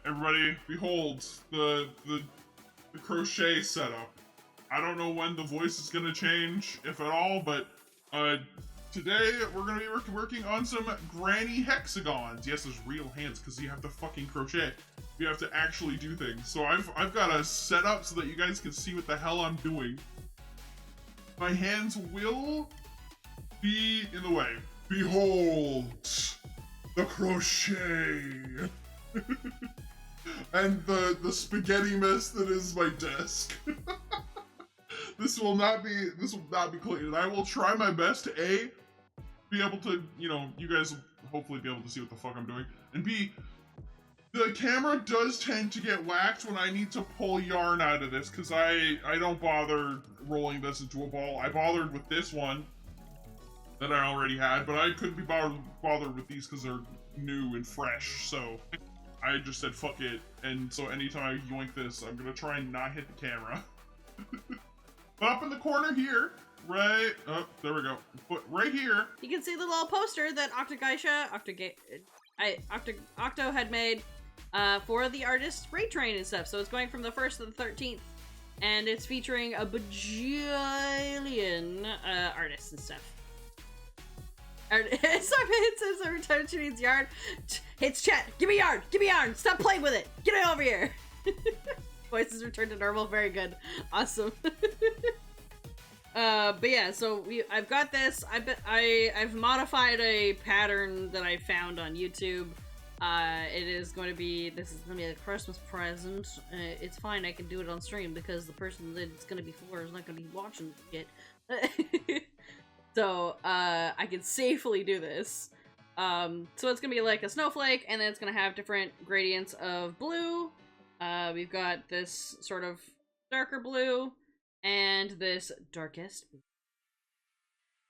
everybody, behold the crochet setup. I don't know when the voice is gonna change, if at all, but today we're gonna be working on some granny hexagons. Yes, there's real hands because you have to fucking crochet. You have to actually do things. So I've got a setup so that you guys can see what the hell I'm doing. My hands will be in the way. Behold the crochet. And the spaghetti mess that is my desk. This will not be clean. I will try my best to A, be able to, you know, you guys will hopefully be able to see what the fuck I'm doing, and B, the camera does tend to get whacked when I need to pull yarn out of this, because I don't bother rolling this into a ball. I bothered with this one that I already had, but I couldn't be bothered with these because they're new and fresh, so I just said fuck it, and so anytime I yoink this, I'm gonna try and not hit the camera. But up in the corner here, right, oh, there we go, but right here, you can see the little poster that Octo had made for the artist Raid Train and stuff. So it's going from the 1st to the 13th, and it's featuring a bajillion artists and stuff. It says every time she needs yarn, hits chat, give me yarn, stop playing with it, get it over here. Voices returned to normal, very good, awesome. But yeah, so I've got this. I've modified a pattern that I found on YouTube. This is going to be a Christmas present. It's fine, I can do it on stream because the person that it's going to be for is not going to be watching it. So, I can safely do this. So it's gonna be like a snowflake, and then it's gonna have different gradients of blue. We've got this sort of darker blue, and this darkest blue.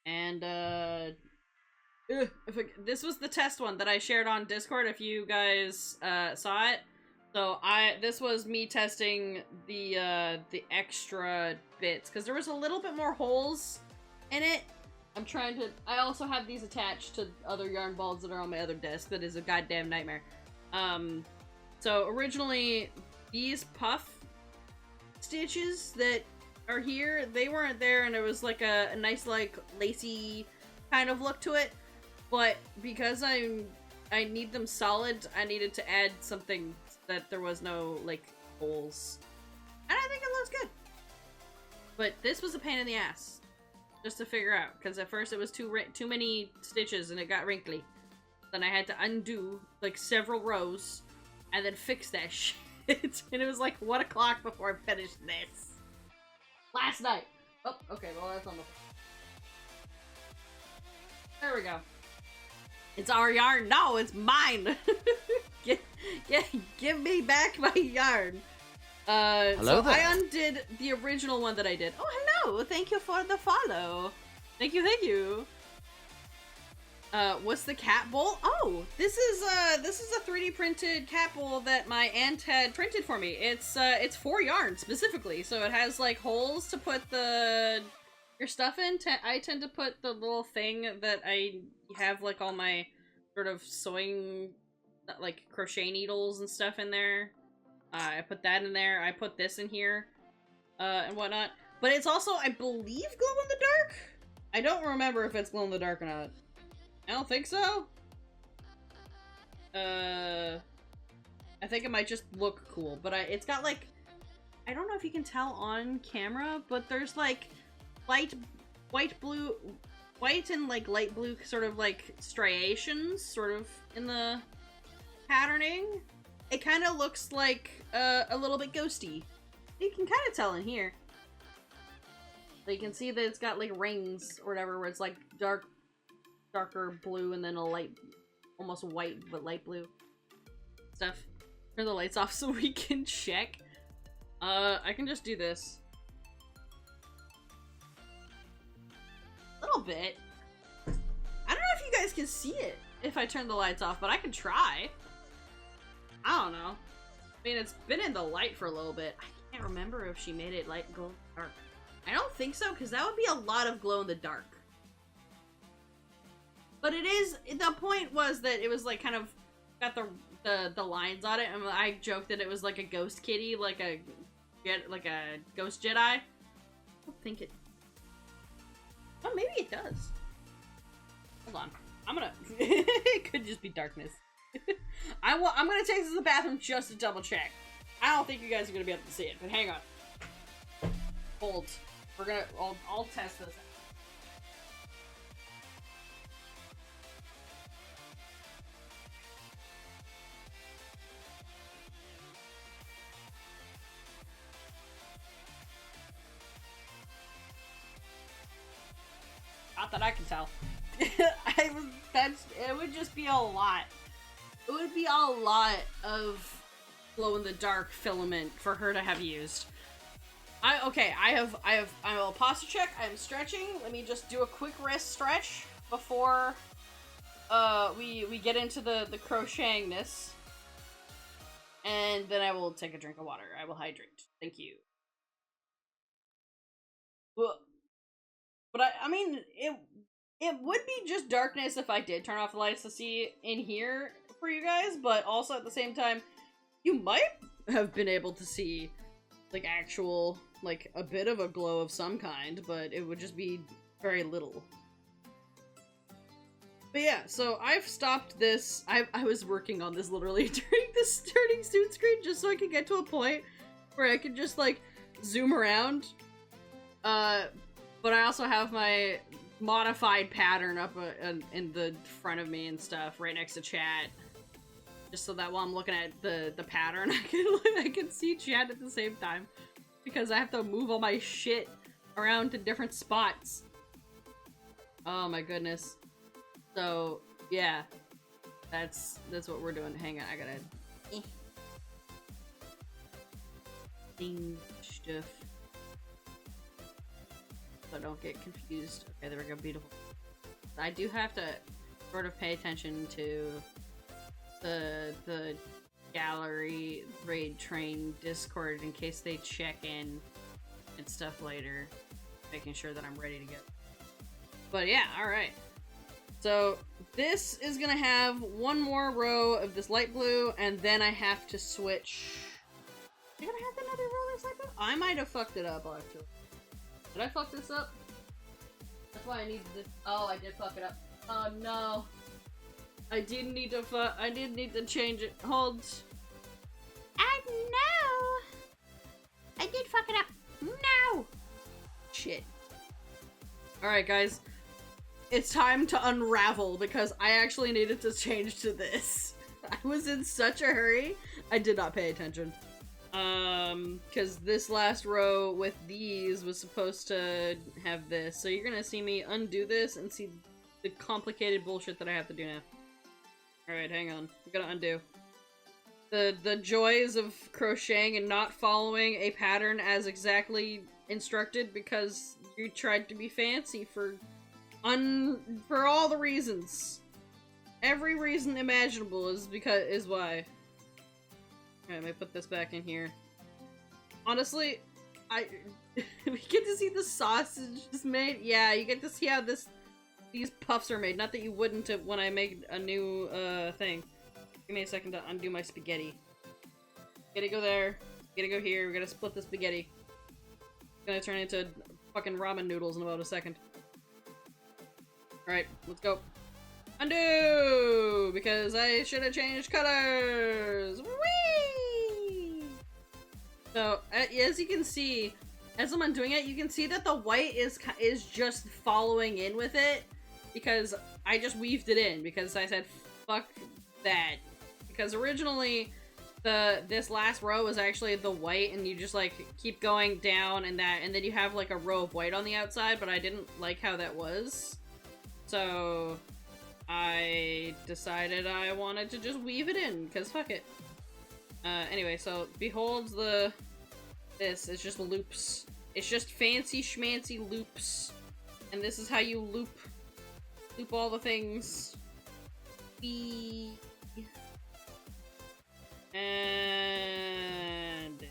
And, this was the test one that I shared on Discord, if you guys, saw it. So this was me testing the extra bits, because there was a little bit more holes in it. I also have these attached to other yarn balls that are on my other desk. That is a goddamn nightmare. So originally, these puff stitches that are here, they weren't there, and it was like a nice, like, lacy kind of look to it. But because I need them solid, I needed to add something that there was no, like, holes. And I think it looks good. But this was a pain in the ass. Just to figure out, because at first it was too many stitches and it got wrinkly. Then I had to undo like several rows and then fix that shit. And it was like 1 o'clock before I finished this last night. Oh, okay, well that's on the. There we go. It's our yarn. No, it's mine. Give me back my yarn. Hello there. I undid the original one that I did. Oh, hello! Thank you for the follow. Thank you. What's the cat bowl? Oh, this is a 3D printed cat bowl that my aunt had printed for me. It's for yarn specifically, so it has like holes to put your stuff in. I tend to put the little thing that I have like all my sort of sewing, like crochet needles and stuff in there. I put that in there. I put this in here, and whatnot. But it's also, I believe, glow in the dark? I don't remember if it's glow in the dark or not. I don't think so. I think it might just look cool, but it's got like, I don't know if you can tell on camera, but there's like white and like light blue sort of like striations sort of in the patterning. It kind of looks like a little bit ghosty. You can kind of tell in here. So you can see that it's got like rings or whatever, where it's like darker blue and then a light, almost white but light blue stuff. Turn the lights off so we can check. I can just do this. A little bit. I don't know if you guys can see it if I turn the lights off, but I can try. I don't know. I mean, it's been in the light for a little bit. I can't remember if she made it light, glow in the dark. I don't think so, because that would be a lot of glow in the dark. But it is, the point was that it was like kind of got the the lines on it, and I joked that it was like a ghost kitty, like a ghost Jedi. I don't think it. Oh, maybe it does. Hold on, I'm gonna. It could just be darkness. I'm gonna take this to the bathroom just to double check. I don't think you guys are gonna be able to see it, but hang on. Hold. We're gonna. I'll test this. Not that I can tell. It would just be a lot. It would be a lot of glow-in-the-dark filament for her to have used. I'm a posture check. I'm stretching. Let me just do a quick wrist stretch before we get into the crocheting-ness. And then I will take a drink of water. I will hydrate. Thank you. But I mean, it would be just darkness if I did turn off the lights to see in here for you guys, but also at the same time, you might have been able to see, like, actual, like, a bit of a glow of some kind, but it would just be very little. But yeah, so I've stopped this. I was working on this literally during the starting suit screen just so I could get to a point where I could just, like, zoom around. But I also have my modified pattern up in the front of me and stuff, right next to chat. Just so that while I'm looking at the pattern, I can see chat at the same time. Because I have to move all my shit around to different spots. Oh my goodness. So, yeah. That's what we're doing. Hang on, I gotta... Thing stuff. So don't get confused. Okay, there we go. Beautiful. I do have to sort of pay attention to the gallery raid train Discord in case they check in and stuff later, making sure that I'm ready to go. But yeah, all right. So this is gonna have one more row of this light blue, and then I have to switch. You're gonna have another row of this light blue? I might have fucked it up actually. Did I fuck this up? That's why I needed this. Oh, I did fuck it up. Oh no. I did need to change it. Hold. No. I did fuck it up. No. Shit. Alright, guys. It's time to unravel because I actually needed to change to this. I was in such a hurry. I did not pay attention. Because this last row with these was supposed to have this. So you're gonna see me undo this and see the complicated bullshit that I have to do now. Alright, hang on. I'm gonna undo. The joys of crocheting and not following a pattern as exactly instructed because you tried to be fancy for all the reasons. Every reason imaginable is why. Alright, let me put this back in here. Honestly, we get to see the sausage is made. Yeah, you get to see how these puffs are made. Not that you wouldn't when I make a new thing. Give me a second to undo my spaghetti. Gotta go there. Gotta go here. We're gonna split the spaghetti. It's gonna turn into fucking ramen noodles in about a second. Alright, let's go. Undo! Because I should have changed colors! Whee! So, as you can see, as I'm undoing it, you can see that the white is just following in with it. Because I just weaved it in. Because I said, fuck that. Because originally, this last row was actually the white, and you just, like, keep going down and that, and then you have, like, a row of white on the outside, but I didn't like how that was. So I decided I wanted to just weave it in, because fuck it. Anyway, so behold this is just loops. It's just fancy schmancy loops. And this is how you loop all the things. And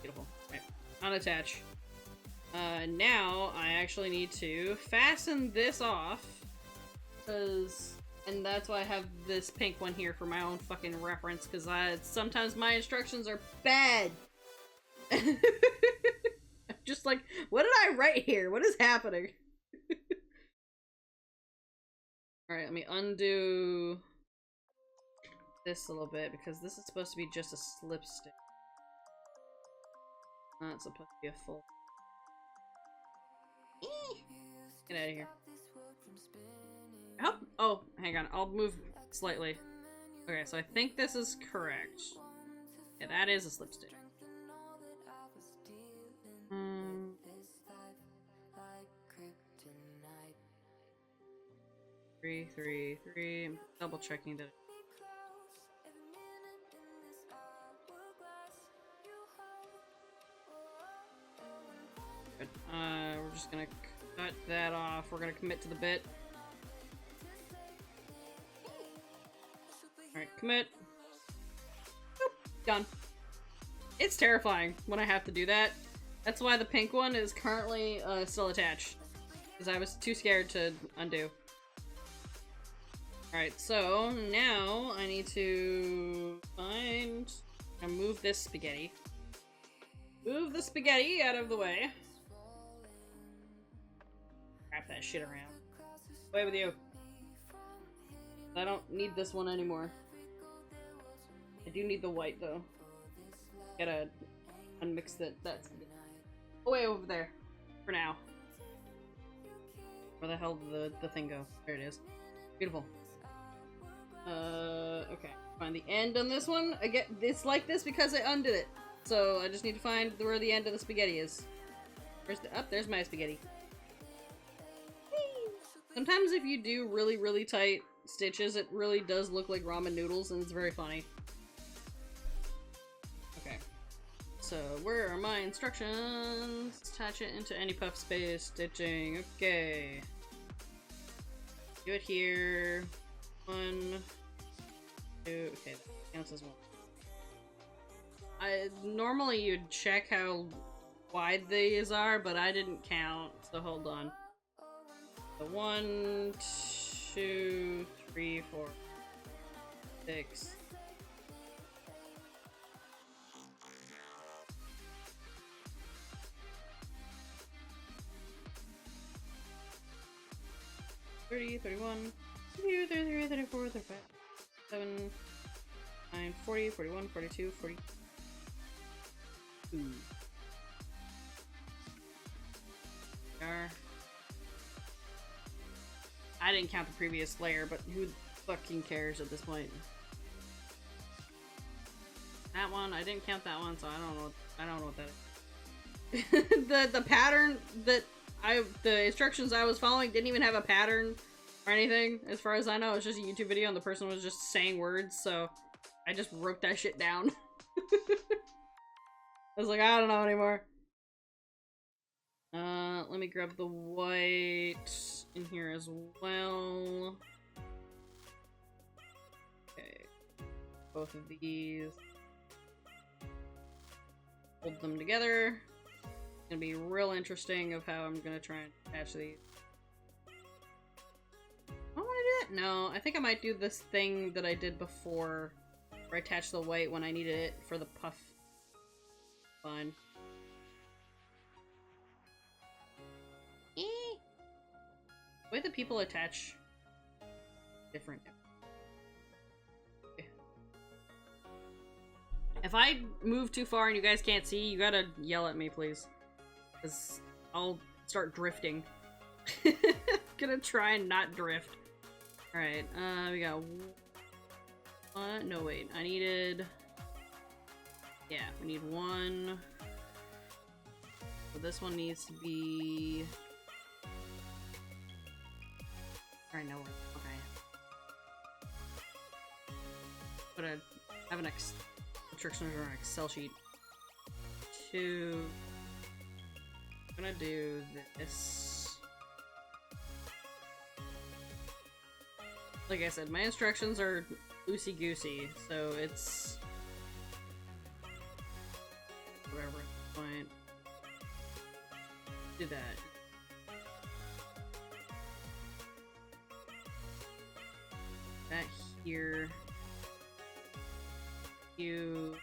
beautiful. Right. Unattach. Now I actually need to fasten this off, because And that's why I have this pink one here for my own fucking reference, because sometimes my instructions are bad. I'm just like, what did I write here? What is happening? Alright, let me undo this a little bit, because this is supposed to be just a slip stick. Not supposed to be a full. Get out of here. Oh, hang on. I'll move slightly. Okay, so I think this is correct. Yeah, that is a slip stick. 3, 3, 3. I'm double checking that. Good. We're just gonna cut that off. We're gonna commit to the bit. Alright, commit. Boop. Done. It's terrifying when I have to do that. That's why the pink one is currently still attached. Because I was too scared to undo. Alright, so now I need to find and move this spaghetti. Move the spaghetti out of the way. Wrap that shit around. Away with you. I don't need this one anymore. I do need the white though. Gotta unmix that spaghetti. Away over there. For now. Where the hell did the thing go? There it is. Beautiful. Okay. Find the end on this one. It's like this because I undid it. So I just need to find where the end of the spaghetti is. There's my spaghetti. Sometimes if you do really, really tight stitches, it really does look like ramen noodles, and it's very funny. Okay. So, where are my instructions? Attach it into any puff space, stitching. Okay. Do it here. 1, 2. Okay, that counts as one. Normally you'd check how wide these are, but I didn't count, so hold on. So 1, 2, 3, 4, 6. $30, $31, $32, $33, $34, $35, $37, $39, $40, $41, $42, $42. I didn't count the previous layer, but who fucking cares at this point? That one, I didn't count that one, so I don't know what that is. the pattern that the instructions I was following didn't even have a pattern or anything, as far as I know. It's just a YouTube video and the person was just saying words, so I just wrote that shit down. I was like, I don't know anymore. Let me grab the white in here as well. Okay. Both of these. Hold them together. It's gonna be real interesting of how I'm gonna try and attach these. I want to do that? No, I think I might do this thing that I did before, where I attach the white when I needed it for the puff. Fine. The way that people attach different. Okay. If I move too far and you guys can't see, you gotta yell at me, please. Because I'll start drifting. Gonna try and not drift. Alright, we got one. No, wait. I needed. Yeah, we need one. So this one needs to be. Alright, no, okay. But I have an instructions or an Excel sheet. 2. I'm gonna do this. Like I said, my instructions are loosey-goosey, so it's whatever. Fine. Do that. here. You.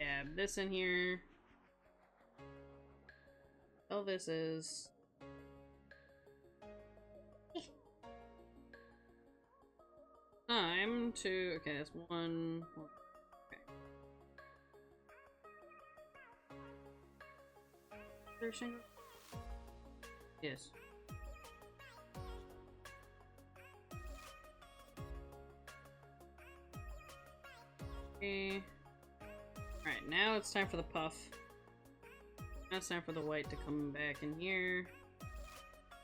Add this in here. Oh, this is. Time to. Okay, that's one. Okay. Single? Yes. Okay. Alright, now it's time for the puff. Now it's time for the white to come back in here.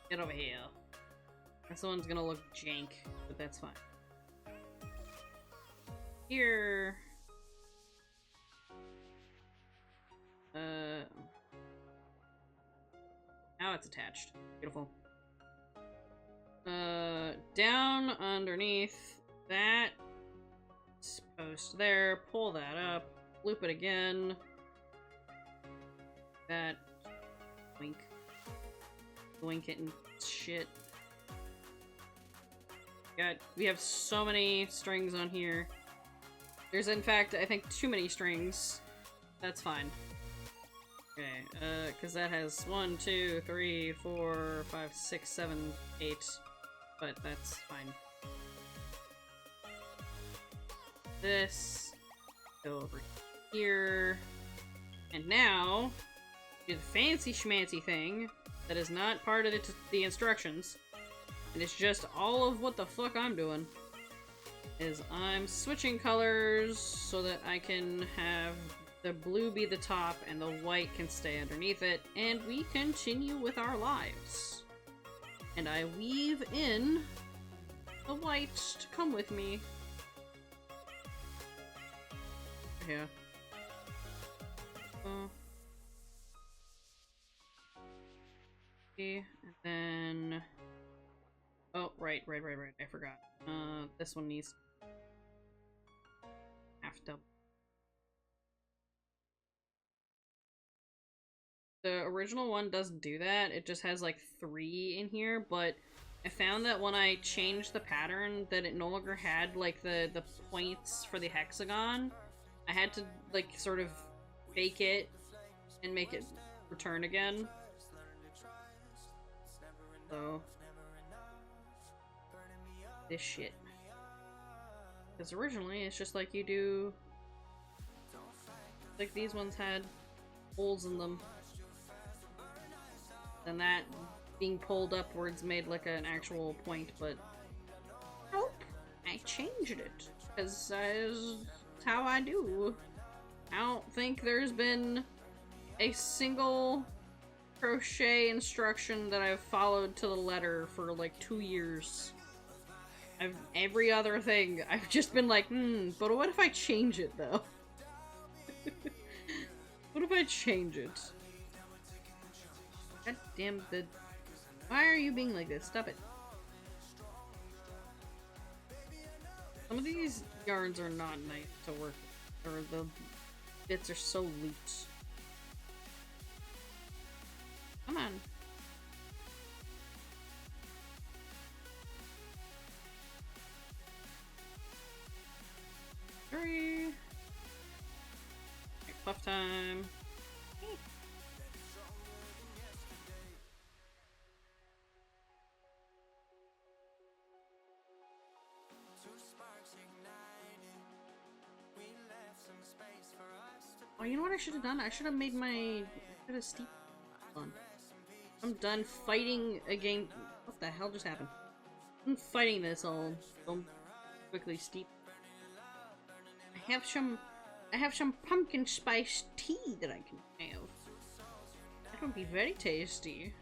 Get over here. This one's gonna look jank, but that's fine. Here. Now it's attached. Beautiful. Down underneath that post there, pull that up, loop it again. That wink. Wink it and shit. We have so many strings on here. There's in fact, I think, too many strings. That's fine. Okay, because that has 1, 2, 3, 4, 5, 6, 7, 8, but that's fine. This, go over here, and now, do the fancy schmancy thing that is not part of the instructions, and it's just all of what the fuck I'm doing, is I'm switching colors so that I can have the blue be the top and the white can stay underneath it, and we continue with our lives. And I weave in the white to come with me. Yeah. And then... Oh, right. I forgot. This one needs... half double. The original one doesn't do that. It just has like 3 in here, but I found that when I changed the pattern that it no longer had like the points for the hexagon. I had to like sort of fake it and make it return again. So this shit. Because originally it's just like you do, like these ones had holes in them. And that being pulled upwards made like an actual point, but nope, I changed it because that's how I do. I don't think there's been a single crochet instruction that I've followed to the letter for like 2 years. Every other thing I've just been like, but what if I change it though? What if I change it? God damn the... Why are you being like this? Stop it. Some of these yarns are not nice to work with, or the bits are so loose. Come on. Hurry! Okay, puff time. Oh, you know what I should have done? I should have made my... steep on. I'm done fighting again. What the hell just happened? I'm fighting this all quickly steep. I have some pumpkin spice tea that I can have. That would be very tasty.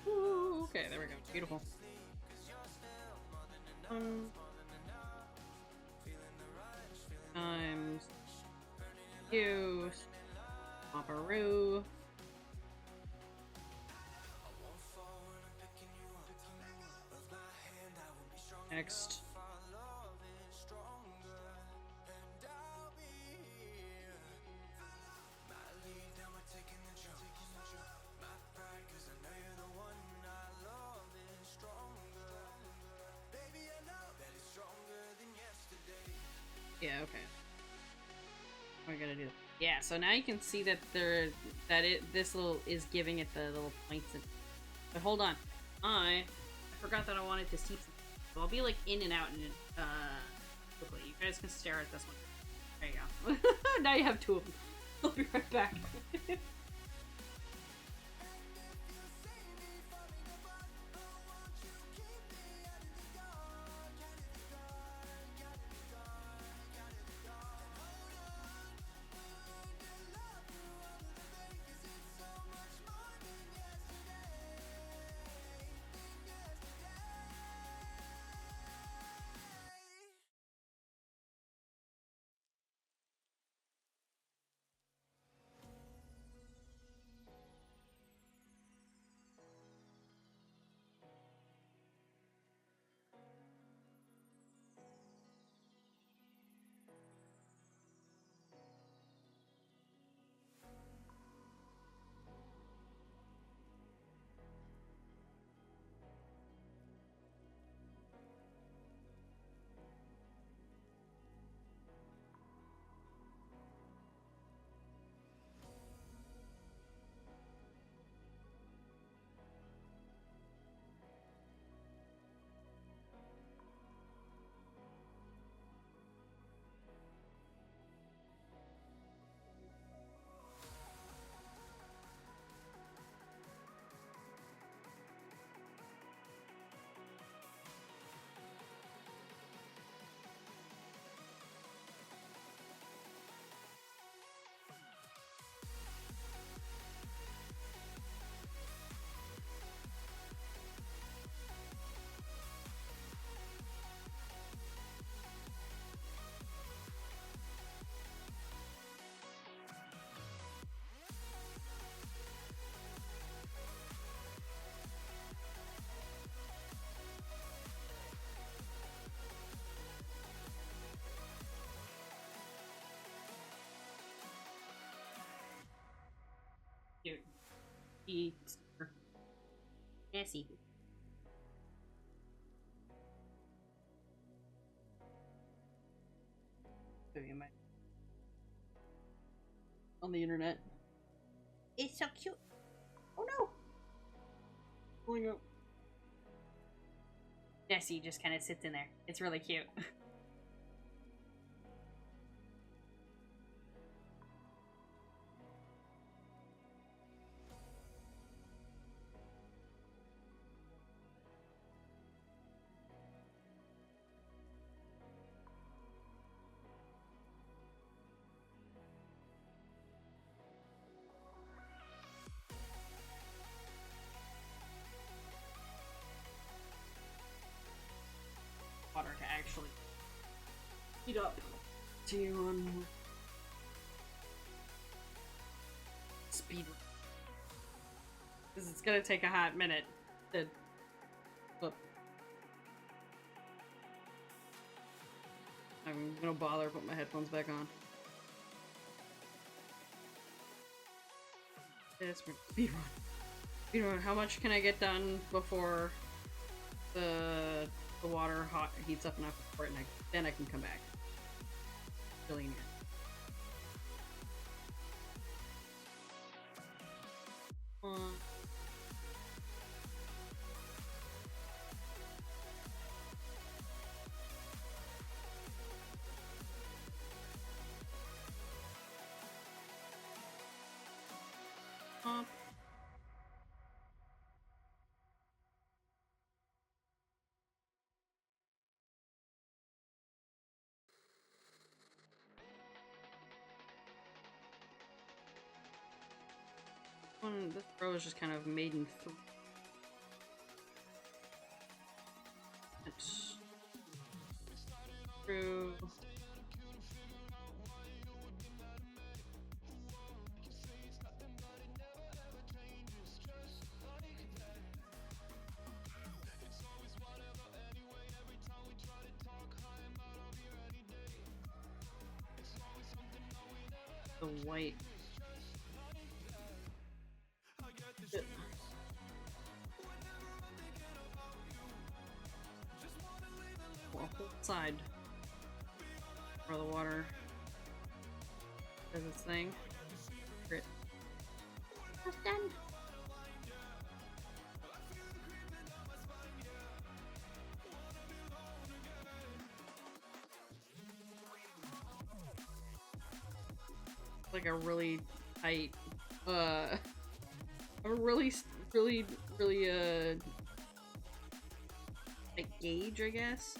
Ooh, okay, there we go. Beautiful. Times use Paparoo. Next. Yeah, so now you can see that this little is giving it the little points. But hold on, I forgot that I wanted to see some. So I'll be like in and out and quickly. You guys can stare at this one. There you go. Now you have two of them. I'll be right back. Cute. It's messy. Show you my on the internet. It's so cute. Oh no! Oh no. Nessie just kind of sits in there. It's really cute. Water to actually heat up to speed, because it's gonna take a hot minute to flip. I'm gonna bother put my headphones back on. Yes, speed run. Speed run. How much can I get done before the water heats up enough for it, and then I can come back. Filling it. This row is just kind of made in three. It's through. The white. Well, side for the water. Does this thing. Great. That's done. Like a really tight, a really like gauge, I guess.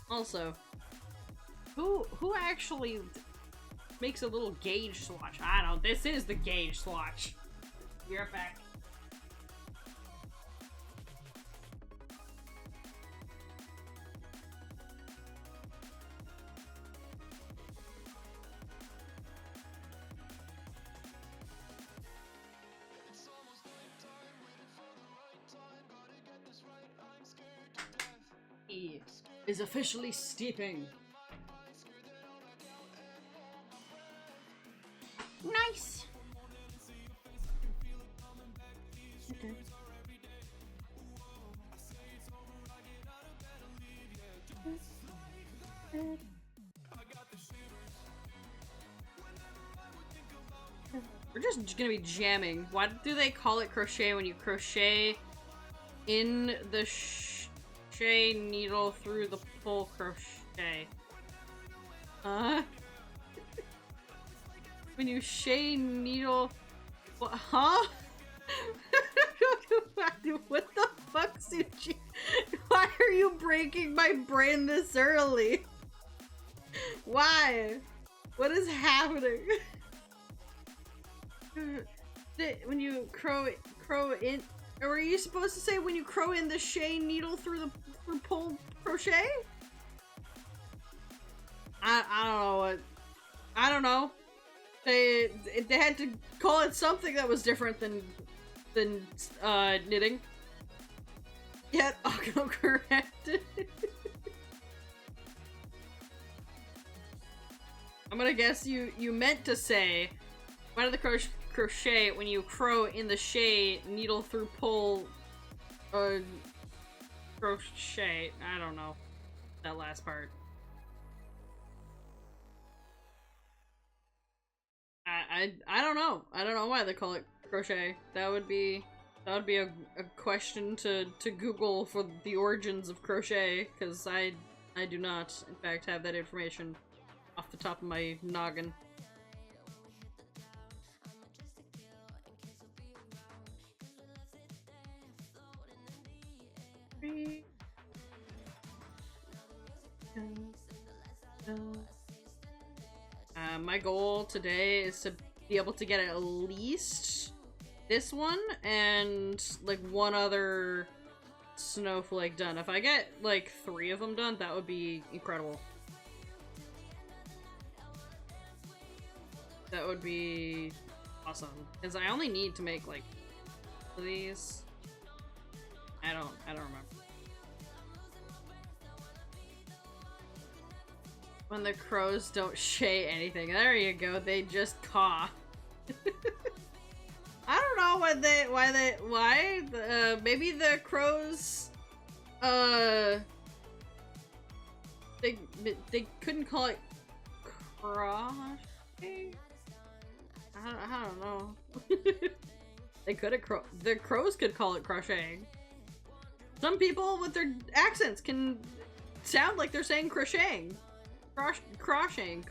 Also, who actually makes a little gauge swatch? I don't. This is the gauge swatch. Be right back. He is officially steeping. Nice. Okay. We're just gonna be jamming. Why do they call it crochet when you crochet in the crochet needle through the pull crochet? When you crochet needle, what? Huh? What the fuck, Suchi? Why are you breaking my brain this early? Why? What is happening? When you crow in, or were you supposed to say when you crow in the crochet needle through the pull crochet? I don't know what. I don't know. They had to call it something that was different than knitting. Yet autocorrected. I'm gonna guess you meant to say, why did the crochet when you crow in the crochet needle through pull crochet? I don't know that last part. I don't know. I don't know why they call it crochet. That would be a question to Google for the origins of crochet, because I do not, in fact, have that information off the top of my noggin. My goal today is to be able to get at least this one and like one other snowflake done. If I get like 3 of them done, that would be incredible. That would be awesome, because I only need to make like these. I don't remember. When the crows don't shay anything. There you go. They just caw. I don't know why. Maybe the crows, they couldn't call it crochet. I don't know. They could have the crows could call it crocheting. Some people with their accents can sound like they're saying crocheting. Crocheting.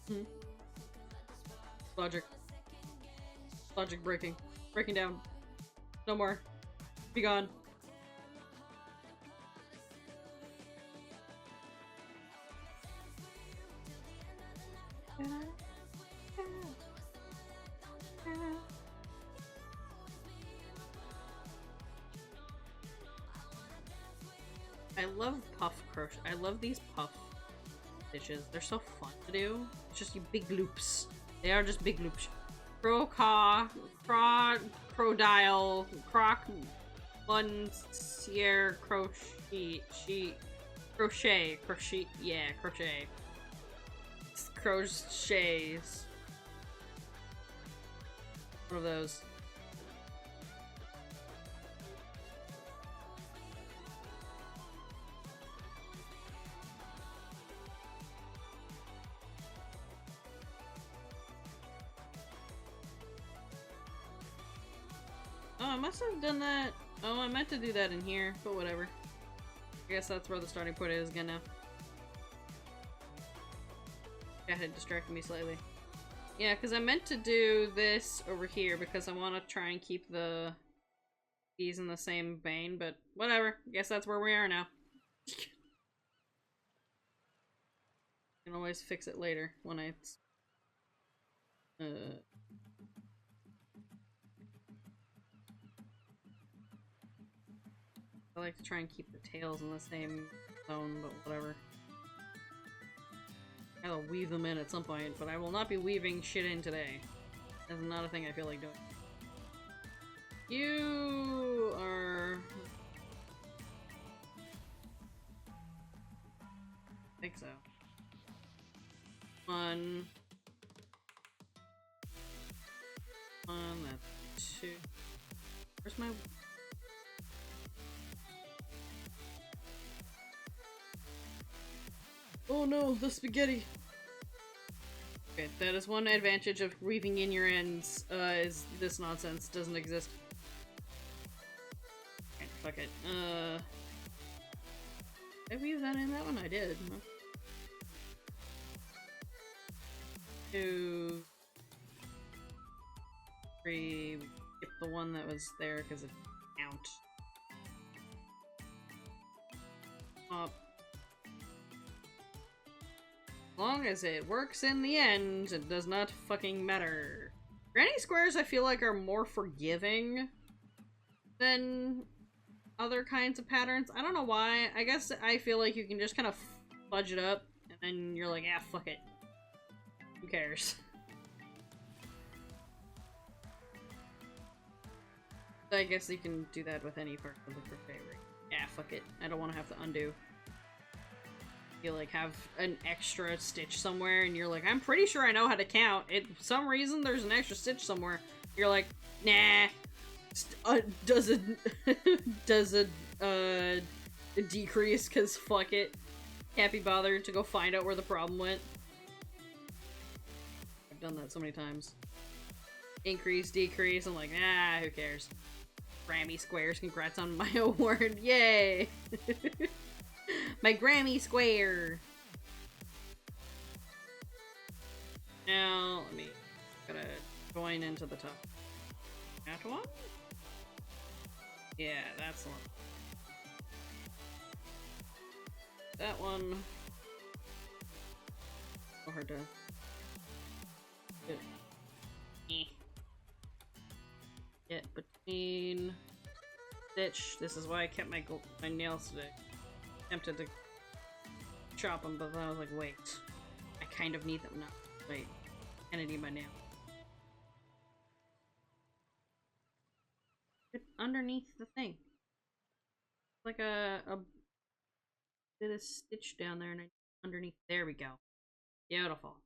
Hmm. Logic breaking down. No more. Be gone. I love puff crochet. I love these puff stitches. They're so fun to do. It's just you big loops. They are just big loops. Crocodile, croc, monsieur, crochet, yeah, crochet. Crochets. One of those. I must have done that. Oh, I meant to do that in here, but whatever. I guess that's where the starting point is again now. That had distracted me slightly. Yeah, because I meant to do this over here because I want to try and keep these in the same vein, but whatever. Guess that's where we are now. Can always fix it later when I I like to try and keep the tails in the same zone, but whatever. I'll weave them in at some point, but I will not be weaving shit in today. That's not a thing I feel like doing. You are... I think so. One, that's two. Where's my... Oh no, the spaghetti! Okay, that is one advantage of weaving in your ends, is this nonsense doesn't exist. Okay, fuck it. Did I weave that in that one? I did. Huh? 2, 3, skip the one that was there because it didn't count. Up. As long as it works in the end, it does not fucking matter. Granny squares, I feel like, are more forgiving than other kinds of patterns. I don't know why. I guess I feel like you can just kind of fudge it up, and then you're like, ah, fuck it. Who cares? I guess you can do that with any part of the crochet ring. Yeah, fuck it. I don't want to have to undo. You like have an extra stitch somewhere and you're like, I'm pretty sure I know how to count. For some reason there's an extra stitch somewhere. You're like, nah. Does it decrease because fuck it. Can't be bothered to go find out where the problem went. I've done that so many times. Increase, decrease, I'm like, ah, who cares. Grammy squares, congrats on my award, yay! My Grammy square! Now, let me, gotta join into the top. That one? Yeah, that's the one. That one. So hard to... Get between stitch. This is why I kept my nails today. Tempted to chop them, but then I was like, wait, I kind of need them now. Wait, I kind of need my nail. It's underneath the thing. It's like a bit of stitch down there, and underneath. There we go. Beautiful.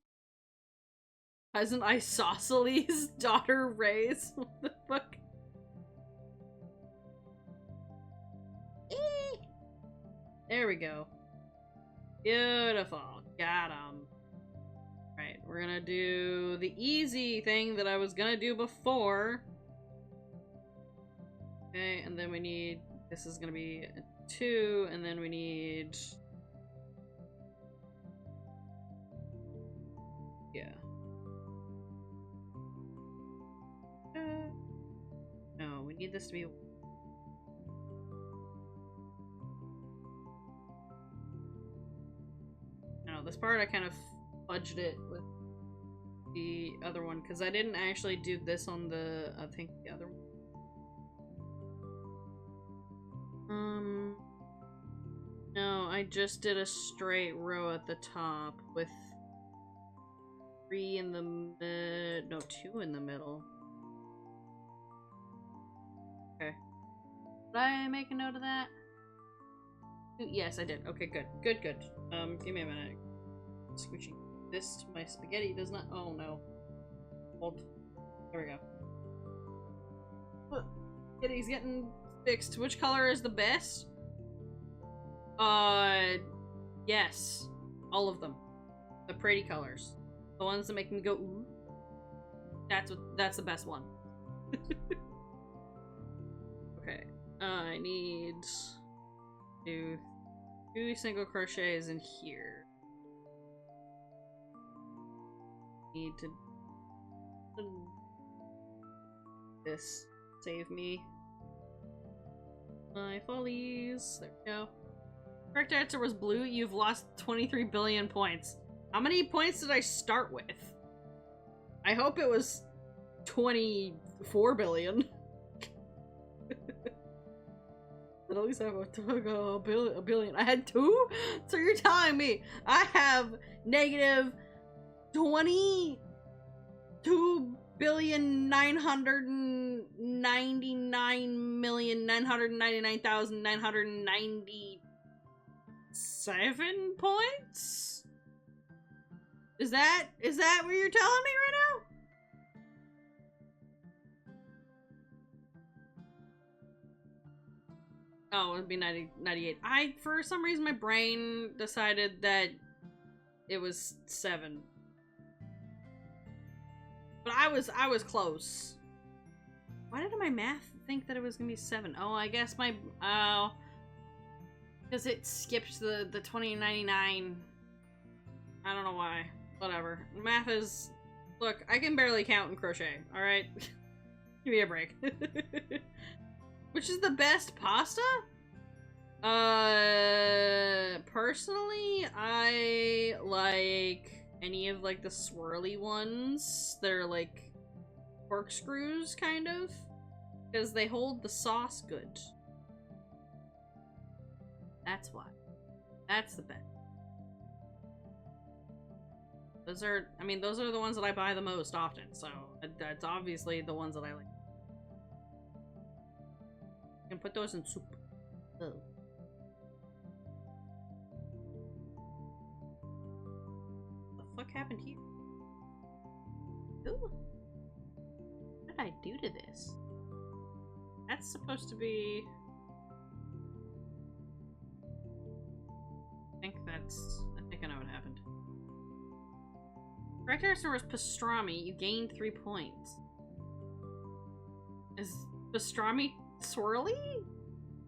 Cousin Isosceles' daughter Ray's. What the fuck? There we go. Beautiful. Got him. Right, we're gonna do the easy thing that I was gonna do before. Okay, and then we need... This is gonna be a 2, and then we need... Yeah. No, we need this to be... No, this part I kind of fudged it with the other one, because I didn't actually do this on the, I think, the other one. No, I just did a straight row at the top with 3 in the mid... No, 2 in the middle. Okay. Did I make a note of that? Yes, I did. Okay, good. Good, good. Give me a minute. Squishing this to my spaghetti does not... Oh, no. Hold. There we go. Spaghetti's getting fixed. Which color is the best? Yes. All of them. The pretty colors. The ones that make me go, ooh. That's the best one. I need to do 2 single crochets in here. Need to this save me my follies. There we go. Correct answer was blue. You've lost 23 billion points. How many points did I start with? I hope it was 24 billion. At least I have a billion. I had 2? So you're telling me I have negative 22,999,999,997 points? Is that what you're telling me right now? Oh, it'd be 98. For some reason, my brain decided that it was 7. But I was close. Why did my math think that it was gonna be 7? Oh, I guess my, because it skipped the 2099. I don't know why. Whatever. Math is, look, I can barely count in crochet, alright? Give me a break. Which is the best pasta? Personally, I like any of, like, the swirly ones. They're, like, corkscrews, kind of. Because they hold the sauce good. That's why. That's the best. Those are the ones that I buy the most often, so that's obviously the ones that I like. You can put those in soup. Oh. What the fuck happened here? Ooh. What did I do to this? That's supposed to be... I think I know what happened. Correct answer was pastrami. You gained 3 points. Is pastrami swirly?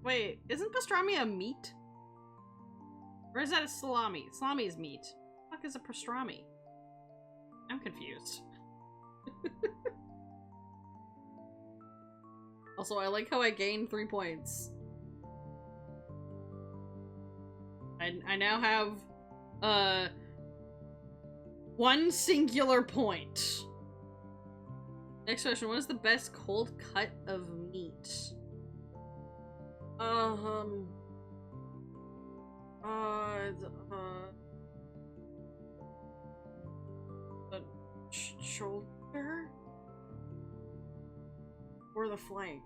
Wait, isn't pastrami a meat? Or is that a salami? Salami is meat. What the fuck is a pastrami? I'm confused. Also, I like how I gained 3 points. I now have, 1 singular point. Next question, what is the best cold cut of meat? The shoulder? Or the flank?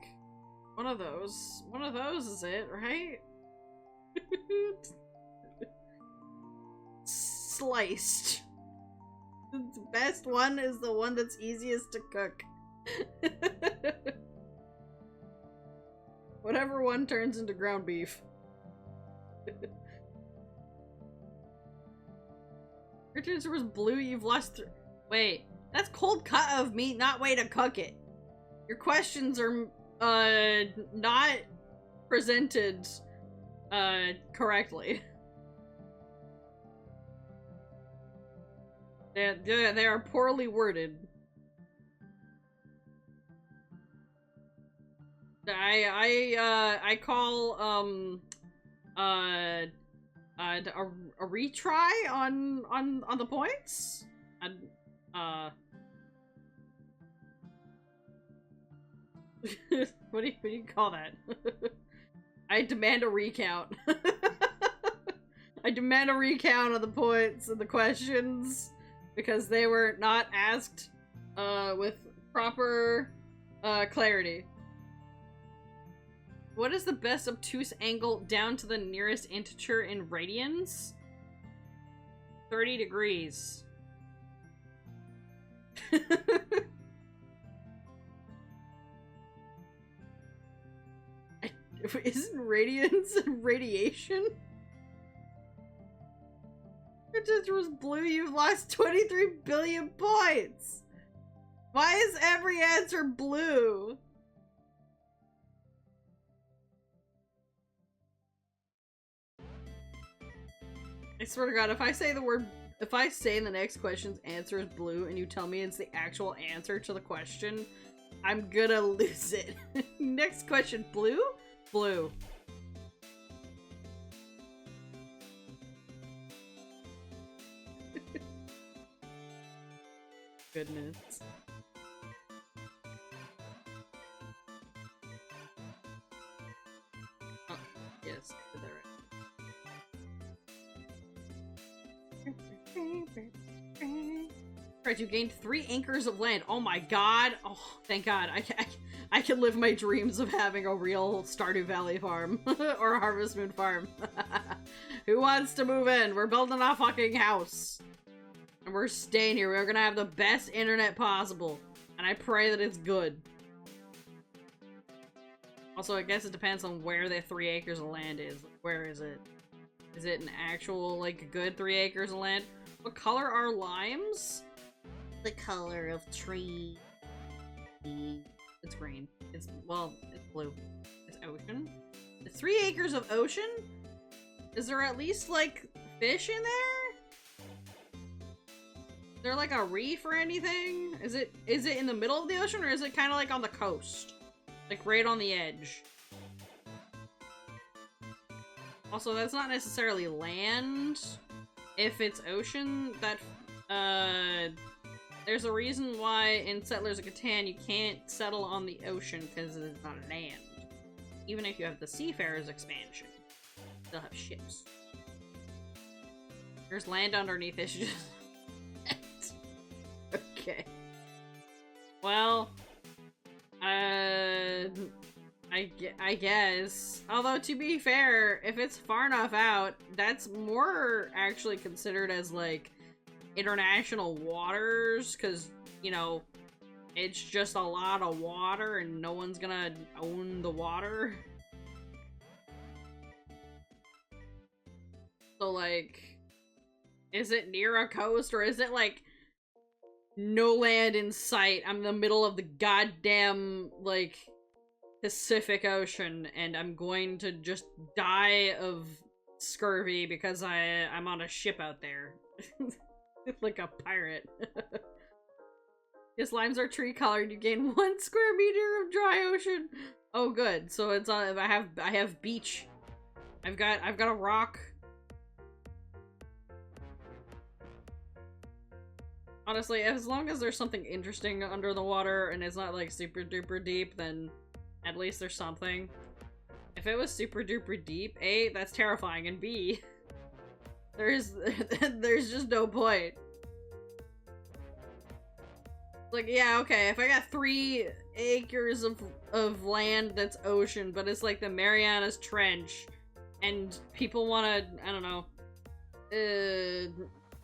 One of those is it, right? Sliced. The best one is the one that's easiest to cook. Whatever one turns into ground beef. Your answer was blue, you've lost wait, that's cold cut of meat, not way to cook it. Your questions are, not presented, correctly. They are poorly worded. I call a retry on the points. What do you call that? I demand a recount. I demand a recount of the points and the questions because they were not asked with proper clarity. What is the best obtuse angle down to the nearest integer in radians? 30 degrees. Isn't radians radiation? Your teacher was blue, you've lost 23 billion points! Why is every answer blue? I swear to God, if I say the next question's answer is blue and you tell me it's the actual answer to the question, I'm gonna lose it. Next question, blue? Blue. Goodness. Oh, yes, I did that right. Right, you gained 3 acres of land. Oh my god. Oh, thank god. I can live my dreams of having a real Stardew Valley farm. Or a Harvest Moon farm. Who wants to move in? We're building a fucking house. And we're staying here. We're gonna have the best internet possible. And I pray that it's good. Also, I guess it depends on where the 3 acres of land is. Where is it? Is it an actual, like, good 3 acres of land? What color are limes? The color of tree. It's green. It's, well, it's blue. It's ocean. The 3 acres of ocean? Is there at least, like, fish in there? Is there, like, a reef or anything? Is it in the middle of the ocean, or is it kind of, like, on the coast? Like, right on the edge. Also, that's not necessarily land. If it's ocean, that, there's a reason why in Settlers of Catan you can't settle on the ocean because it's not land. Even if you have the Seafarers expansion, they'll have ships. There's land underneath it. Okay. Well, I guess. Although, to be fair, if it's far enough out, that's more actually considered as, like, international waters, because, you know, it's just a lot of water and no one's gonna own the water. So, like, is it near a coast, or is it, like, no land in sight? I'm in the middle of the goddamn, like, Pacific Ocean, and I'm going to just die of scurvy because I'm on a ship out there. Like a pirate. Yes, limes are tree colored. You gain 1 square meter of dry ocean. Oh, good. So it's I have beach. I've got a rock. Honestly, as long as there's something interesting under the water and it's not like super duper deep, then at least there's something. If it was super duper deep, A, that's terrifying, and B, there's just no point. Like, yeah, okay, if I got 3 acres of land that's ocean, but it's like the Marianas Trench, and people wanna, I don't know,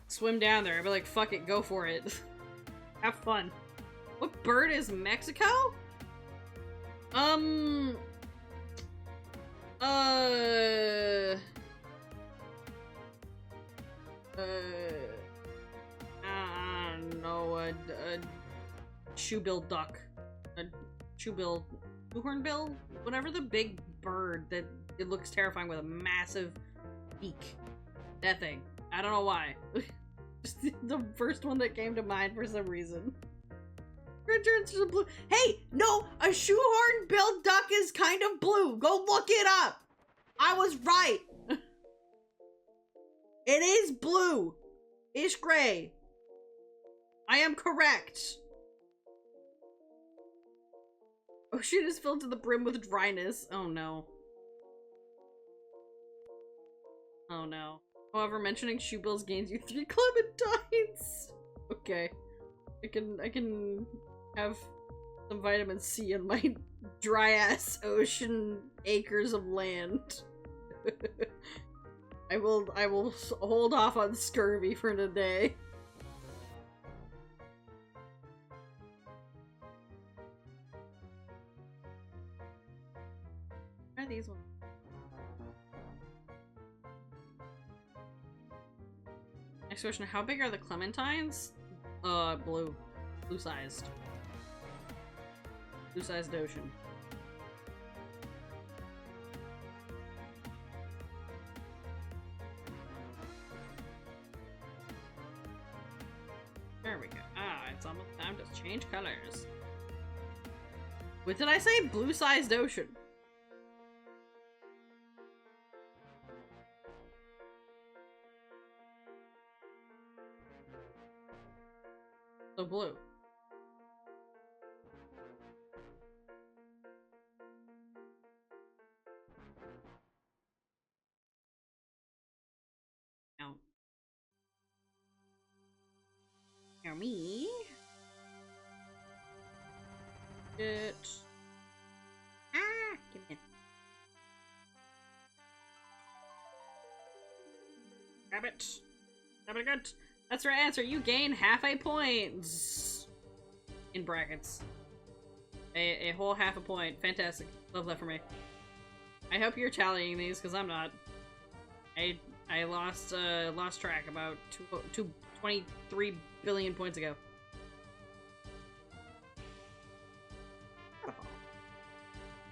swim down there, I'd be like, fuck it, go for it. Have fun. What bird is Mexico? I don't know, a shoe-billed duck. A shoe-billed, hornbill? Whatever the big bird that it looks terrifying with a massive beak. That thing. I don't know why. Just the first one that came to mind for some reason. Returns to the blue. Hey, no, a shoehorn-billed duck is kind of blue. Go look it up. I was right. It is blue. Ish gray. I am correct. Ocean is filled to the brim with dryness. Oh no. Oh no. However, mentioning shoebills gains you 3 clementines. Okay. I can have some vitamin C in my dry ass ocean acres of land. I will hold off on scurvy for today. Try these ones. Next question, how big are the clementines? Blue. Blue-sized. Blue-sized ocean. There we go. Ah, it's almost time to change colors. What did I say? Blue-sized ocean. So blue. Now. Now me. It. Ah! Give me it. Grab it. Grab it good. That's the right answer. You gain half a point. In brackets. A whole half a point. Fantastic. Love that for me. I hope you're tallying these, because I'm not. I lost track about 23 billion points ago.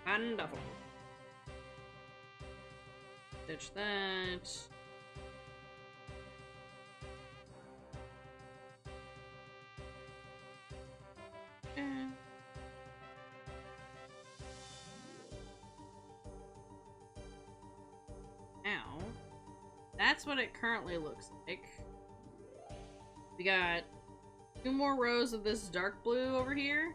Wonderful. Ditch that. Now, that's what it currently looks like. We got 2 more rows of this dark blue over here,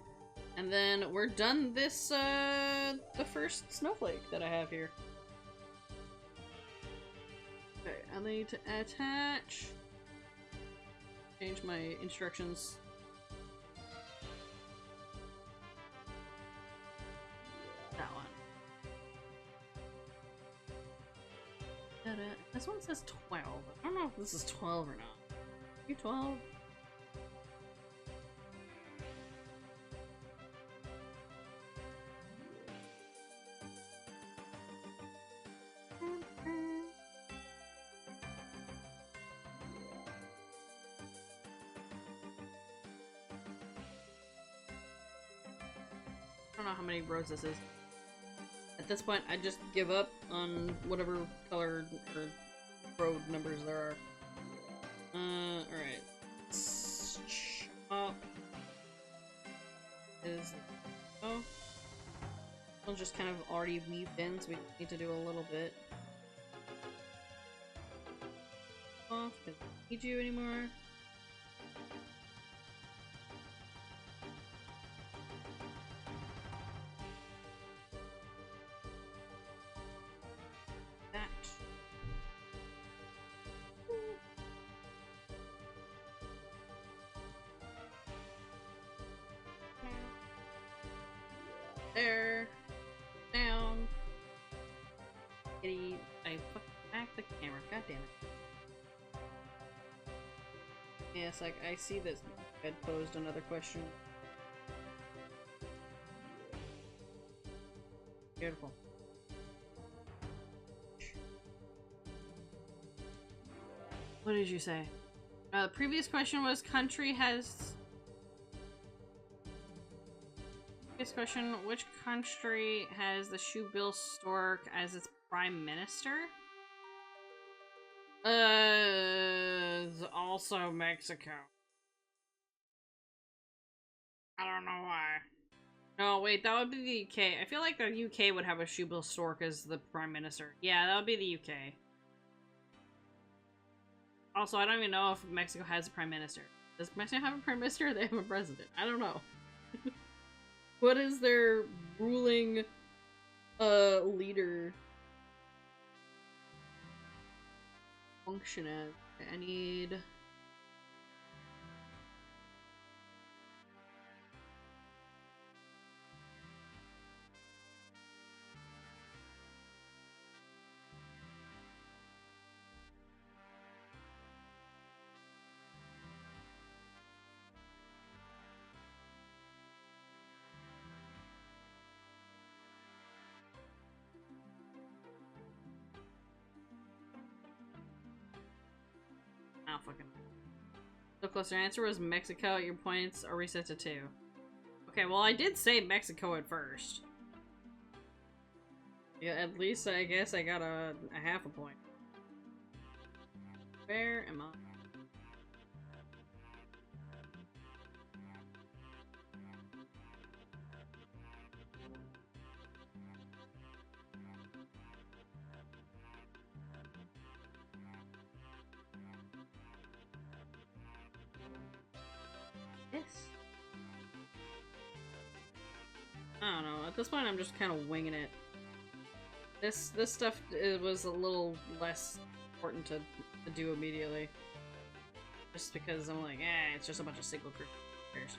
and then we're done this, the first snowflake that I have here. Okay, I need to attach. Change my instructions. That one. This one says 12. I don't know if this is 12 or not. Are you 12? I don't know how many rows this is. At this point, I just give up on whatever color or road numbers there are. Alright. Chop is oh. We'll just kind of already weaved in, so we need to do a little bit. Off, because I don't need you anymore. There. Down. Kitty. I fucking back the camera. God damn it. Yes, I see this. I had posed another question. Beautiful. What did you say? The previous question was country has... Previous question, which country has the shoebill stork as its prime minister? Also Mexico. I don't know why. No, wait, that would be the UK. I feel like the UK would have a shoebill stork as the prime minister. Yeah, that would be the UK. Also, I don't even know if Mexico has a prime minister. Does Mexico have a prime minister or they have a president? I don't know. What is their ruling leader function as? I need... Oh, fucking. So close. Your answer was Mexico. Your points are reset to 2. Okay, well, I did say Mexico at first. Yeah, at least I guess I got a half a point. Where am I? this? I don't know. At this point, I'm just kind of winging it. This stuff was a little less important to do immediately. Just because I'm like, it's just a bunch of single characters.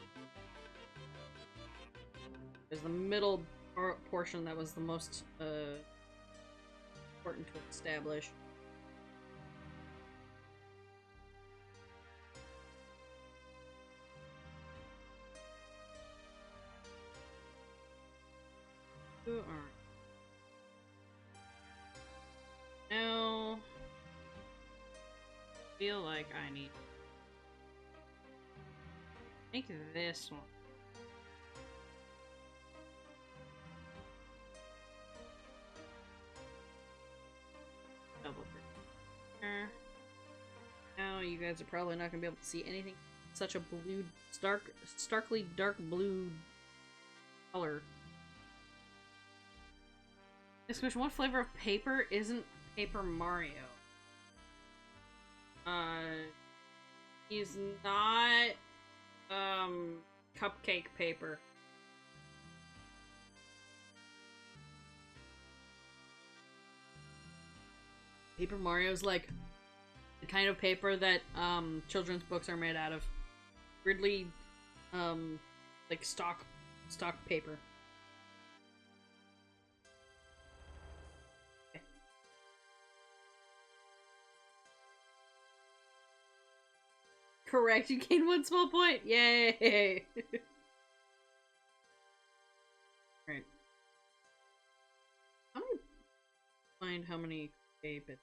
There's the middle portion that was the most important to establish. Now, feel like I need make this one. Double click. Now you guys are probably not gonna be able to see anything. Such a blue, starkly dark blue color. Next question: what flavor of paper isn't Paper Mario? He's not cupcake paper. Paper Mario's like the kind of paper that children's books are made out of. Weirdly like stock paper. Correct, you gained 1 small point! Yay! Alright. I'm gonna find how many bits.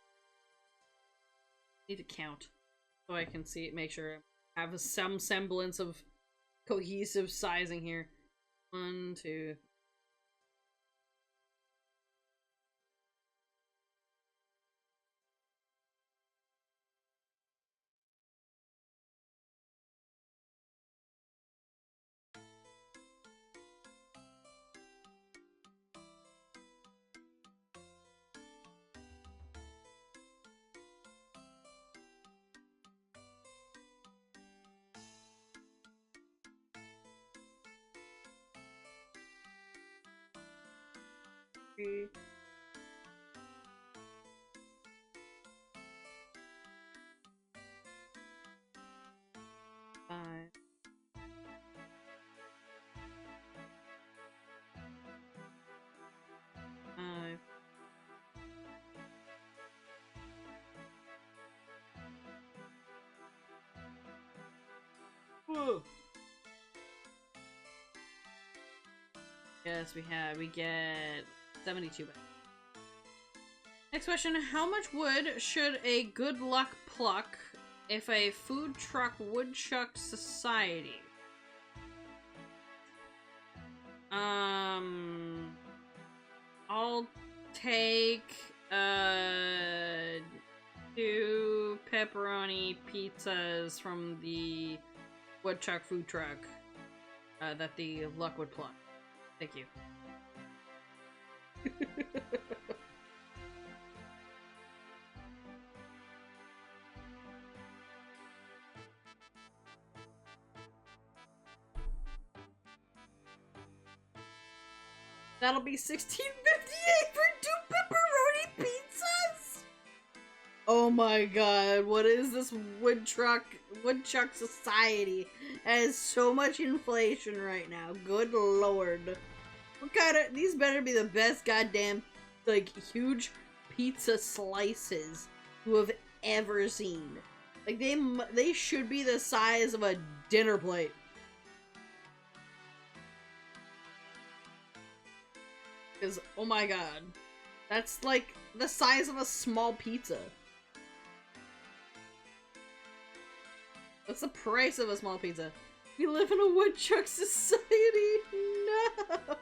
Need to count so I can see it, make sure I have some semblance of cohesive sizing here. 1, 2. Three. 5. 5. Whoa. Yes, we get 72 back. Next question, how much wood should a good luck pluck if a food truck woodchuck society? I'll take 2 pepperoni pizzas from the woodchuck food truck that the luck would pluck. Thank you. That'll be $16.58 for 2 pepperoni pizzas? Oh my god, what is this woodchuck society? It has so much inflation right now. Good lord. What kind of, these better be the best goddamn, like, huge pizza slices you have ever seen. Like, they should be the size of a dinner plate. Because, oh my god. That's like the size of a small pizza. What's the price of a small pizza? We live in a woodchuck society. No.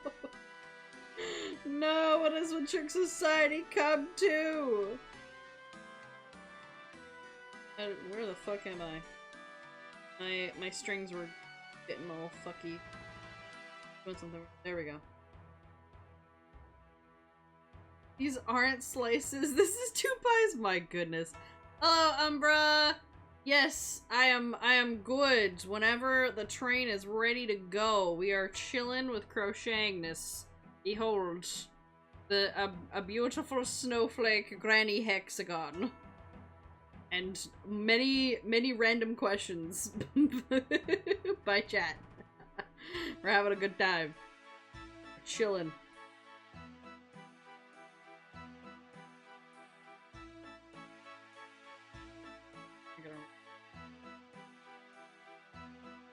No, what has woodchuck society come to? Where the fuck am I? My strings were getting all fucky. Doing something. There we go. These aren't slices. This is 2 pies. My goodness. Hello, Umbra. Yes, I am good. Whenever the train is ready to go, we are chilling with crochetingness. Behold, a beautiful snowflake granny hexagon. And many random questions by chat. We're having a good time. Chilling.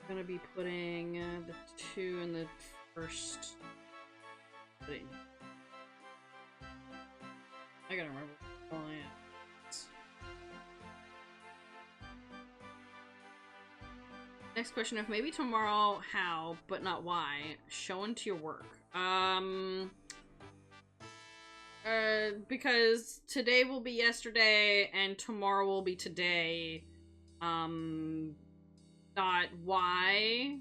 I'm gonna be putting the 2 in the first thing. I gotta remember. Oh, yeah. Next question, if maybe tomorrow, how, but not why, show into your work. Because today will be yesterday, and tomorrow will be today. Not why,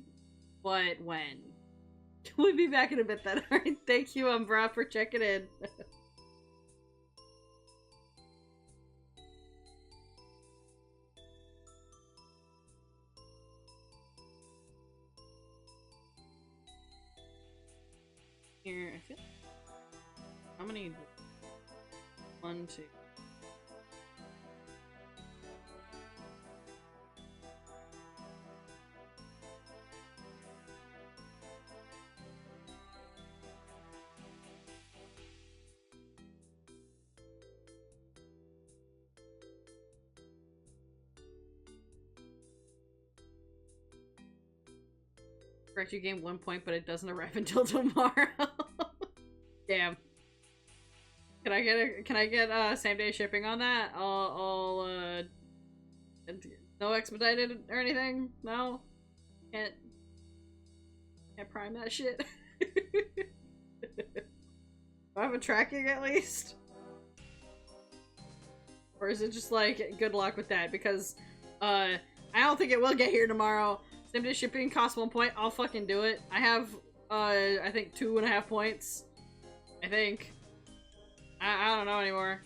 but when. We'll be back in a bit then. Alright, thank you, Umbra, for checking in. Here, I feel how many? 1, 2. Correct, you gained 1 point, but it doesn't arrive until tomorrow. Damn. Can I get same day shipping on that? No expedited or anything? No? Can't prime that shit. Do I have a tracking at least? Or is it just like, good luck with that? Because I don't think it will get here tomorrow. Same day shipping costs 1 point. I'll fucking do it. I have I think 2.5 points. I think. I don't know anymore.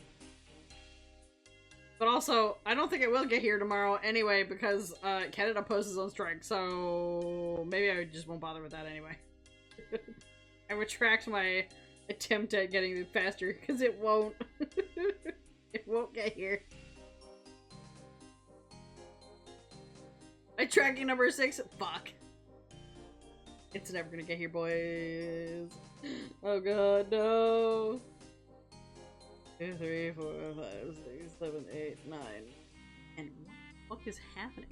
But also, I don't think it will get here tomorrow anyway because Canada Post is on strike, so maybe I just won't bother with that anyway. I retract my attempt at getting it faster because it won't. It won't get here. My tracking number 6. Fuck. It's never gonna get here, boys. Oh god, no. 2, 3, 4, 5, 6, 7, 8, 9. And what the fuck is happening?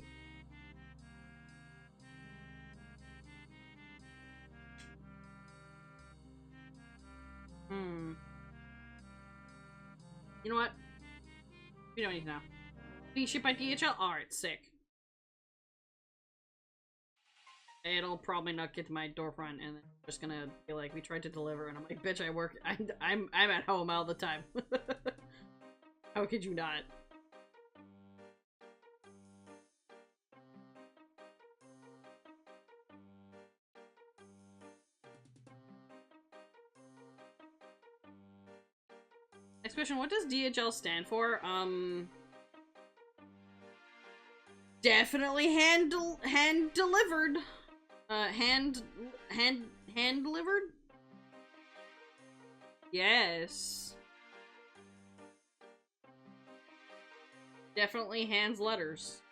You know what? We don't need to know. Being shipped by DHL? Alright, sick. It'll probably not get to my door front, and then I'm just gonna be like, we tried to deliver, and I'm like, bitch, I work. I'm at home all the time. How could you not? Next question, what does DHL stand for? Definitely hand delivered. Hand delivered? Yes. Definitely hands letters.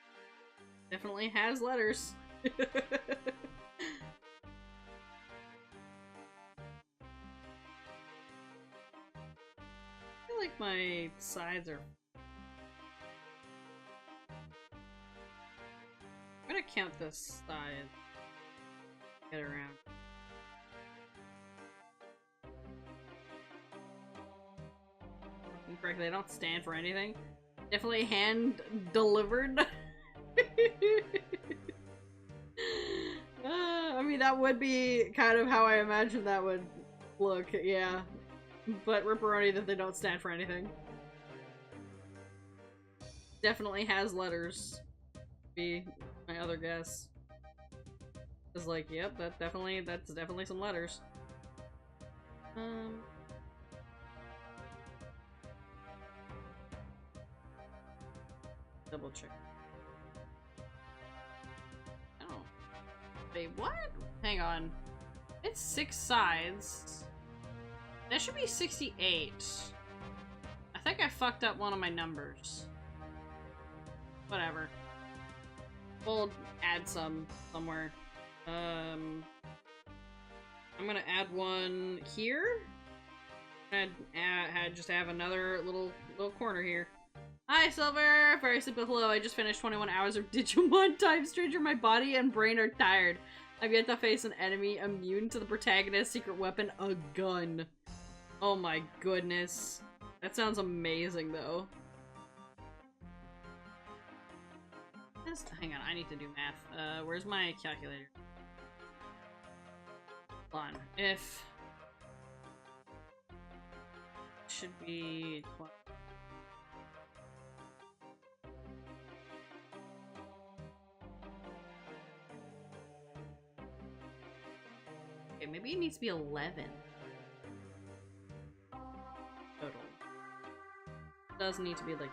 Definitely has letters. I feel like my sides are... I'm gonna count this side. Get around. Incorrectly, they don't stand for anything. Definitely hand delivered. I mean, that would be kind of how I imagine that would look, yeah. But ripperoni that they don't stand for anything. Definitely has letters. Be my other guess. Is like, yep, that's definitely some letters. Double check. Wait, what? Hang on. It's 6 sides. That should be 68. I think I fucked up one of my numbers. Whatever. We'll add some somewhere. I'm gonna add one here. And just have another little corner here. Hi, Silver! Very simple hello. I just finished 21 hours of Digimon Time Stranger. My body and brain are tired. I've yet to face an enemy immune to the protagonist's secret weapon, a gun. Oh my goodness. That sounds amazing, though. Hang on, I need to do math. Where's my calculator? Hold on. If... should be... okay, maybe it needs to be 11. Total. It does need to be like...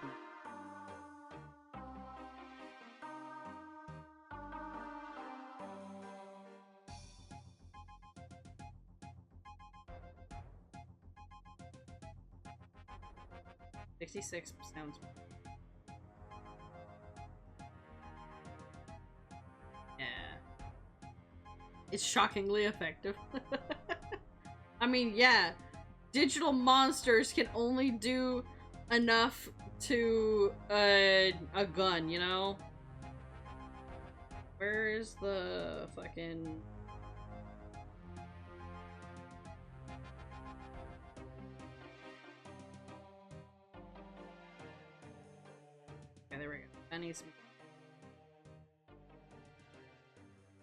66 sounds... yeah. It's shockingly effective. I mean, yeah. Digital monsters can only do enough to a gun, you know? Where's the fucking... there we go. That needs to be...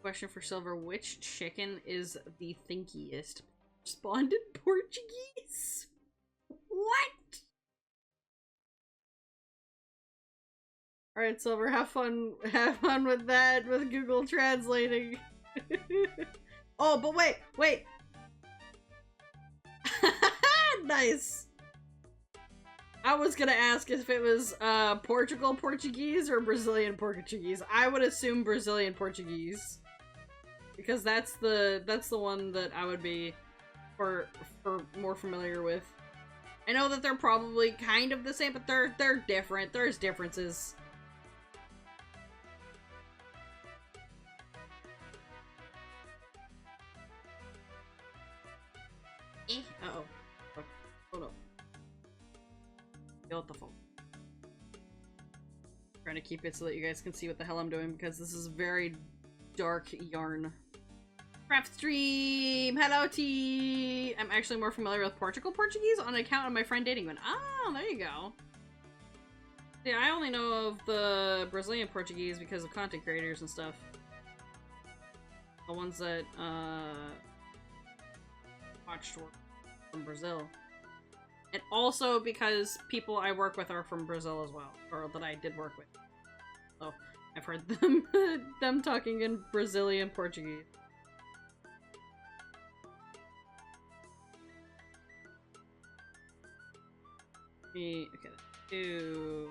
question for Silver. Which chicken is the thinkiest? Spawned in Portuguese? What? Alright, Silver, have fun with that, with Google translating. Oh, but wait! Nice! I was gonna ask if it was Portugal Portuguese or Brazilian Portuguese. I would assume Brazilian Portuguese, because that's the one that I would be for more familiar with. I know that they're probably kind of the same, but they're different. There's differences. Uh-oh. Hold up. Beautiful. Trying to keep it so that you guys can see what the hell I'm doing, because this is very dark yarn. Craft stream! Hello, T! I'm actually more familiar with Portugal Portuguese on account of my friend dating one. Oh, there you go. Yeah, I only know of the Brazilian Portuguese because of content creators and stuff. The ones that, watched work from Brazil. And also because people I work with are from Brazil as well, or that I did work with. So I've heard them talking in Brazilian Portuguese. Okay, 2.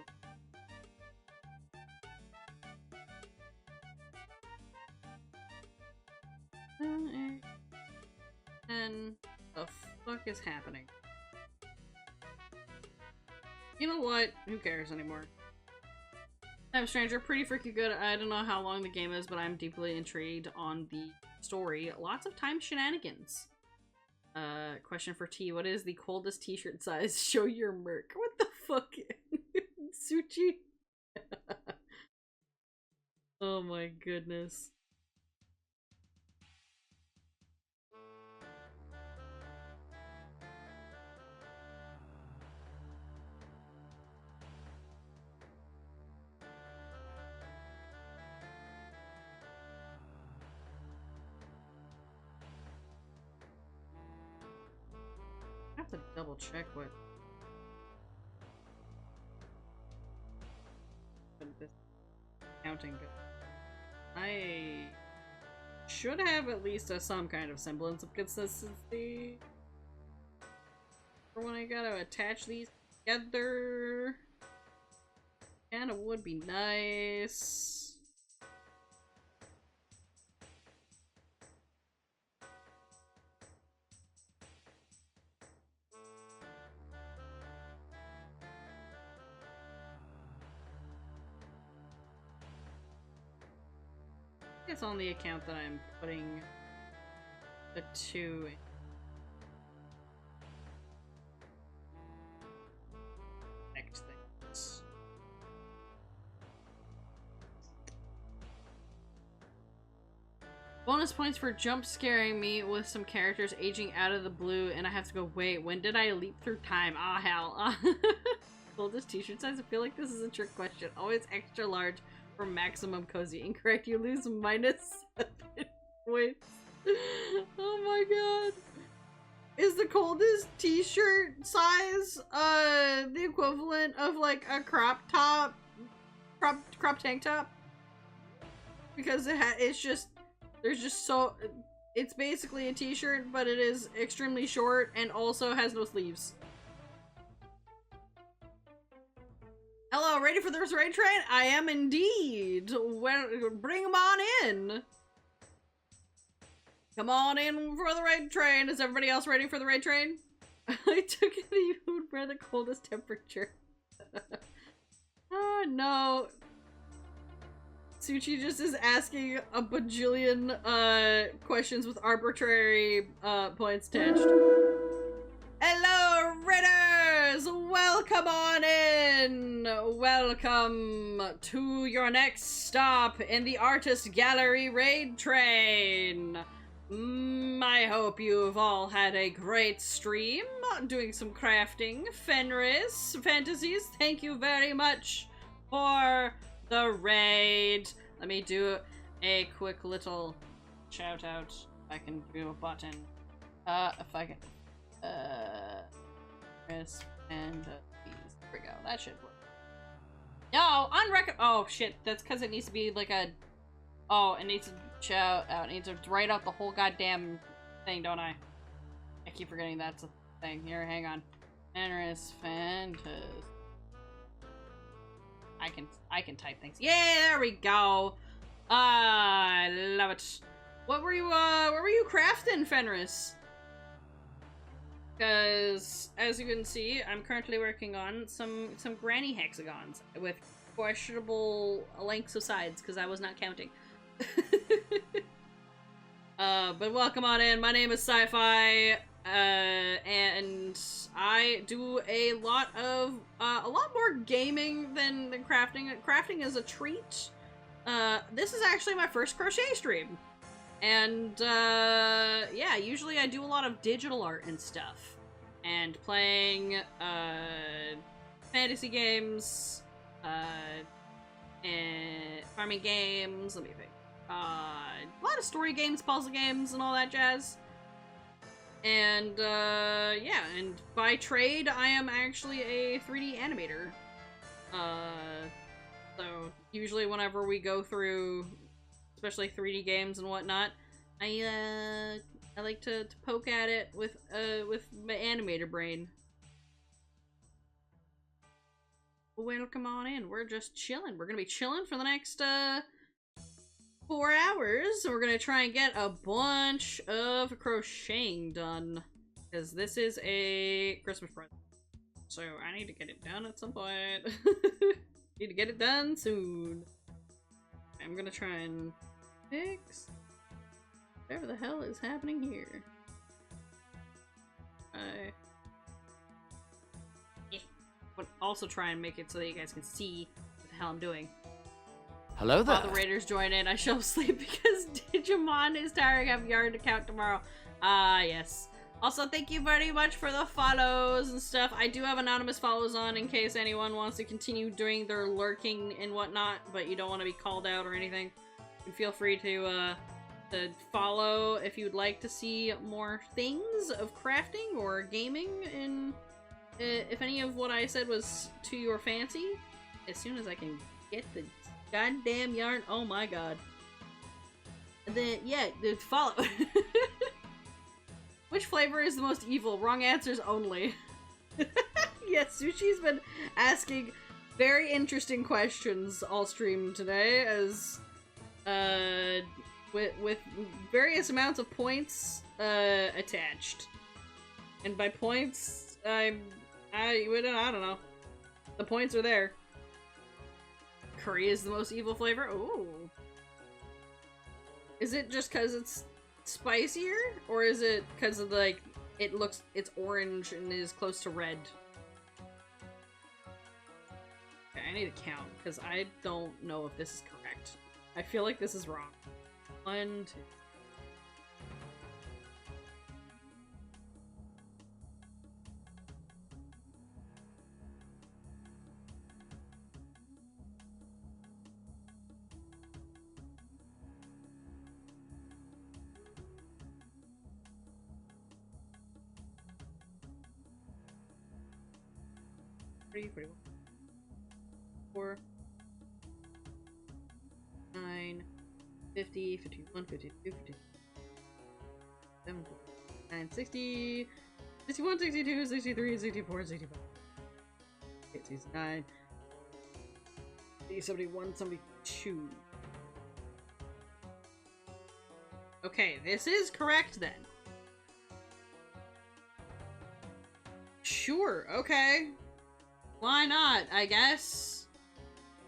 And the fuck is happening? You know what? Who cares anymore? I'm Stranger, pretty freaking good. I don't know how long the game is, but I'm deeply intrigued on the story. Lots of time shenanigans. Question for T. What is the coldest t-shirt size? Show your merc. What the fuck? Suchi? Oh my goodness. I have to double check what this counting goes. I should have at least some kind of semblance of consistency for when I gotta attach these together. And it would be nice. it's on the account that I'm putting the 2 in. Next things. Bonus points for jump scaring me with some characters aging out of the blue, and I have to go, wait, when did I leap through time? Ah, hell. Coldest t-shirt size? I feel like this is a trick question. Always extra large for maximum cozy. Incorrect, you lose -7 points. Oh my god. Is the coldest t-shirt size the equivalent of like a crop tank top? Because it's just, there's just so, it's basically a t-shirt, but it is extremely short and also has no sleeves. Hello, ready for this raid train? I am indeed. Well, bring them on in. Come on in for the raid train. Is everybody else ready for the raid train? I took it that you would wear the coldest temperature. Oh no. Suchi just is asking a bajillion questions with arbitrary points attached. Hello, Ridders! Welcome on in! Welcome to your next stop in the Artist Gallery raid train. I hope you've all had a great stream, doing some crafting. Fenris Fantasies, thank you very much for the raid. Let me do a quick little shout out. If I can do a button. If I can. Chris and these. There we go. That should work. No, oh shit. That's because it needs to be like a. Oh, it needs to shout out. It needs to write out the whole goddamn thing, don't I? I keep forgetting that's a thing. Here, hang on. Fenris Fantas. I can type things. Yeah, there we go. I love it. What were you crafting, Fenris? Because as you can see, I'm currently working on some granny hexagons with questionable lengths of sides because I was not counting. But welcome on in. My name is Sci-Fi, and I do a lot more gaming than crafting. Crafting is a treat. This is actually my first crochet stream. And, yeah, usually I do a lot of digital art and stuff. And playing, fantasy games, and farming games, let me think. A lot of story games, puzzle games, and all that jazz. And, yeah, and by trade, I am actually a 3D animator. So, usually whenever we go through, especially 3D games and whatnot, I like to poke at it with my animator brain. Welcome on in. We're just chilling. We're gonna be chilling for the next 4 hours. We're gonna try and get a bunch of crocheting done, because this is a Christmas present. So I need to get it done at some point. Need to get it done soon. I'm gonna try and fix whatever the hell is happening here. But also try and make it so that you guys can see what the hell I'm doing. Hello there. While the raiders join in, I shall sleep because Digimon is tiring of yard to count tomorrow. Yes. Also, thank you very much for the follows and stuff. I do have anonymous follows on in case anyone wants to continue doing their lurking and whatnot, but you don't want to be called out or anything. You can feel free to follow if you'd like to see more things of crafting or gaming, and if any of what I said was to your fancy, as soon as I can get the goddamn yarn, oh my god. And then, yeah, follow. Which flavor is the most evil? Wrong answers only. Yes, Sushi's been asking very interesting questions all stream today, as with various amounts of points attached. And by points, I don't know. The points are there. Curry is the most evil flavor. Ooh. Is it just because it's spicier? Or is it because of, like, it's orange and is close to red? Okay, I need to count, because I don't know if this is correct. I feel like this is wrong. 1, 2... Three, 4, 9, 50, 51, 52, 53, 59, 60, 61, 62, 63, 64, 65, 69, 71, 72. Okay, this is correct then. Sure, okay. Why not, I guess?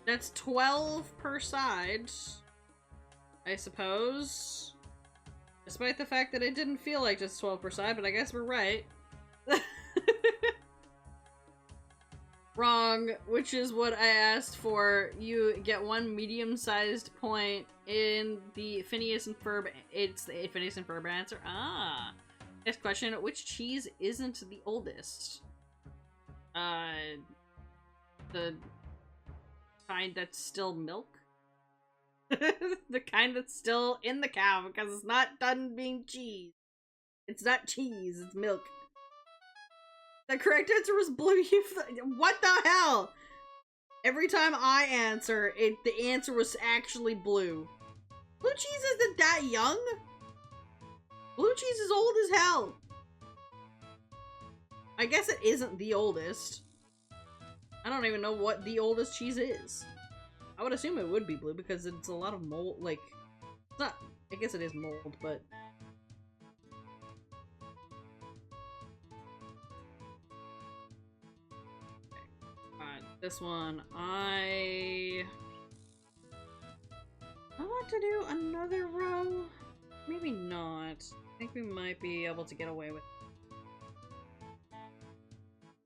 That's 12 per side, I suppose. Despite the fact that it didn't feel like just 12 per side, but I guess we're right. Wrong, which is what I asked for. You get 1 medium-sized point in the Phineas and Ferb. It's the Phineas and Ferb answer. Ah. Next question, which cheese isn't the oldest? The kind that's still milk? The kind that's still in the cow because it's not done being cheese. It's not cheese, it's milk. The correct answer was blue. What the hell? Every time I answer, the answer was actually blue. Blue cheese isn't that young. Blue cheese is old as hell. I guess it isn't the oldest. I don't even know what the oldest cheese is. I would assume it would be blue because it's a lot of mold, like, it's not, I guess it is mold, but... Alright, this one, I want to do another row? Maybe not. I think we might be able to get away with it.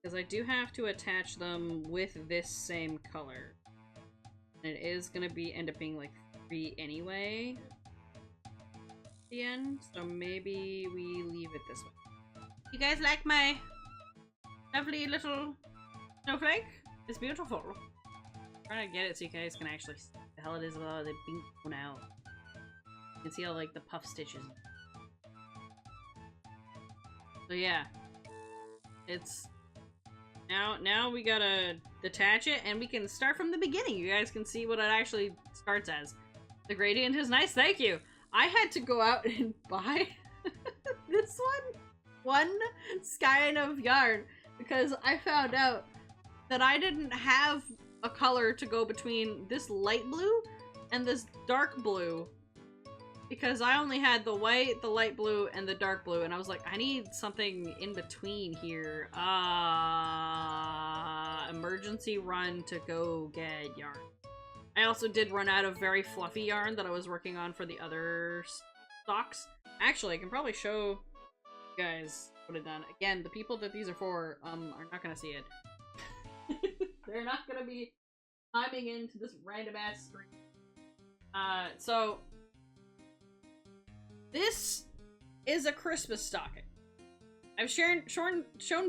Because I do have to attach them with this same color. And it is gonna end up being like 3 anyway. At the end, so maybe we leave it this way. You guys like my lovely little snowflake? It's beautiful. I'm trying to get it so you guys can actually see what the hell it is about it being blown out. You can see all like the puff stitches. So yeah, it's now we gotta detach it, and we can start from the beginning. You guys can see what it actually starts as. The gradient is nice, thank you. I had to go out and buy this one skein of yarn because I found out that I didn't have a color to go between this light blue and this dark blue. Because I only had the white, the light blue, and the dark blue, and I was like, I need something in between here. Emergency run to go get yarn. I also did run out of very fluffy yarn that I was working on for the other socks. Actually, I can probably show you guys what I've done. Again, the people that these are for, are not gonna see it. They're not gonna be timing into this random-ass screen. So... this is a Christmas stocking. I've shown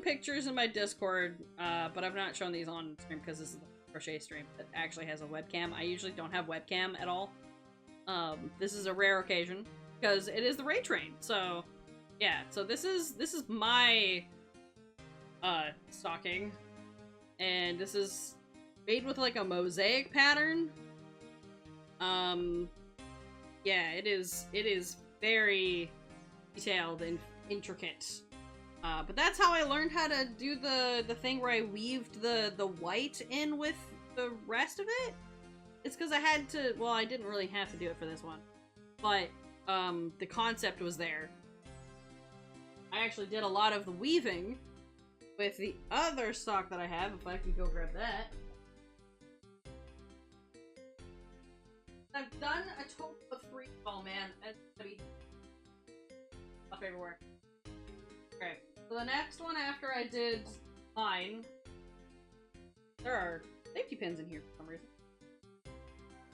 pictures in my Discord, but I've not shown these on stream because this is the crochet stream that actually has a webcam. I usually don't have webcam at all. This is a rare occasion because it is the Ray Train. So, yeah. So this is my stocking, and this is made with like a mosaic pattern. Yeah, it is very detailed and intricate. But that's how I learned how to do the thing where I weaved the white in with the rest of it. It's because I had to, well, I didn't really have to do it for this one, but the concept was there. I actually did a lot of the weaving with the other sock that I have, if I can go grab that. I've done a total of 3. Oh man, that's gonna be tough everywhere. Okay, so the next one after I did mine, there are safety pins in here for some reason,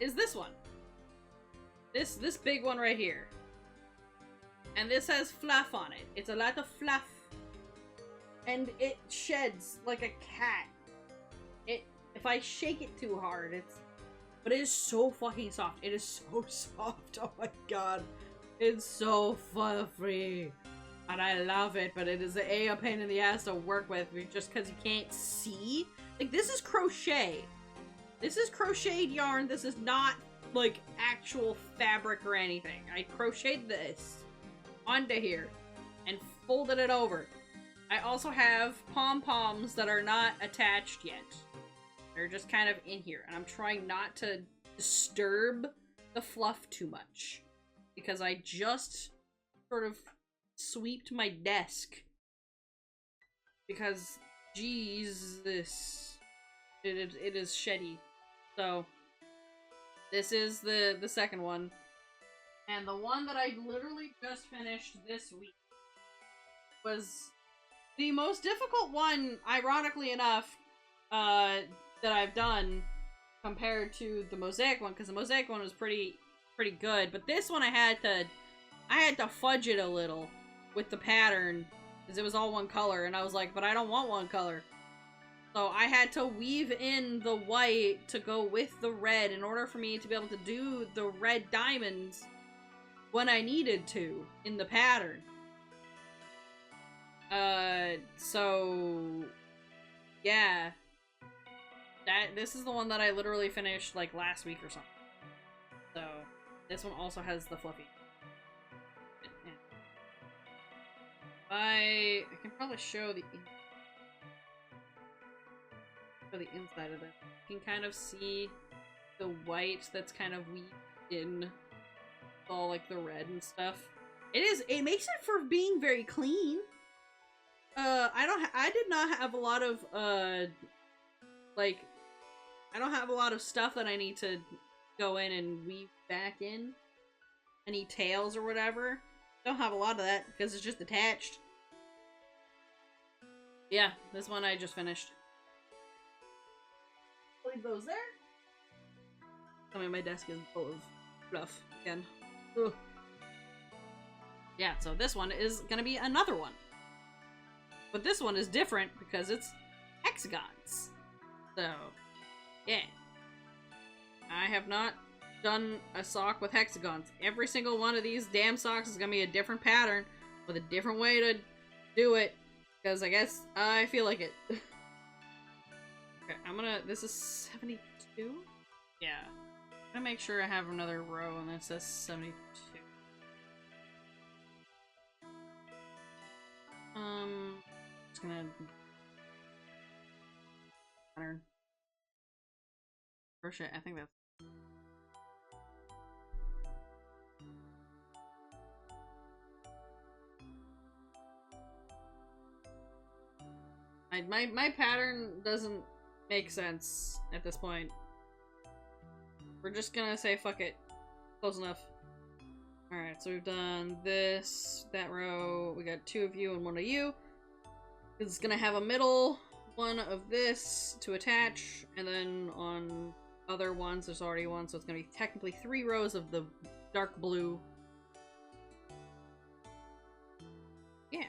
is this one. This big one right here. And this has fluff on it. It's a lot of fluff. And it sheds like a cat. If I shake it too hard, but it is so fucking soft. It is so soft. Oh my god. It's so fluffy. And I love it, but it is a pain in the ass to work with just because you can't see. Like, this is crochet. This is crocheted yarn. This is not, like, actual fabric or anything. I crocheted this onto here and folded it over. I also have pom-poms that are not attached yet. They're just kind of in here, and I'm trying not to disturb the fluff too much because I just sort of sweeped my desk because Jesus, it is sheddy. So this is the second one, and the one that I literally just finished this week was the most difficult one, ironically enough, that I've done compared to the mosaic one, because the mosaic one was pretty good, but this one I had to fudge it a little with the pattern because it was all one color, and I was like, but I don't want one color. So I had to weave in the white to go with the red in order for me to be able to do the red diamonds when I needed to in the pattern. So yeah. This is the one that I literally finished like last week or something. So this one also has the fluffy. I can probably show the inside of it. You can kind of see the white that's kind of weaved in with all like the red and stuff. It makes it for being very clean. I did not have a lot of like, I don't have a lot of stuff that I need to go in and weave back in. Any tails or whatever. Don't have a lot of that because it's just attached. Yeah, this one I just finished. Leave those there. I mean, my desk is full of fluff again. Ugh. Yeah, so this one is gonna be another one. But this one is different because it's hexagons. So, yeah. I have not done a sock with hexagons. Every single one of these damn socks is gonna be a different pattern with a different way to do it. Because I guess I feel like it. Okay, this is 72? Yeah. I'm gonna make sure I have another row and it says 72. Just gonna pattern. Crochet, I think that's my pattern doesn't make sense at this point. We're just gonna say fuck it. Close enough. Alright, so we've done this, that row. We got 2 of you and 1 of you. It's gonna have a middle one of this to attach, and then on other ones there's already one, so it's gonna be technically 3 rows of the dark blue. Yeah.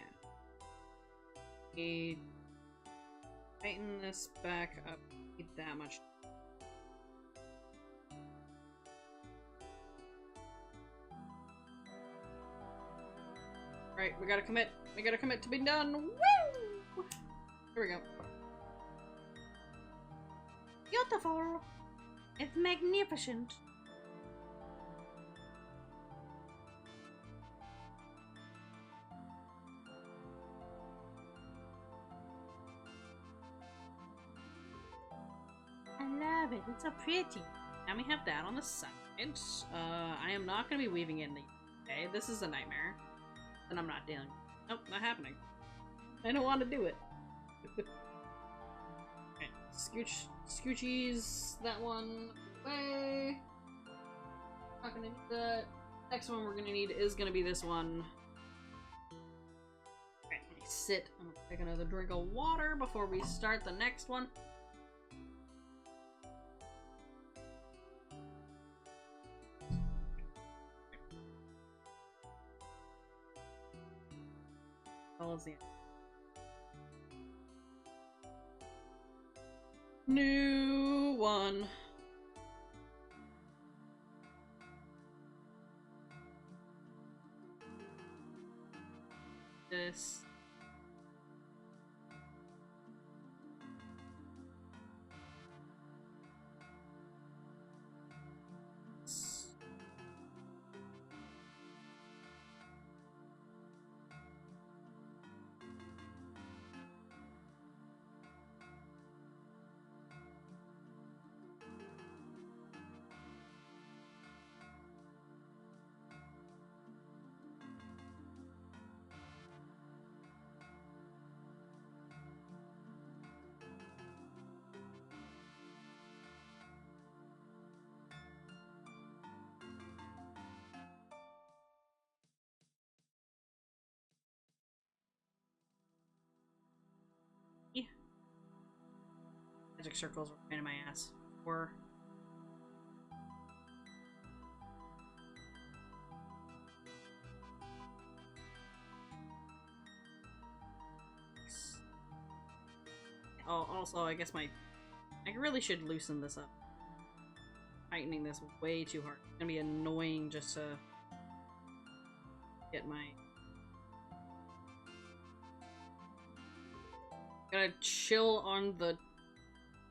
Tighten this back up. Need that much. Right, we gotta commit. We gotta commit to being done. Woo! Here we go. Beautiful. It's magnificent. I love it. It's so pretty. And we have that on the side. I am not going to be weaving in the... Okay, this is a nightmare. And I'm not dealing. Nope, not happening. I don't want to do it. Okay, scoochies that one away. Not gonna need that. Next one we're gonna need is gonna be this one. Alright, let me sit. I'm gonna take another drink of water before we start the next one. Well, the new one. This. Magic circles were a pain in my ass. Or oh, also, I guess I really should loosen this up. Tightening this way too hard. It's gonna be annoying just to get my. Gotta chill on the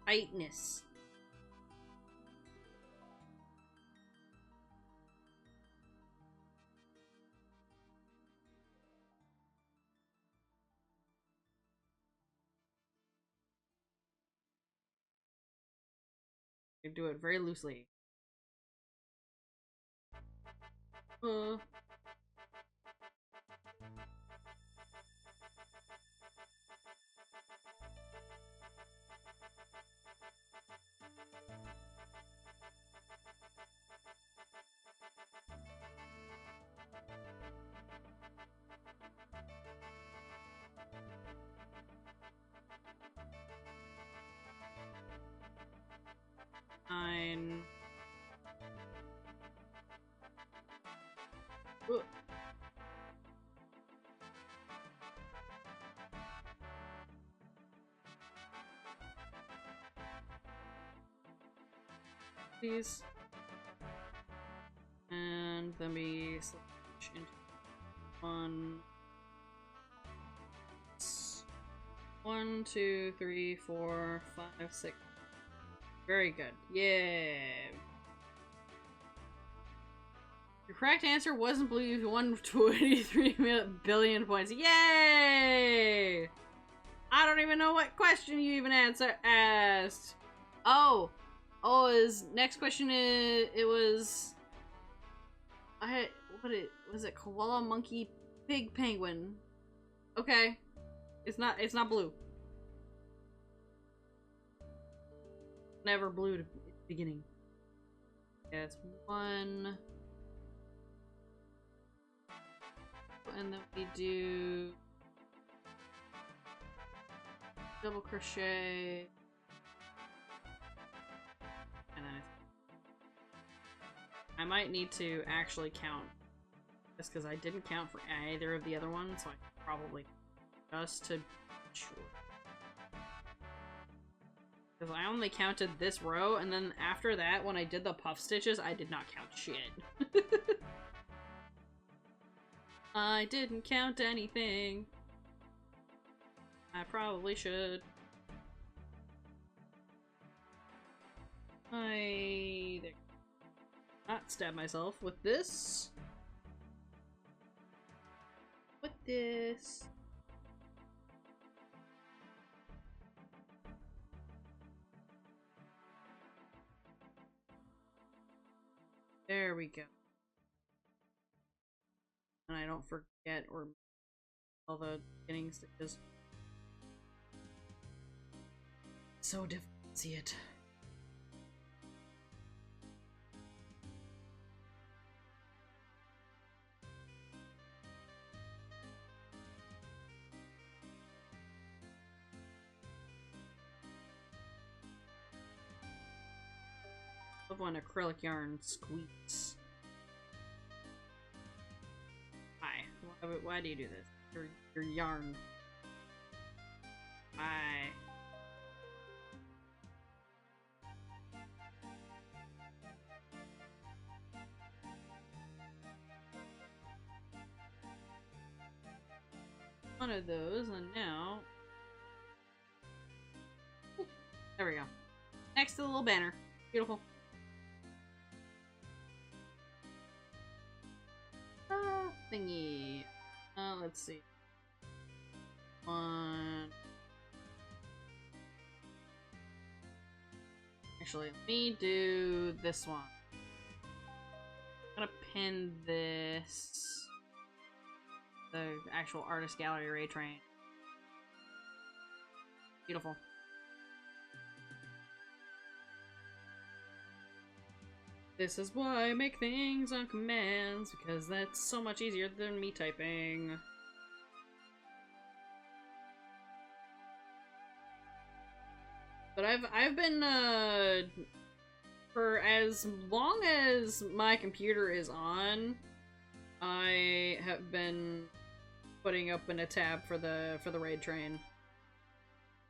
tightness. I do it very loosely. Nine. Ugh. These. And then we switch into one. 1, 2, 3, 4, 5, 6. Very good. Yeah. Your correct answer wasn't blue. You won 23 billion points. Yay! I don't even know what question you even asked. Oh, his next question is was it koala, monkey, pig, penguin? Okay, it's not blue. Never blue at the beginning. Yeah, it's 1. And then we do double crochet. And then I might need to actually count. Just because I didn't count for either of the other ones, so I probably just to sure. Because I only counted this row, and then after that, when I did the puff stitches, I did not count shit. I didn't count anything. I probably should. There. Not stab myself with this. With this. There we go. And I don't forget or all the beginning stitches. So difficult to see it. Love when acrylic yarn squeaks. Hi. Why do you do this? Your yarn. Hi. One of those, and now... There we go. Next to the little banner. Beautiful. Thingy. Let's see. One. Actually, let me do this one. I'm gonna pin this. The actual artist gallery ray train. Beautiful. This is why I make things on commands, because that's so much easier than me typing. But I've been for as long as my computer is on, I have been putting up in a tab for the raid train.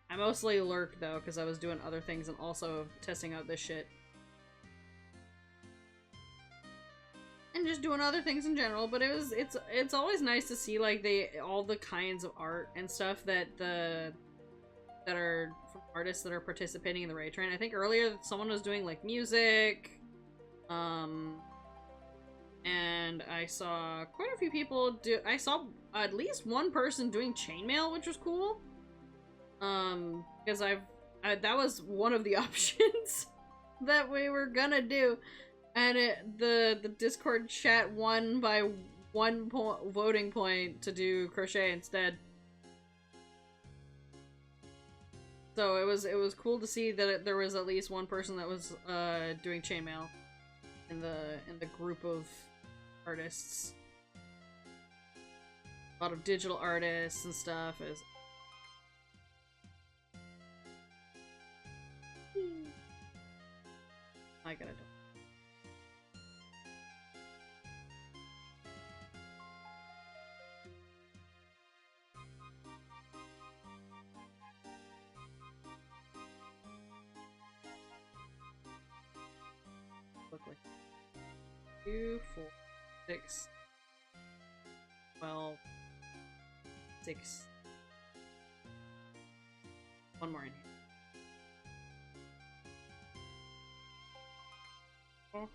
I mostly lurked though, because I was doing other things and also testing out this shit. And just doing other things in general, but it's always nice to see like all the kinds of art and stuff that are from artists that are participating in the raid train. I think earlier someone was doing like music, and I saw quite a few people do. I saw at least one person doing chainmail, which was cool. Because that was one of the options that we were gonna do. And the Discord chat won by 1 voting point to do crochet instead. So it was cool to see that there was at least one person that was doing chainmail in the group of artists. A lot of digital artists and stuff. I gotta do. Look like 2, 4, 6, 12, 6. One more in here. Oh.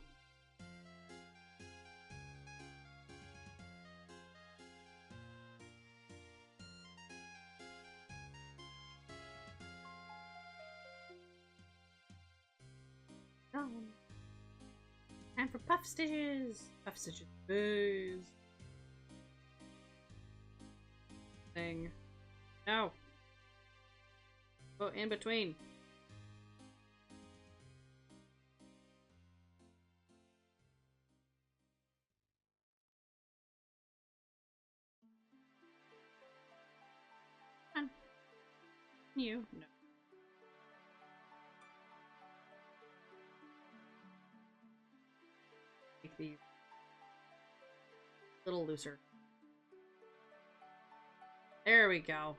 Time for puff stitches! Puff stitches. Booze. Thing. No! Go in between. Come on. You. No. Make these a little looser. There we go.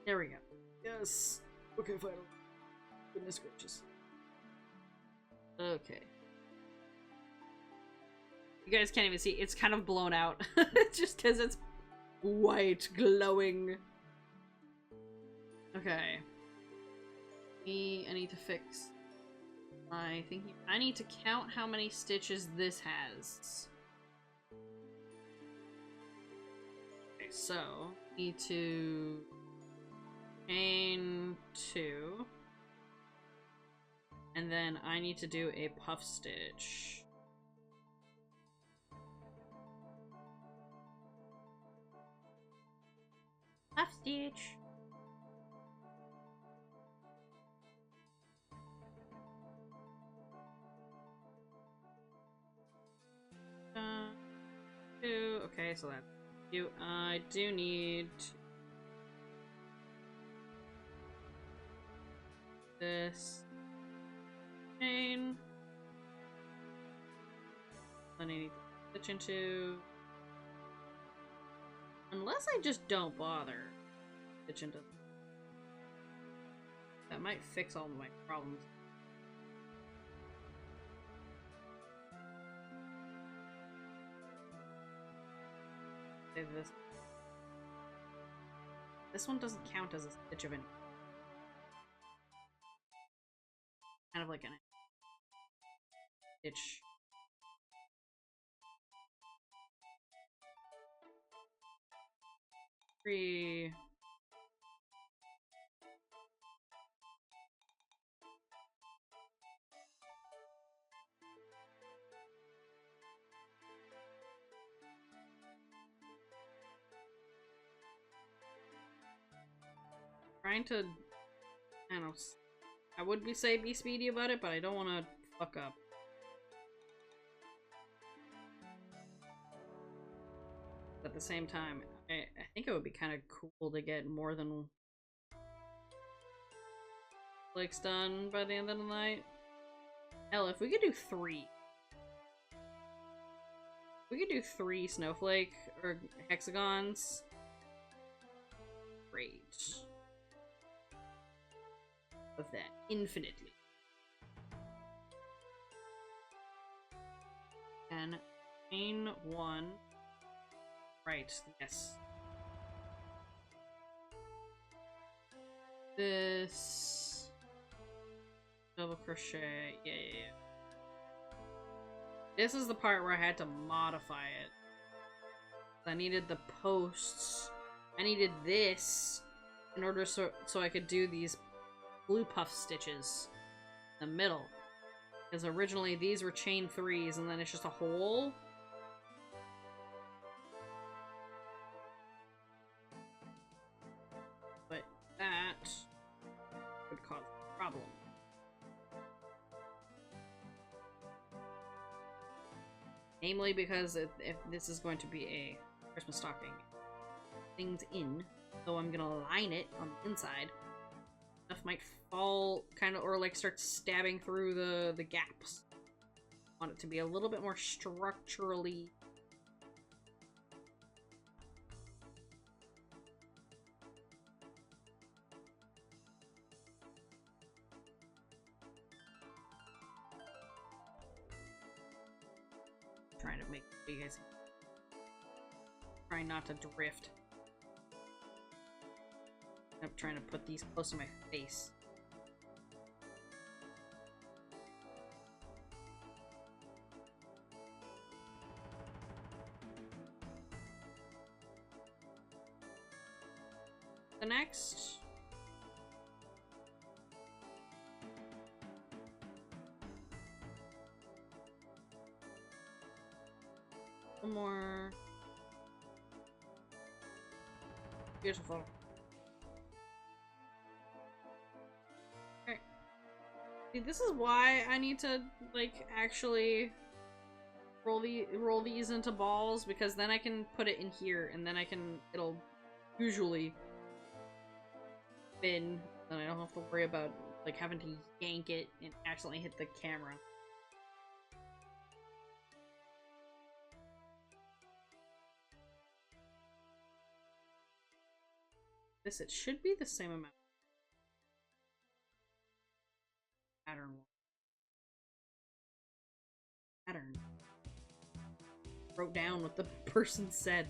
There we go. Yes. Okay, final. Goodness gracious. Okay. You guys can't even see. It's kind of blown out. Just because it's white, glowing. Okay. I need to fix my thinking. I need to count how many stitches this has. Okay, so need to chain 2, and then I need to do a puff stitch. Puff stitch. Okay, so that's you. I do need this chain. I need to stitch into. Unless I just don't bother. Stitch into. That might fix all of my problems. Save this. This one doesn't count as a stitch of any. Kind of like an stitch. Three. Trying to, I don't know, I would be speedy about it, but I don't want to fuck up. At the same time, I think it would be kind of cool to get more than Blake's done by the end of the night. Hell, if we could do 3. We could do 3 Snowflake or Hexagons. Great. Of that infinitely. And chain 1. Right, yes. This double crochet, yeah. This is the part where I had to modify it. I needed the posts. I needed this in order so I could do these blue puff stitches in the middle, because originally these were chain 3s and then it's just a hole. But that would cause a problem. Namely because if this is going to be a Christmas stocking, things in, so I'm gonna line it on the inside. Stuff might fall kind of, or like start stabbing through the gaps. I want it to be a little bit more structurally. Trying to make you guys trying not to drift. I'm trying to put these close to my face. The next. One more. Beautiful. See, this is why I need to, like, actually roll these into balls, because then I can put it in here, and then it'll usually spin, and I don't have to worry about, like, having to yank it and accidentally hit the camera. It should be the same amount. Pattern. Wrote down what the person said.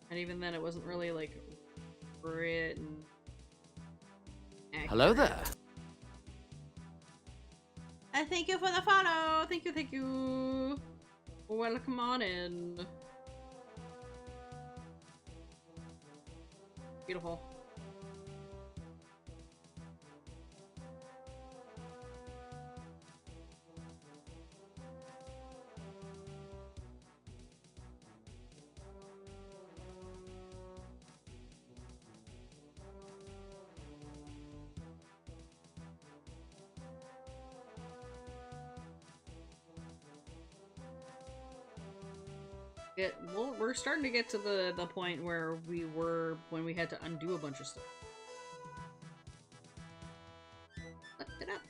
And even then it wasn't really like written. Accurate. Hello there. Thank you for the follow. Thank you. Welcome on in. Beautiful. Well, we're starting to get to the point where we were when we had to undo a bunch of stuff. it up.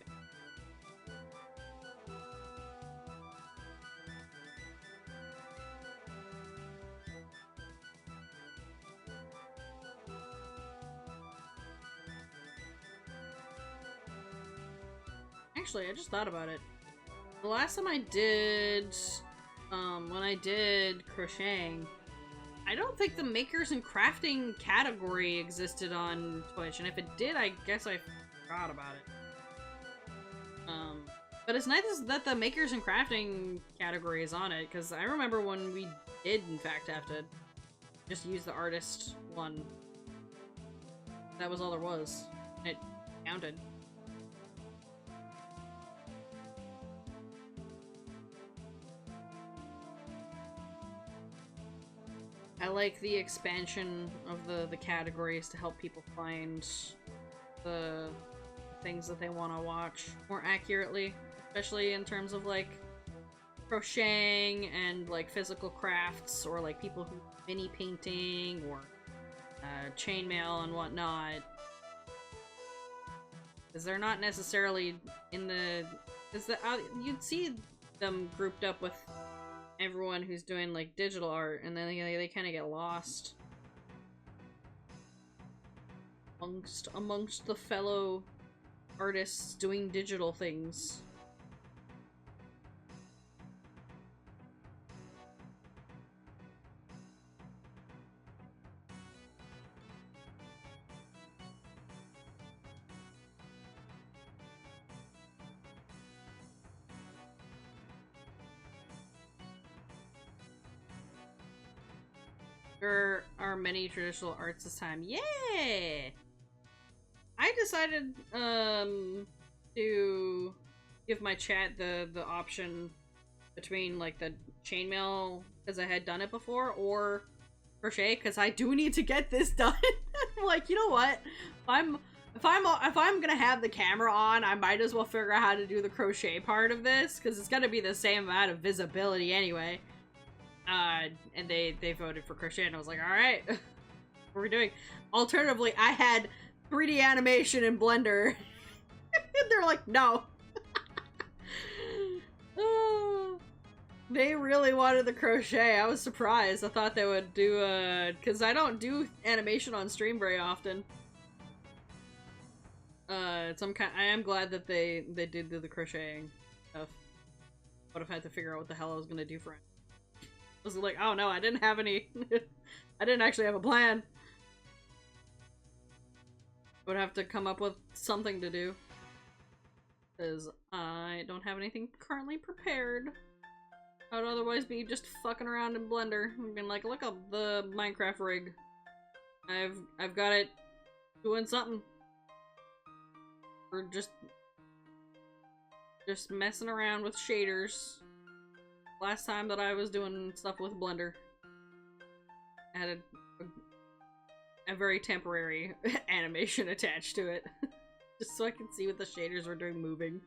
Actually, I just thought about it. The last time I did, when I did crocheting, I don't think the makers and crafting category existed on Twitch, and if it did, I guess I forgot about it. But it's nice that the makers and crafting category is on it, because I remember when we did, in fact, have to just use the artist one. That was all there was. It counted. I like the expansion of the categories to help people find the things that they want to watch more accurately, especially in terms of like crocheting and like physical crafts, or like people who mini painting or chainmail and whatnot, because they're not necessarily in the you'd see them grouped up with everyone who's doing like digital art, and then they kind of get lost amongst the fellow artists doing digital things. There are many traditional arts this time. Yeah! I decided to give my chat the option between like the chainmail, because I had done it before, or crochet, because I do need to get this done. I'm like, you know what? If I'm gonna have the camera on, I might as well figure out how to do the crochet part of this, because it's gonna be the same amount of visibility anyway. And they voted for crochet, and I was like, alright, what are we doing? Alternatively, I had 3D animation in Blender. And they're like, no. They really wanted the crochet. I was surprised. I thought they would do, because I don't do animation on stream very often. I am glad that they did do the crocheting stuff. What if I had to figure out what the hell I was gonna do for it? I was like, oh no, I didn't have any. I didn't actually have a plan. I would have to come up with something to do, because I don't have anything currently prepared. I would otherwise be just fucking around in Blender and being like, look up the Minecraft rig. I've got it doing something. Or just messing around with shaders. Last time that I was doing stuff with Blender, I had a very temporary animation attached to it. Just so I can see what the shaders were doing moving.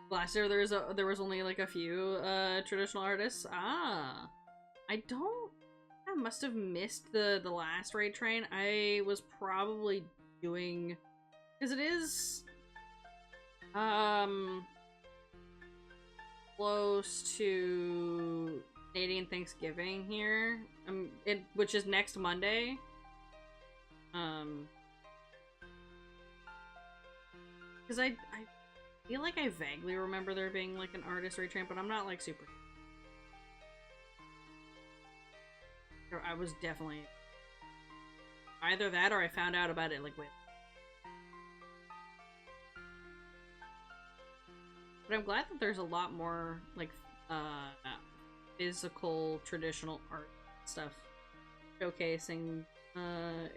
Last year there was only like a few traditional artists. I must have missed the last raid train. I was probably doing, because it is close to Canadian Thanksgiving here, which is next Monday. Because I feel like I vaguely remember there being like an artist retrain, but I'm not like super. I was definitely either that, or I found out about it like wait. But I'm glad that there's a lot more like physical traditional art stuff showcasing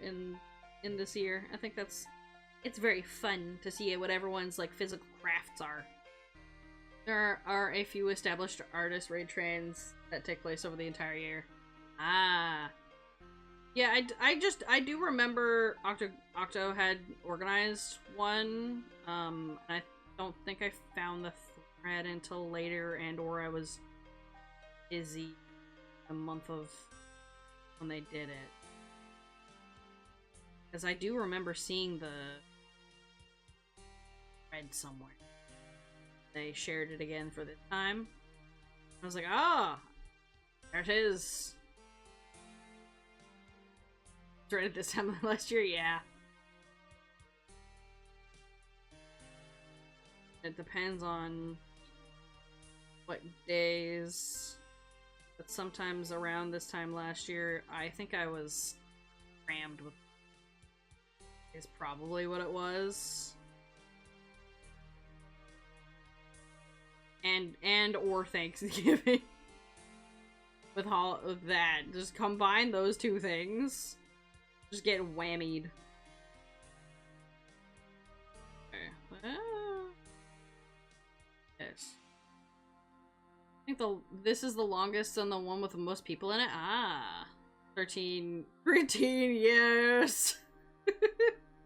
in this year. I think it's very fun to see what everyone's like physical crafts are. There are a few established artist raid trains that take place over the entire year. Yeah, I do remember Octo had organized one. I don't think I found the thread until later, and or I was busy the month of when they did it. Because I do remember seeing read somewhere. They shared it again for this time. I was like, ah, there it is. Read it this time last year, yeah. It depends on what days, but sometimes around this time last year, I think I was crammed with, is probably what it was. And or Thanksgiving. with that. Just combine those two things. Just get whammied. Okay. Yes. I think this is the longest and the one with the most people in it. Ah. 13 years.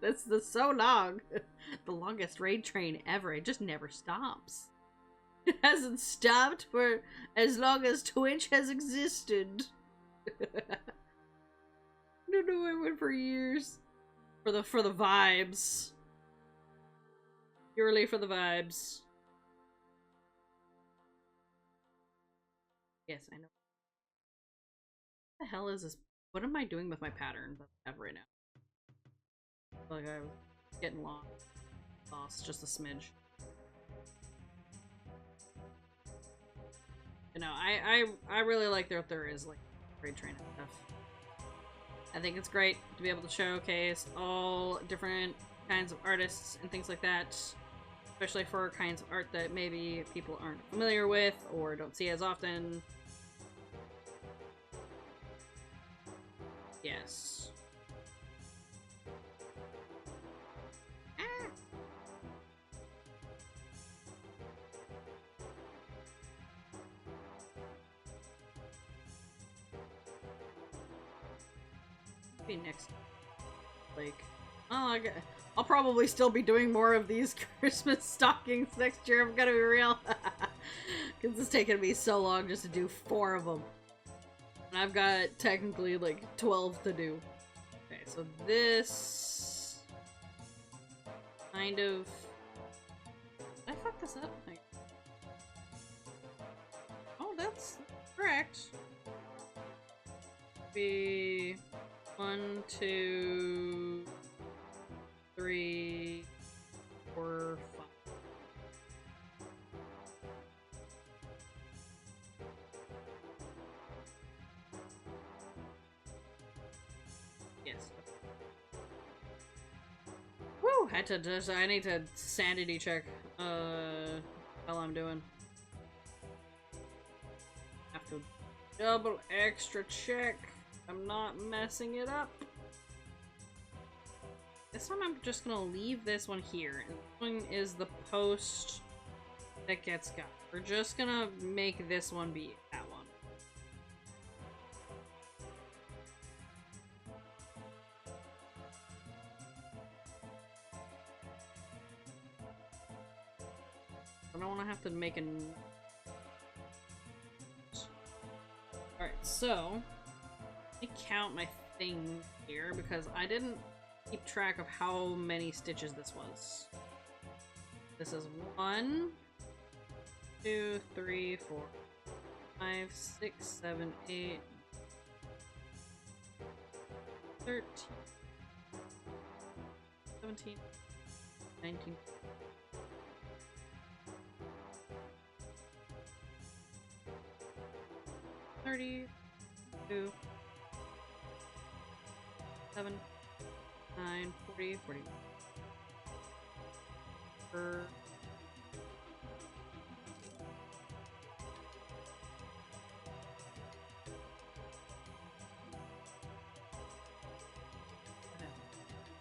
That's so long. The longest raid train ever. It just never stops. It hasn't stopped for as long as Twitch has existed. I don't know, I went for years. For the vibes. Purely for the vibes. Yes, I know. What the hell is this? What am I doing with my pattern that I have right now? I feel like I was getting lost just a smidge. You know, I really like that there is like raid train and stuff. I think it's great to be able to showcase all different kinds of artists and things like that, especially for kinds of art that maybe people aren't familiar with or don't see as often. Yes. Ah. Be next, like, oh, I'll probably still be doing more of these Christmas stockings next year. I'm gonna be real, because it's taken me so long just to do 4 of them, and I've got technically like 12 to do. Okay, so this kind of, did I fuck this up? Oh, that's correct. Be 1, 2, 3, 4, 5. Yes. Woo! Had to just, I need to sanity check. How I'm doing. Have to double extra check. I'm not messing it up. This one I'm just gonna leave this one here. And this one is the post that gets got. We're just gonna make this one be that one. I don't want to have to make an... Alright, so... Let me count my thing here, because I didn't keep track of how many stitches this was. This is 1, 2, 3, 4, 5, 6, 7, 8, 13, 17, 19, 32, 7, 9, 40, 40.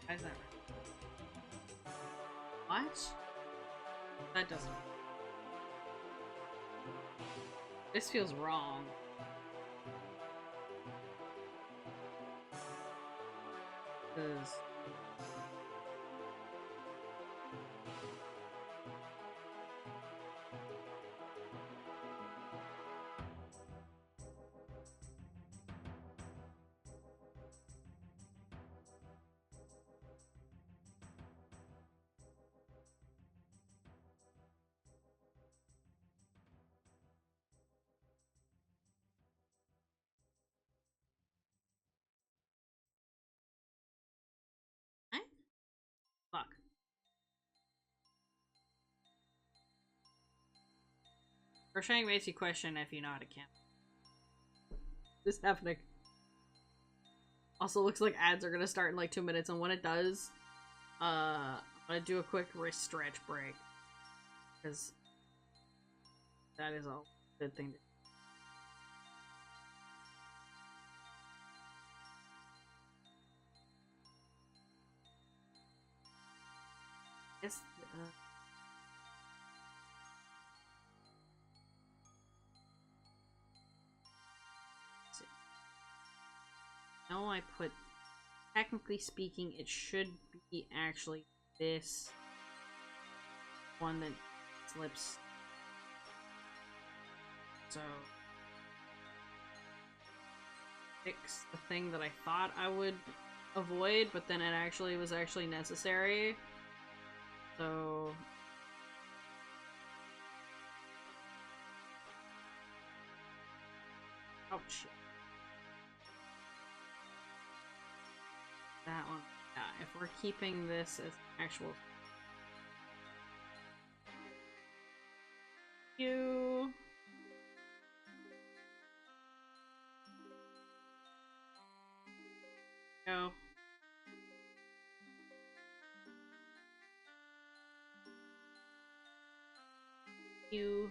Why is that right? What? That doesn't. This feels wrong. Because Fuck. Crocheting makes you question if you know how to count. This is happening. Also looks like ads are gonna start in like 2 minutes, and when it does, I'm gonna do a quick wrist stretch break. Because that is a good thing to do. Yes, no, I put, technically speaking, it should be actually this one that slips. So, fix the thing that I thought I would avoid, but then it actually was actually necessary. So, oh shit. That one. Yeah, if we're keeping this as actual. You. Go. You.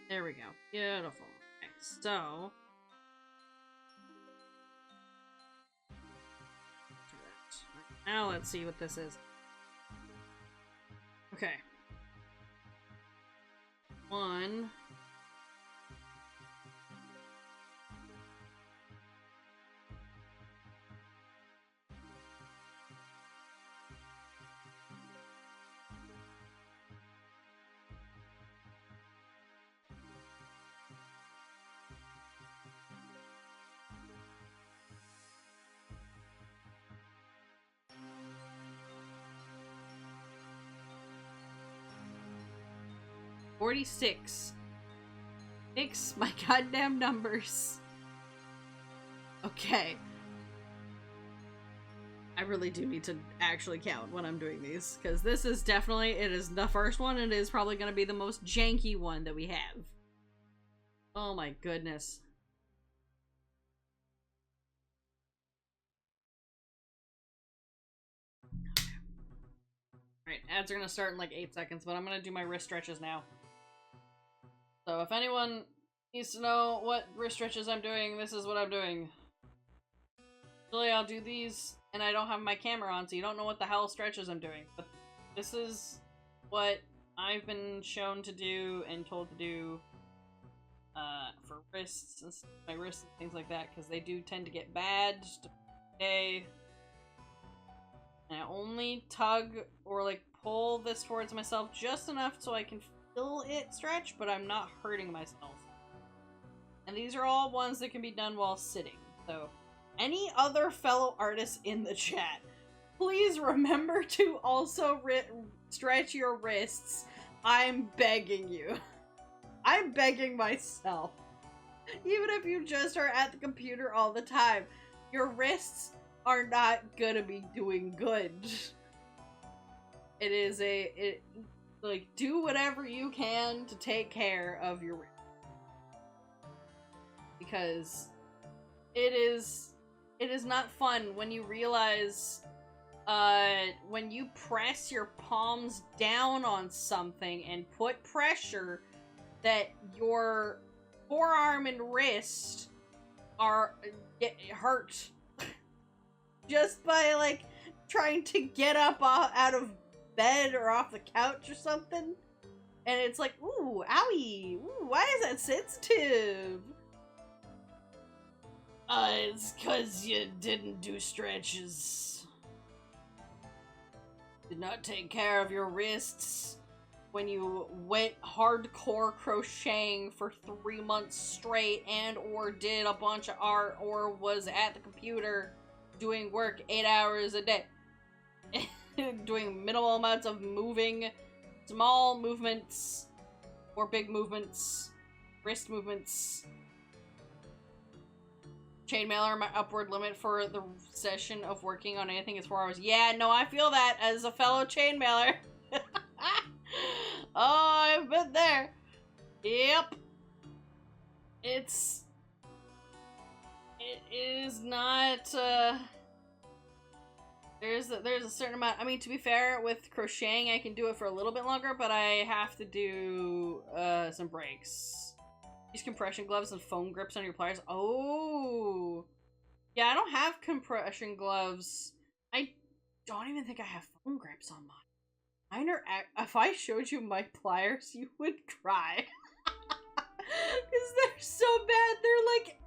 There we go. Beautiful. Okay, so. Now let's see what this is. Okay. 1. 46. Fix my goddamn numbers. Okay. I really do need to actually count when I'm doing these, because this is definitely, it is the first one, and it is probably going to be the most janky one that we have. Oh my goodness. Alright, ads are going to start in like 8 seconds, but I'm going to do my wrist stretches now. So if anyone needs to know what wrist stretches I'm doing, this is what I'm doing. Usually I'll do these, and I don't have my camera on, so you don't know what the hell stretches I'm doing. But this is what I've been shown to do and told to do for wrists, and my wrists and things like that, because they do tend to get bad. Just okay. And I only tug or like pull this towards myself just enough so I can feel it stretch, but I'm not hurting myself. And these are all ones that can be done while sitting. So, any other fellow artists in the chat, please remember to also stretch your wrists. I'm begging you. I'm begging myself. Even if you just are at the computer all the time, your wrists are not gonna be doing good. It is like, do whatever you can to take care of your wrist. Because it is not fun when you realize, when you press your palms down on something and put pressure, that your forearm and wrist get hurt. Just by, like, trying to get up out of bed or off the couch or something. And it's like, ooh, owie, ooh, why is that sensitive? It's cause you didn't do stretches. Did not take care of your wrists when you went hardcore crocheting for 3 months straight, and or did a bunch of art, or was at the computer doing work 8 hours a day. Doing minimal amounts of moving, small movements or big movements, wrist movements. Chainmailer, my upward limit for the session of working on anything is 4 hours. Yeah, no, I feel that as a fellow chainmailer. Oh, I've been there. Yep. It is not, there's a certain amount. I mean, to be fair, with crocheting, I can do it for a little bit longer, but I have to do, some breaks. Use compression gloves and foam grips on your pliers. Oh! Yeah, I don't have compression gloves. I don't even think I have foam grips on mine. Mine are, if I showed you my pliers, you would cry. Because they're so bad. They're like,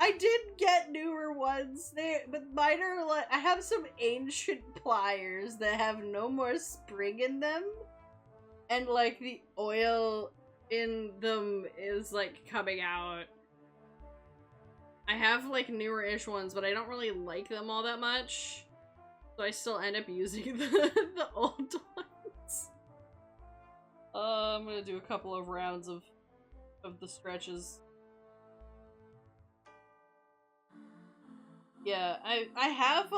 I did get newer ones, but mine are like, I have some ancient pliers that have no more spring in them. And like the oil in them is like coming out. I have like newer-ish ones, but I don't really like them all that much. So I still end up using the old ones. I'm gonna do a couple of rounds of the stretches. Yeah, I have,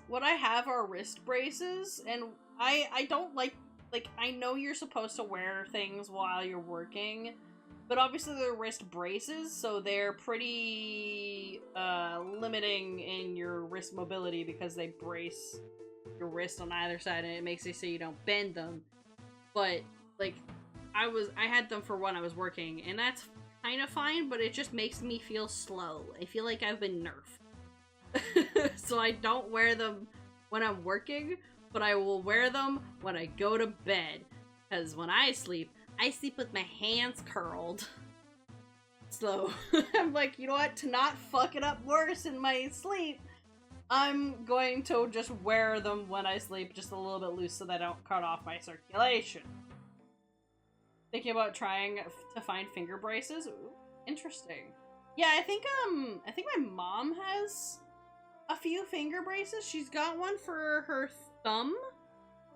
what I have are wrist braces, and I don't like, I know you're supposed to wear things while you're working, but obviously they're wrist braces, so they're pretty, limiting in your wrist mobility because they brace your wrist on either side, and it makes it so you don't bend them. But, like, I had them for when I was working, and that's kind of fine, but it just makes me feel slow. I feel like I've been nerfed. So I don't wear them when I'm working, but I will wear them when I go to bed. Because when I sleep with my hands curled. So I'm like, you know what? To not fuck it up worse in my sleep, I'm going to just wear them when I sleep, just a little bit loose so that I don't cut off my circulation. Thinking about trying to find finger braces. Ooh, interesting. Yeah, I think my mom has a few finger braces. She's got one for her thumb.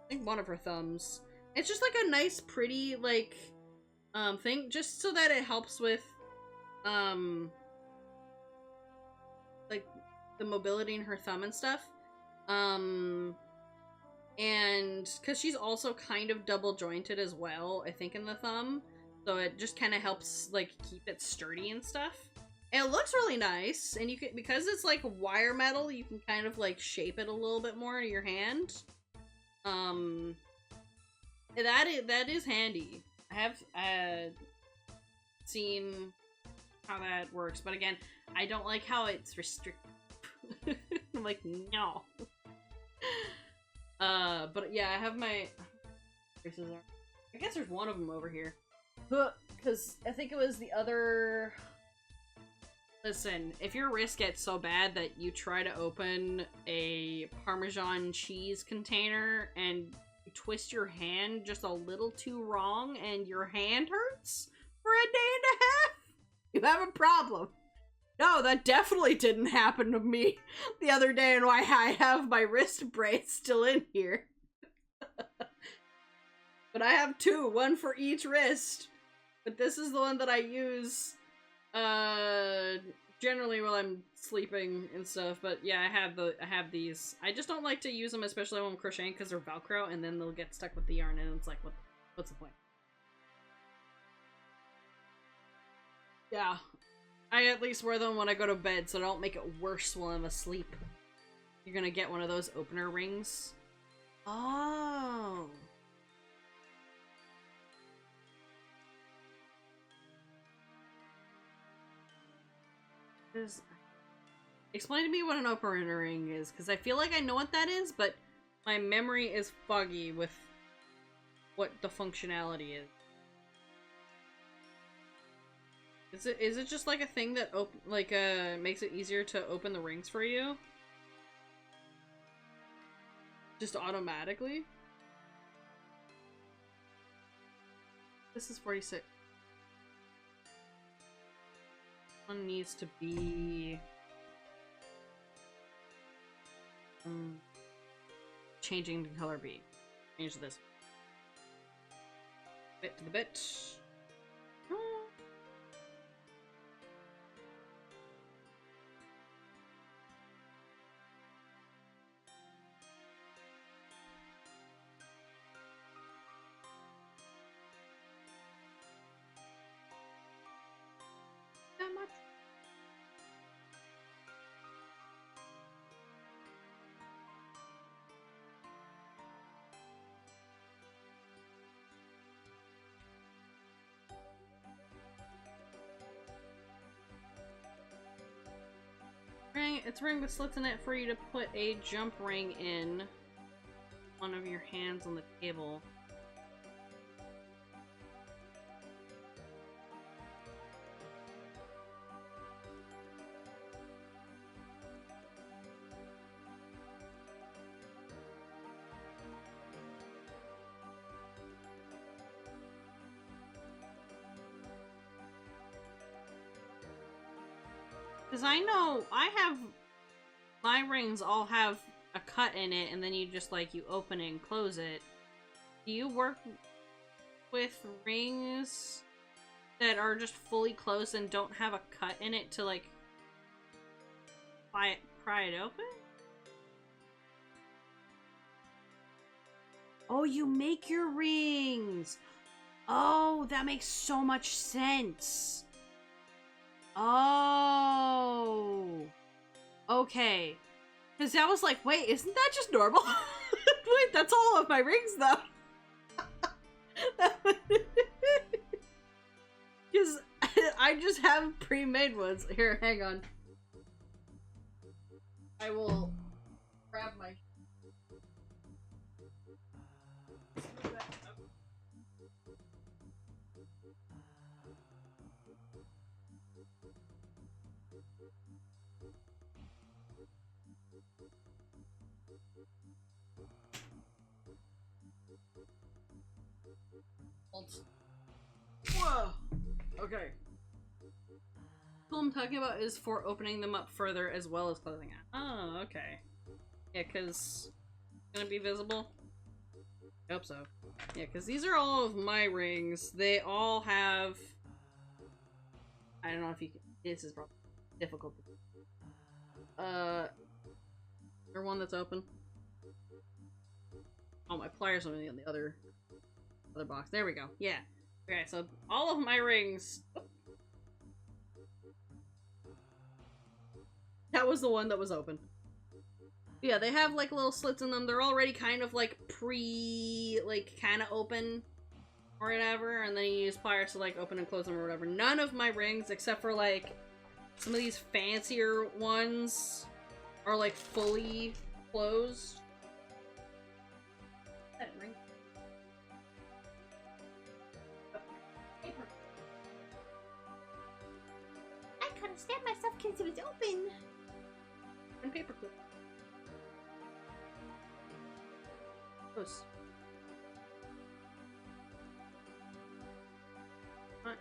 I think one of her thumbs. It's just like a nice, pretty, like, thing, just so that it helps with, like, the mobility in her thumb and stuff. And, because she's also kind of double jointed as well, I think, in the thumb. So it just kind of helps, like, keep it sturdy and stuff. And it looks really nice, and you can, because it's like wire metal, you can kind of like shape it a little bit more in your hand. That is handy. I have seen how that works, but again, I don't like how it's restricted. I'm like, no. But yeah, I have my braces. I guess there's one of them over here, because I think it was the other. Listen, if your wrist gets so bad that you try to open a Parmesan cheese container and you twist your hand just a little too wrong and your hand hurts for a day and a half, you have a problem. No, that definitely didn't happen to me the other day, and why I have my wrist brace still in here. But I have two, one for each wrist. But this is the one that I use generally while I'm sleeping and stuff. But yeah, I have these. I just don't like to use them, especially when I'm crocheting, because they're Velcro, and then they'll get stuck with the yarn, and it's like, what's the point? Yeah, I at least wear them when I go to bed, so I don't make it worse while I'm asleep. You're gonna get one of those opener rings. Oh. Explain to me what an opener ring is, because I feel like I know what that is, but my memory is foggy with what the functionality is. Is it just like a thing that makes it easier to open the rings for you? Just automatically? This is 46. One needs to be changing the color B. Change this bit to the bit. it's ring with slits in it for you to put a jump ring in one of your hands on the table. Because I know my rings all have a cut in it, and then you just like you open it and close it. Do you work with rings that are just fully closed and don't have a cut in it to like pry it open? Oh, you make your rings! Oh, that makes so much sense. Oh. Okay. Because I was like, wait, isn't that just normal? Wait, that's all of my rings, though. Because I just have pre-made ones. Here, hang on. I will grab my... Whoa! Okay. What I'm talking about is for opening them up further as well as closing it. Oh, okay. Yeah, because it's gonna be visible. I hope so. Yeah, because these are all of my rings. They all have... I don't know if you can... This is probably difficult. Is there one that's open? Oh, my pliers are on the other box. There we go. Yeah. Okay, so all of my rings... That was the one that was open. Yeah, they have like little slits in them. They're already kind of like kind of open or whatever, and then you use pliers to like open and close them or whatever. None of my rings, except for like some of these fancier ones, are like fully closed. That ring. Paper. I couldn't stand myself because it was open. And paperclip. Close. Right.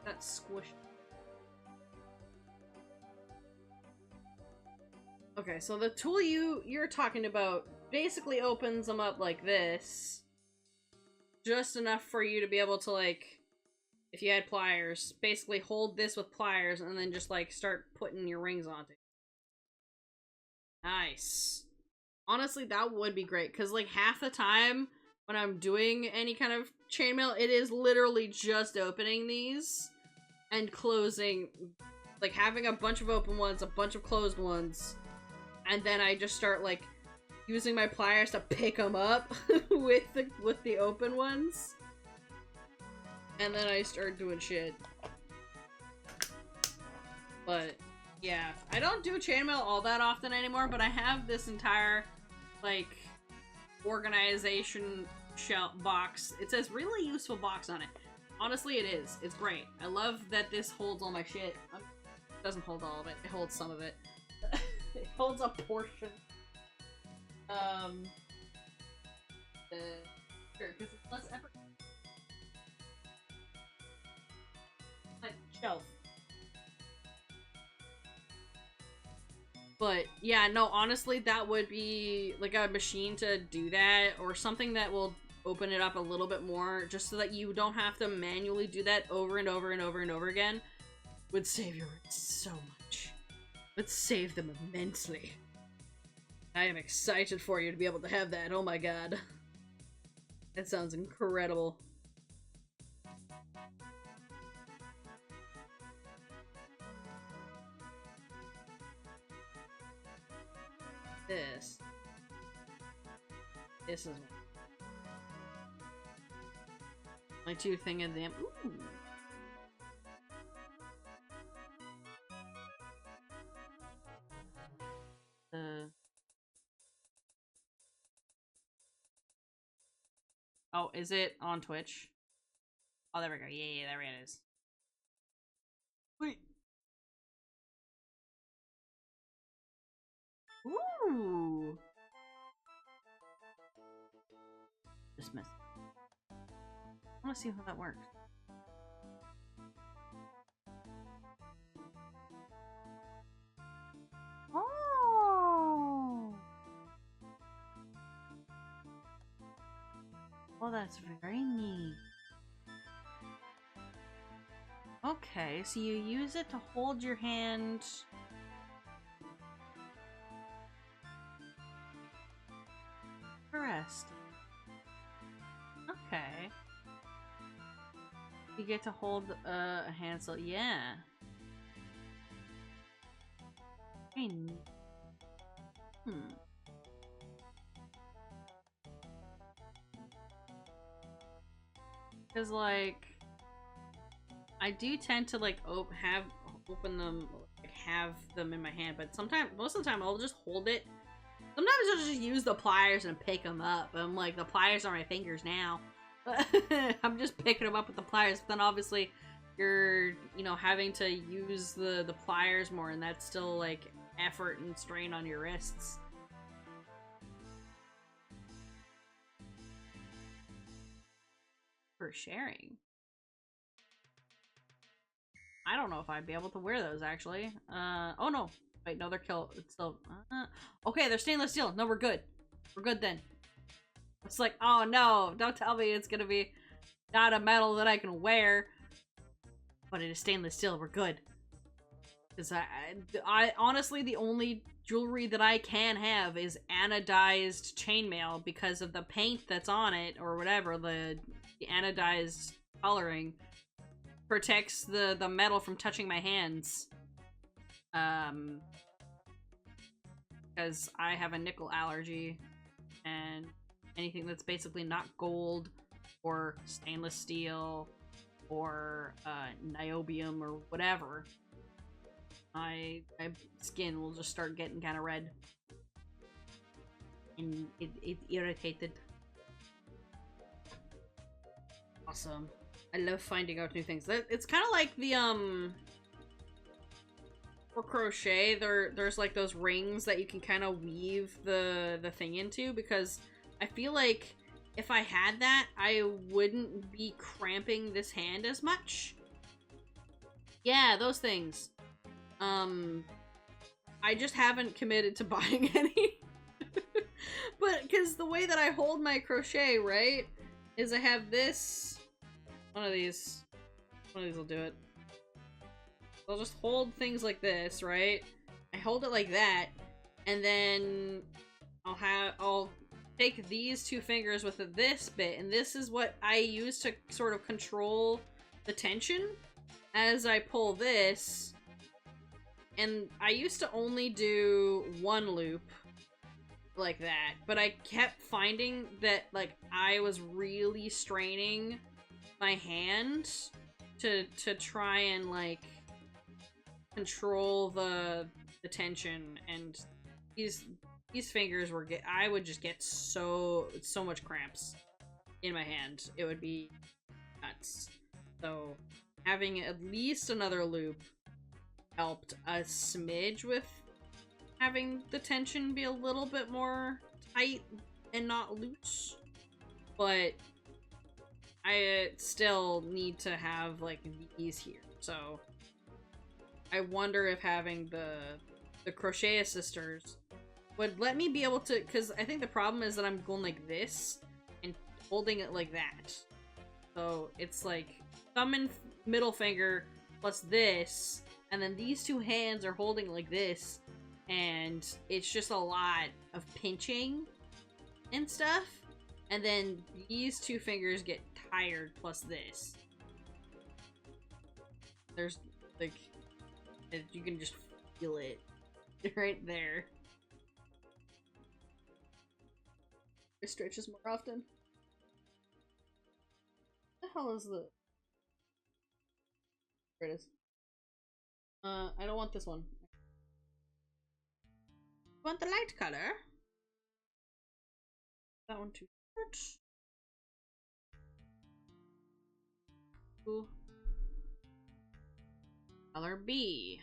That's squished. Okay, so the tool you're talking about basically opens them up like this. Just enough for you to be able to, like, if you had pliers, basically hold this with pliers and then just, like, start putting your rings onto it. Nice. Honestly, that would be great, because, like, half the time when I'm doing any kind of chainmail, it is literally just opening these and closing, like, having a bunch of open ones, a bunch of closed ones, and then I just start, like, using my pliers to pick them up with the open ones. And then I start doing shit. But, yeah. I don't do chainmail all that often anymore, but I have this entire, like, organization shelf box. It says really useful box on it. Honestly, it is. It's great. I love that this holds all my shit. It doesn't hold all of it. It holds some of it. It holds a portion. Sure, because it's less effort. Like, shelf. But, yeah, no, honestly, that would be, like, a machine to do that, or something that will open it up a little bit more, just so that you don't have to manually do that over and over and over and over again. Would save your rings so much. Would save them immensely. I am excited for you to be able to have that. Oh my god. That sounds incredible. This is Like two thing of them. Ooh. Oh, is it on Twitch? Oh, there we go. Yeah, there it is. Wait. Ooh. Dismiss. I want to see how that works. Oh. Oh, that's very neat. Okay, so you use it to hold your hand. Interesting. Okay. You get to hold a handle. Yeah. Because, like, I do tend to, like, open them, like, have them in my hand, but most of the time, I'll just hold it. Sometimes I'll just use the pliers and pick them up. I'm like, the pliers are my fingers now. I'm just picking them up with the pliers, but then obviously you're, you know, having to use the pliers more, and that's still, like, effort and strain on your wrists. For sharing. I don't know if I'd be able to wear those, actually. Oh no. Wait, no, they're still, okay, they're stainless steel. No, we're good. We're good then. It's like, oh no, don't tell me it's gonna be not a metal that I can wear. But it is stainless steel, we're good. Because I honestly, the only jewelry that I can have is anodized chainmail because of the paint that's on it, or whatever, the anodized coloring protects the metal from touching my hands. Because I have a nickel allergy, and anything that's basically not gold or stainless steel or niobium or whatever, my skin will just start getting kind of red, and it irritated. Awesome. I love finding out new things. It's kind of like the for crochet, there's like those rings that you can kind of weave the thing into, because I feel like if I had that, I wouldn't be cramping this hand as much. Yeah, those things. I just haven't committed to buying any. But because the way that I hold my crochet, right, is I have this. One of these will do it. I'll just hold things like this, right? I hold it like that, and then I'll take these two fingers with this bit, and this is what I use to sort of control the tension as I pull this. And I used to only do one loop like that, but I kept finding that, like, I was really straining my hand to try and, like, control the tension, and these fingers were I would just get so much cramps in my hand. It would be nuts. So having at least another loop helped a smidge with having the tension be a little bit more tight and not loose, but I still need to have, like, these here. So I wonder if having the crochet assisters would let me be able to, because I think the problem is that I'm going like this and holding it like that. So it's like thumb and middle finger plus this, and then these two hands are holding like this, and it's just a lot of pinching and stuff. And then these two fingers get tired plus this. There's, like, you can just feel it right there. It stretches more often. hell is the... There it is. I don't want this one. I want the light color. That one too short. Ooh. Color B.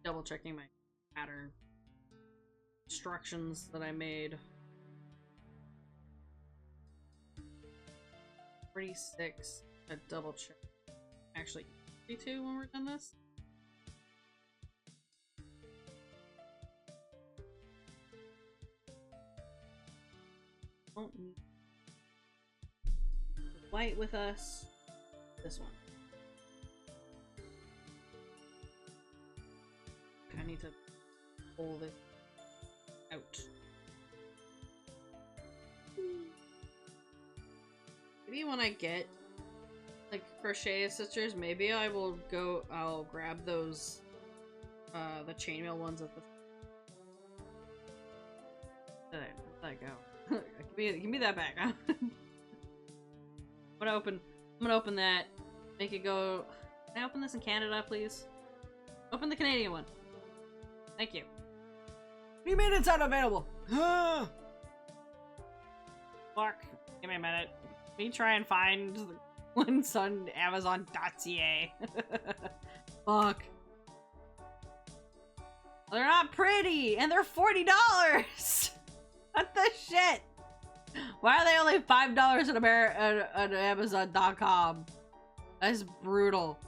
Double checking my pattern instructions that I made. 46. I double check. Actually, 32 when we're done this. Don't need white with us. This one. I need to pull this out. Maybe when I get like crochet stitchers, maybe I'll grab those the chainmail ones at the Where'd that go? give me that back. I'm gonna open that. Make it go. Can I open this in Canada, please? Open the Canadian one. Thank you. You mean it's unavailable? Fuck. Give me a minute. Let me try and find the ones on Amazon.ca. Fuck. They're not pretty, and they're $40. What the shit? Why are they only $5 on Amazon.com? That's brutal.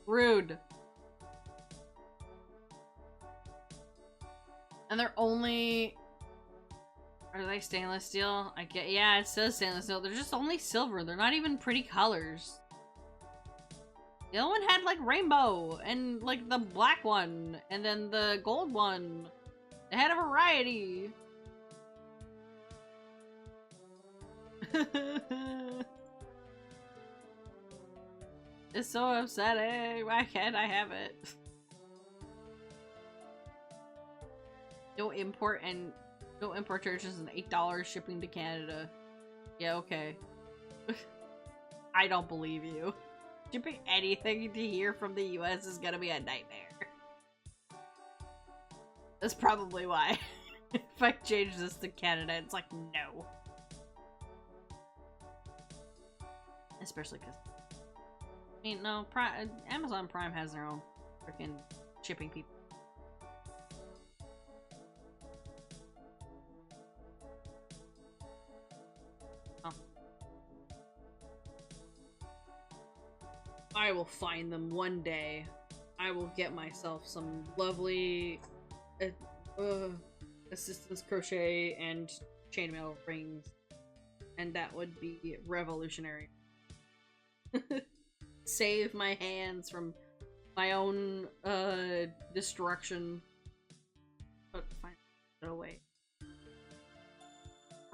Rude. And they're only... Are they stainless steel? Yeah, it says stainless steel. They're just only silver. They're not even pretty colors. The other one had like rainbow and like the black one and then the gold one. They had a variety. It's so upsetting. Why can't I have it? No import charges and $8 shipping to Canada. Yeah, okay. I don't believe you. Shipping anything to here from the US is gonna be a nightmare. That's probably why. If I change this to Canada, it's like, no. Especially because... I mean, no, Amazon Prime has their own freaking shipping people. I will find them one day. I will get myself some lovely assistance crochet and chainmail rings, and that would be revolutionary. Save my hands from my own destruction. But find it away.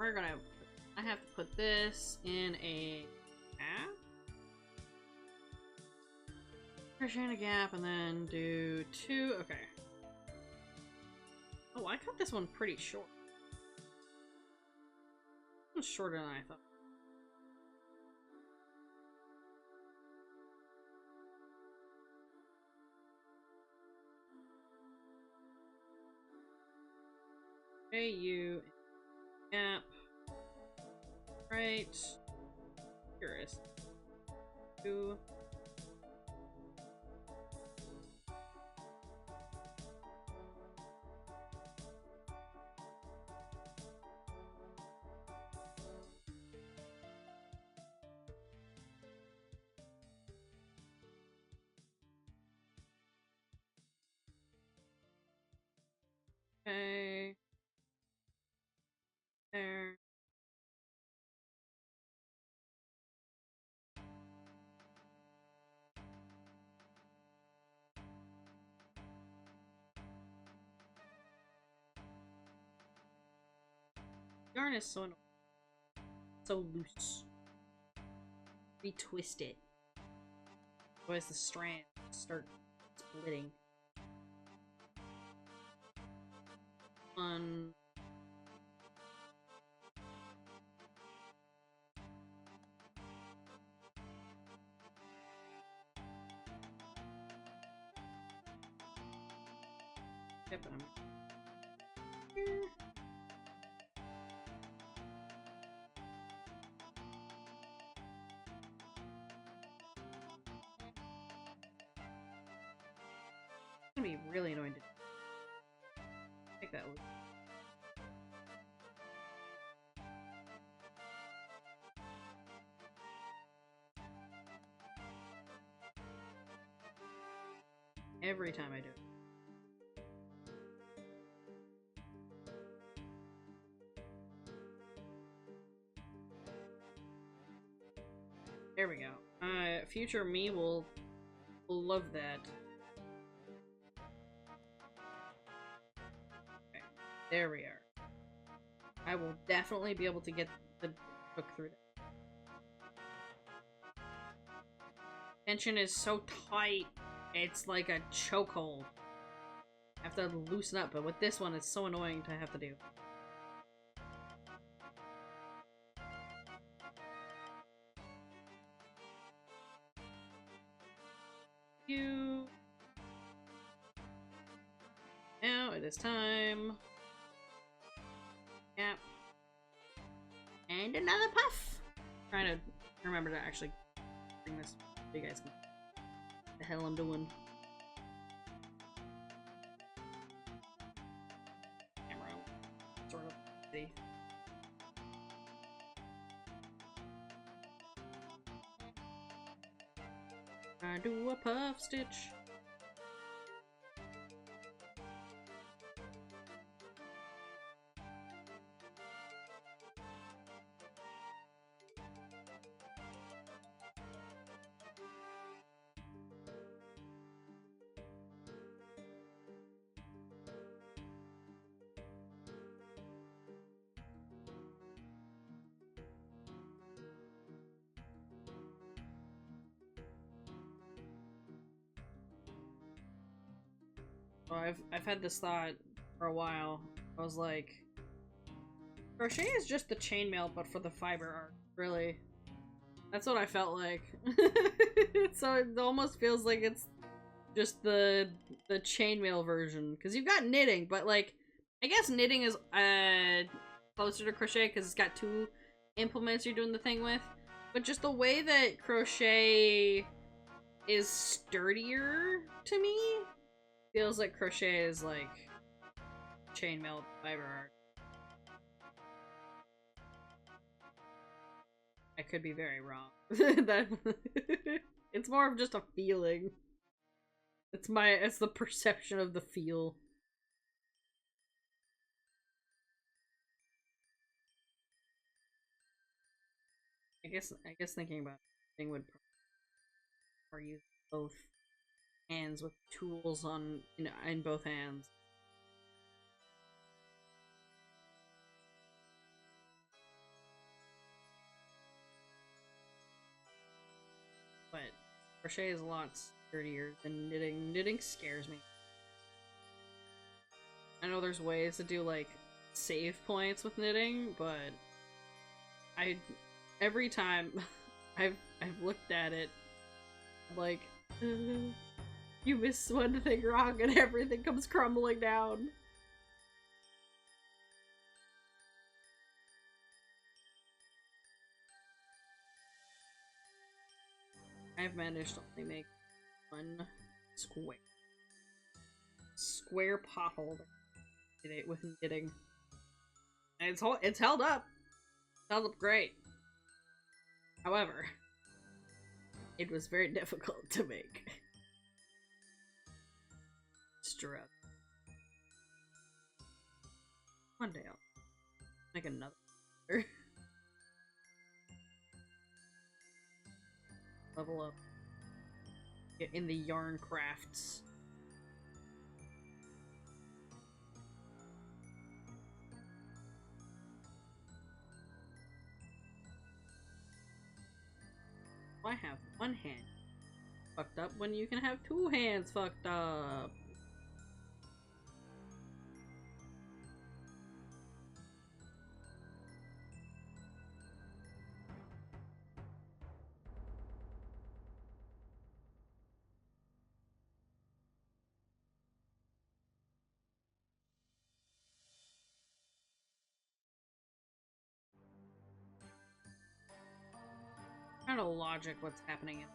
I have to put this in a gap. Crochet in a gap and then do 2. Okay. Oh, I cut this one pretty short. It was shorter than I thought. Okay, you gap. Right. Curious. 2. Okay. There. Yarn is so loose. Retwist it. Otherwise the strands start splitting. Yep, and I'm it's gonna be really annoying to take that loop. Every time I do it. There we go. Future me will love that. Okay, there we are. I will definitely be able to get the hook through that. Tension is so tight, it's like a chokehold. I have to loosen up, but with this one, it's so annoying to have to do. Now it is time. Yep. And another puff! Trying to remember to actually bring this so you guys can what the hell I'm doing. Camera sort of see. I do a puff stitch. So I've had this thought for a while. I was like, crochet is just the chainmail, but for the fiber art. Really, that's what I felt like. So it almost feels like it's just the chainmail version, because you've got knitting, but like I guess knitting is closer to crochet because it's got two implements you're doing the thing with. But just the way that crochet is sturdier to me. Feels like crochet is like chainmail fiber art. I could be very wrong. That it's more of just a feeling. It's the perception of the feel. I guess thinking about thing would or use both hands with tools on in both hands. But crochet is a lot sturdier than knitting. Knitting scares me. I know there's ways to do like save points with knitting, but every time I've looked at it, like you miss one thing wrong and everything comes crumbling down. I've managed to only make one square pothole with knitting. And it's held up. It's held up great. However, it was very difficult to make. Strut. One day I'll make another. Level up. Get in the yarn crafts. Why have one hand fucked up when you can have two hands fucked up? kind of logic what's happening in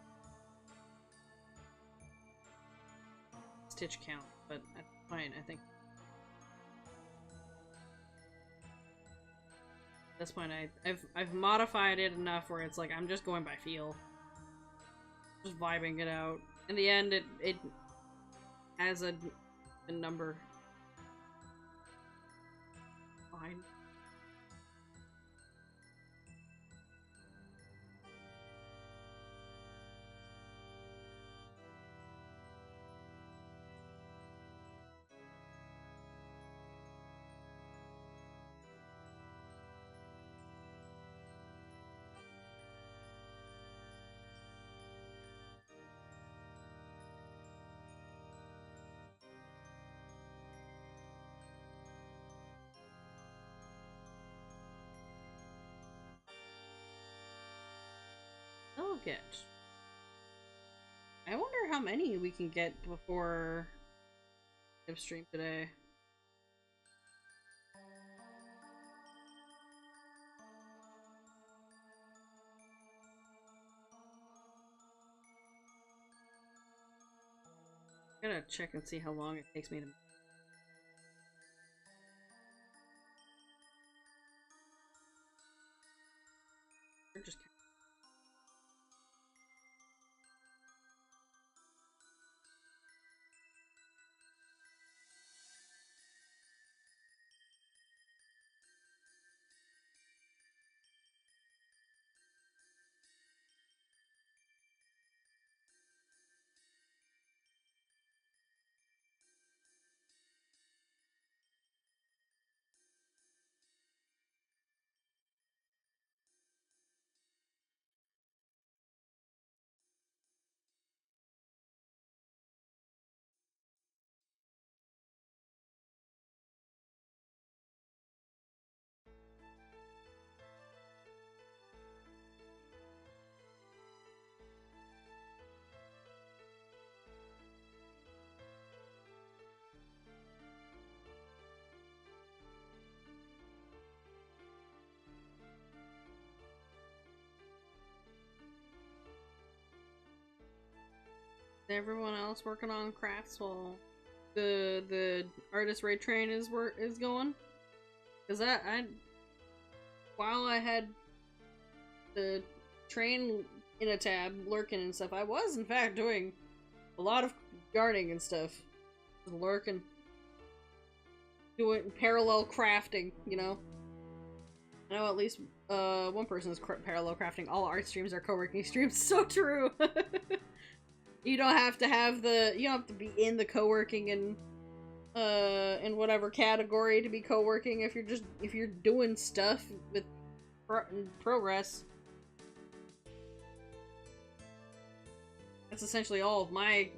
stitch count, but that's fine, I think. At this point, I've modified it enough where it's like I'm just going by feel, just vibing it out. In the end, it has a number. Fine. Get. I wonder how many we can get before live stream today. I gotta check and see how long it takes me to. Just everyone else working on crafts while the artist raid train is going? Because I while I had the train in a tab lurking and stuff, I was in fact doing a lot of yarning and stuff. Just lurking, doing parallel crafting, you know. I know at least one person is parallel crafting. All art streams are co-working streams. So true. You don't have to have you don't have to be in the co-working in whatever category to be co-working if you're doing stuff with progress. That's essentially all of my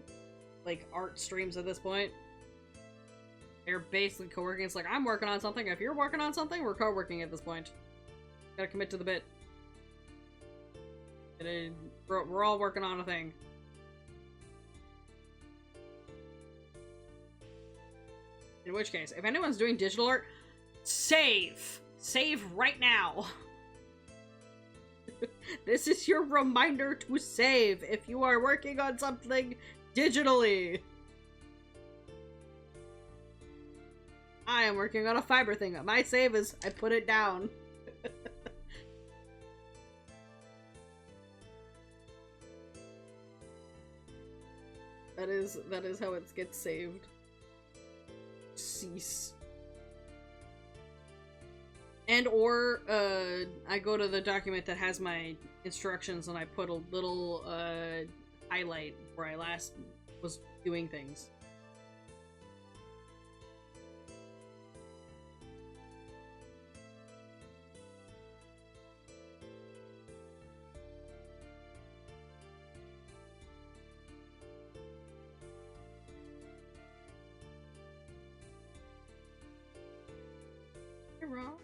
like art streams at this point. They're basically co-working. It's like I'm working on something. If you're working on something, we're co-working at this point. Gotta commit to the bit. We're all working on a thing. In which case, if anyone's doing digital art, save! Save right now! This is your reminder to save if you are working on something digitally! I am working on a fiber thing. My save is, I put it down. That is how it gets saved. Cease. And or I go to the document that has my instructions and I put a little highlight where I last was doing things. Wrong.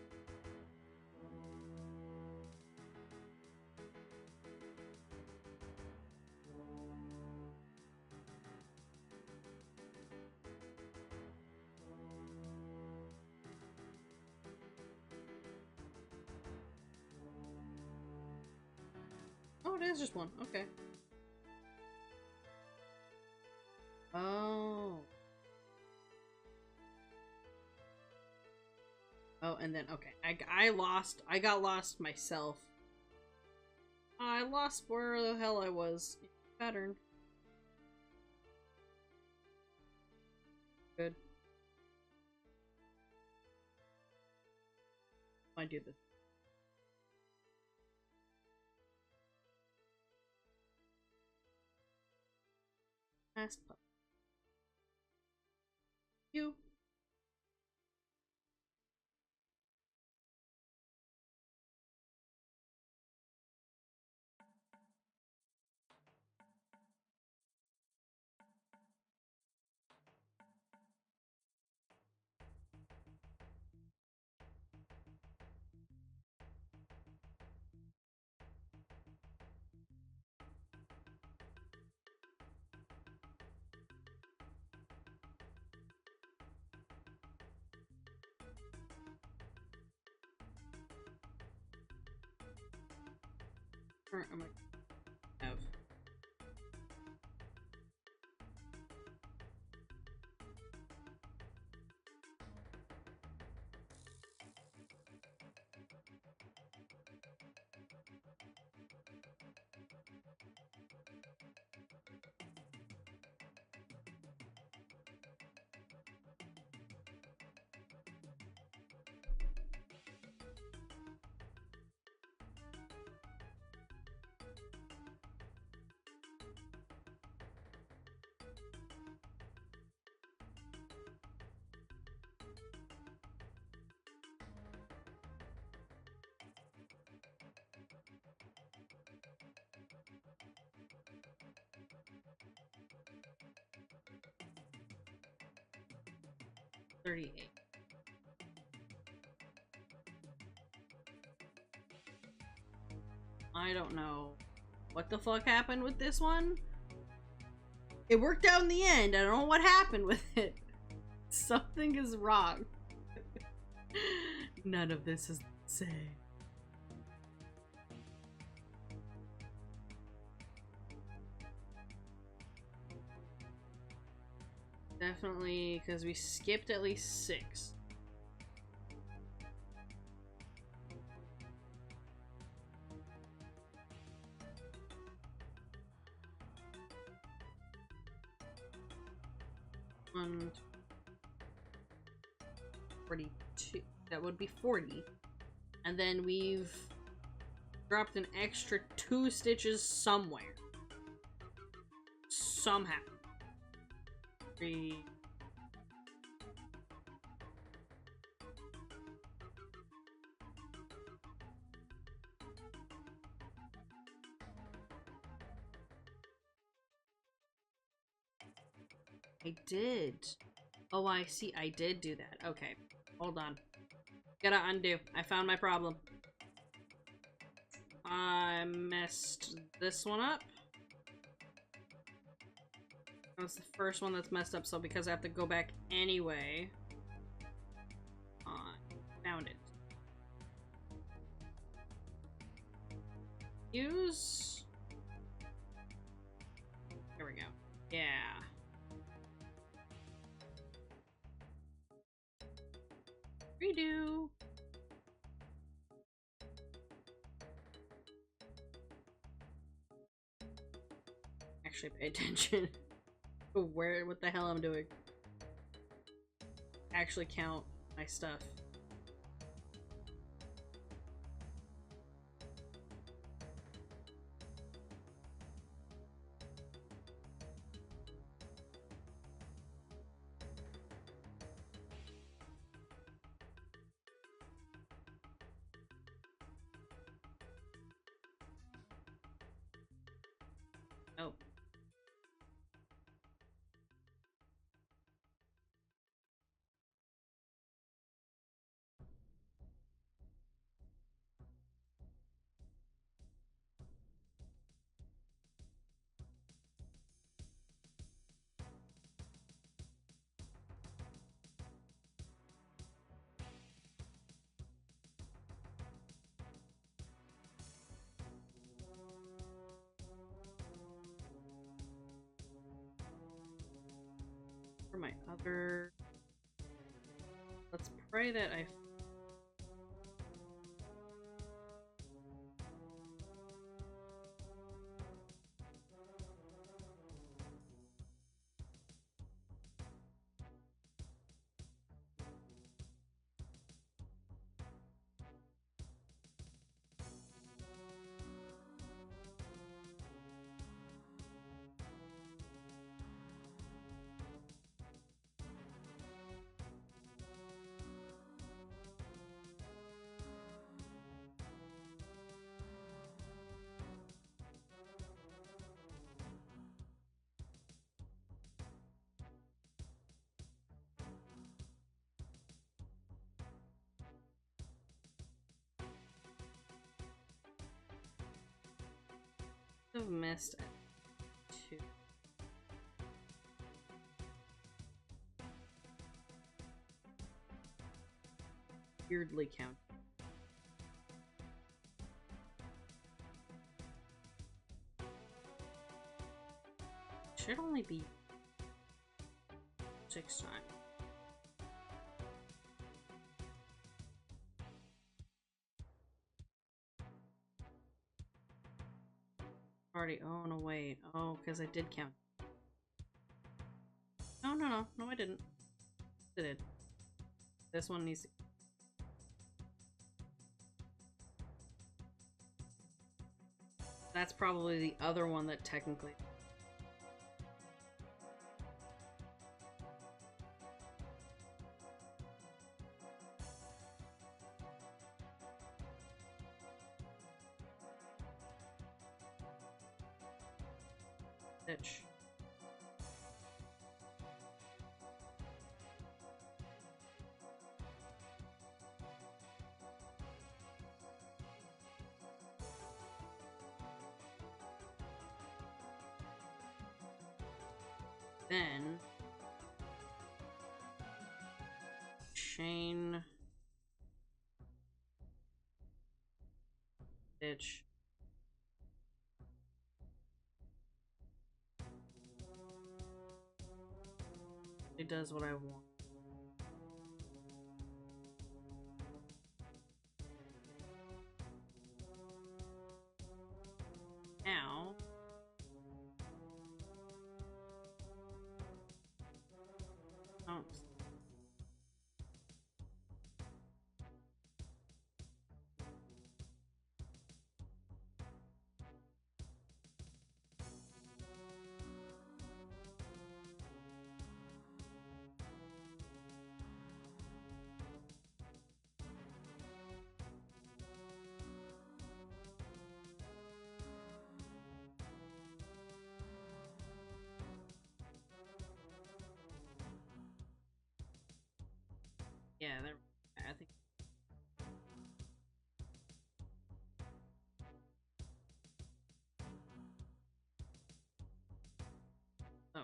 Oh it is just one. Okay. Oh. Oh, and then, okay. I got lost myself. I lost where the hell I was. Pattern. Good. I do this. Last pup. You. Or am I have? $38. I don't know what the fuck happened with this one. It worked out in the end. I don't know what happened with it. Something is wrong. None of this is the same. Definitely, because we skipped at least 6. And 42. That would be 40. And then we've dropped an extra 2 stitches somewhere. Somehow. 3. I did. Oh, I see. I did do that. Okay. Hold on. Gotta undo. I found my problem. I messed this one up. That's the first one that's messed up, so because I have to go back anyway. Found it. Use. Here we go. Yeah. Redo. Actually pay attention to what the hell I'm doing. Actually count my stuff. Oh. for my other... Let's pray that I... I've missed two. Weirdly count. Should only be 6 times. Already. Oh no, wait. Oh, because I did count. No, no, no, no, I didn't. I did. This one needs to... That's probably the other one that technically... Stitch. Then chain, stitch, it does what I want. Now oh. Yeah, I think. Oh.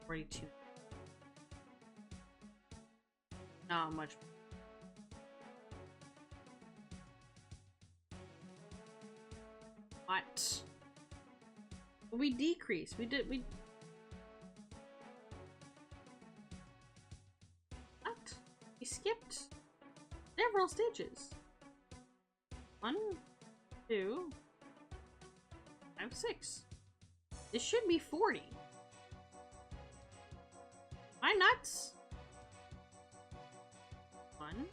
Already two. Not much. What? We decreased. We did. We. What? We skipped several stitches. 1, 2, 5, 6. This should be 40. Am I nuts? 1.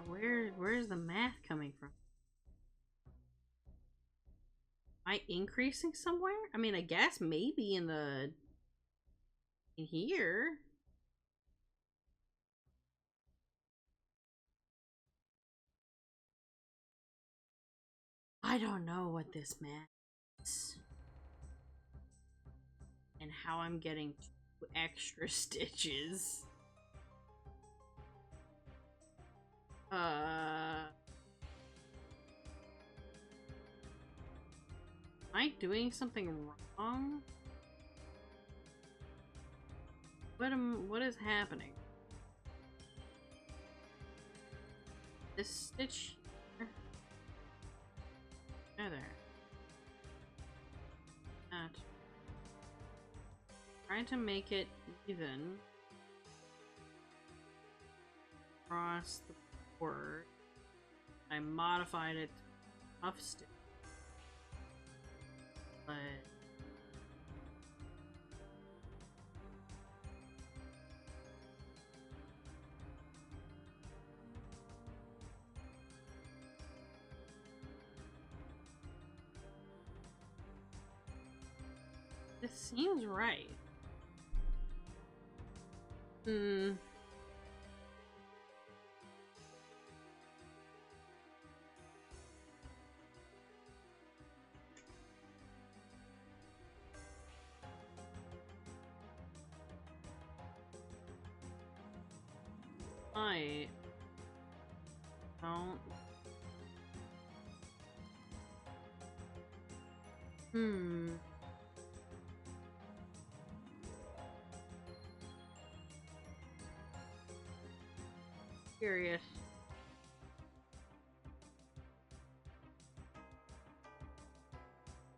Where's the math coming from? Am I increasing somewhere? I mean, I guess maybe in here. I don't know what this math is. And how I'm getting 2 extra stitches. Am I doing something wrong? What is happening? This stitch here? There. That. Trying to make it even across the board. I modified it to puff stitch. But this seems right. I don't. Curious.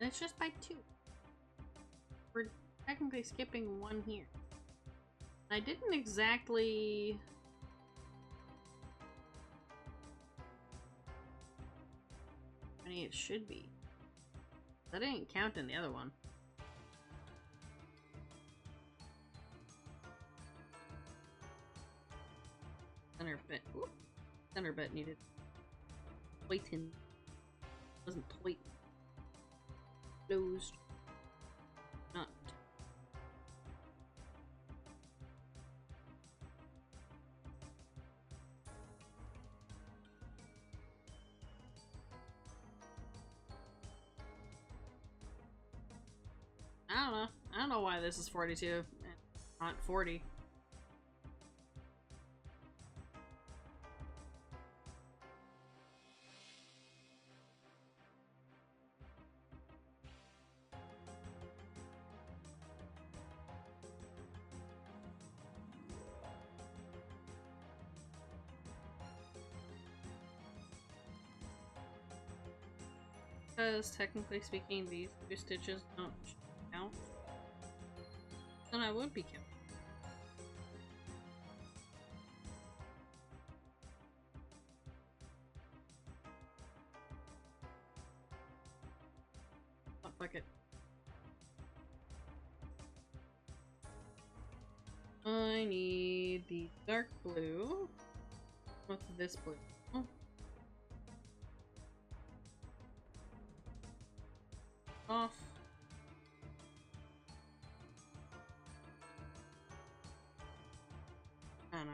And it's just by 2. We're technically skipping 1 here. I didn't exactly. I mean, it should be. That didn't count in the other one. Center bit. Ooh. Center bit needed. Tighten. Wasn't tight. Closed. Not. I don't know. I don't know why this is 42 and not 40. Because technically speaking, these 2 stitches don't count. Then I would be counting. Oh, fuck it. I need the dark blue with this blue. Oh. Off. I don't know.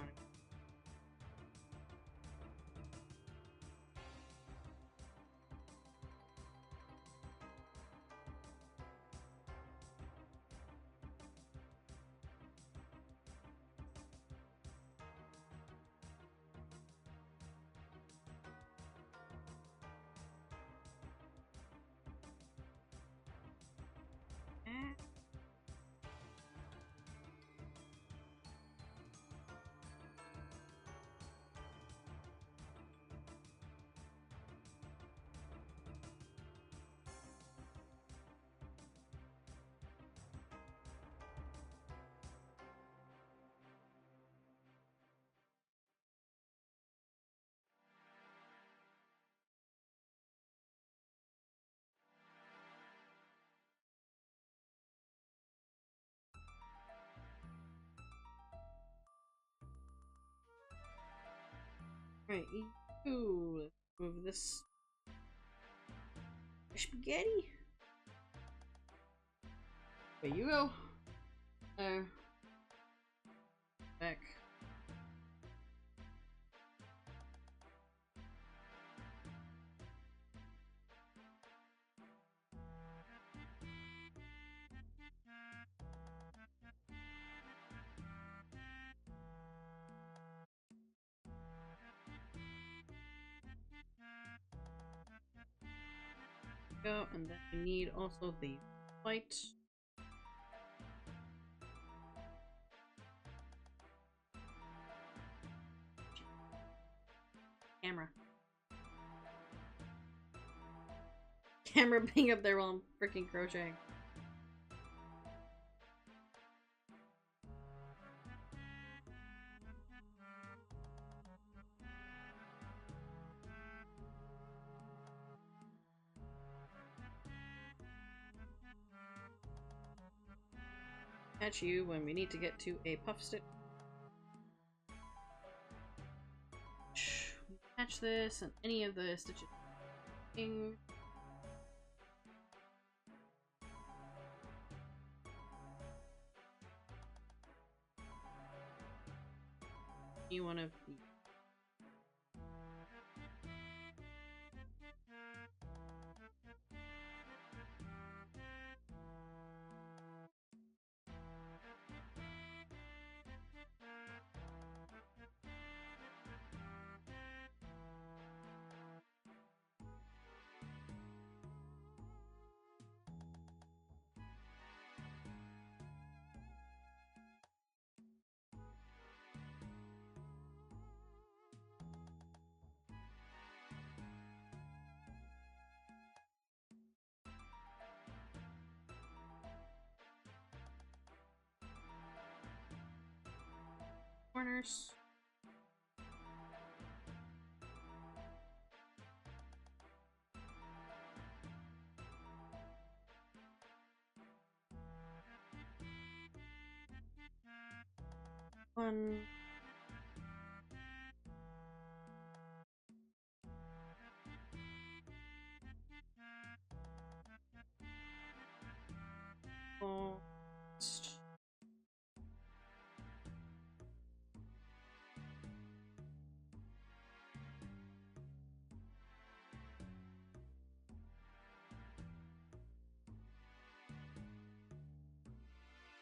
Right. Ooh, move this spaghetti. There you go. There. Back. Go, and then we need also the white. Camera. Camera being up there while I'm freaking crocheting. Catch you when we need to get to a puff stitch. Catch this and any of the stitches. Any one of these. Corners. One. Almost.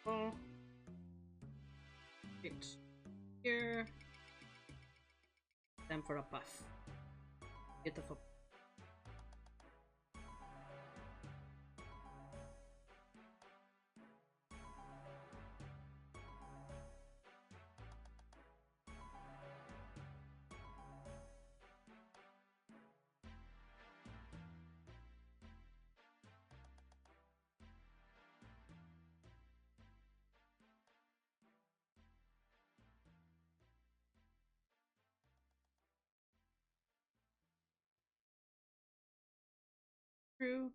Oh. Right here. Time for a puff. Beautiful. True.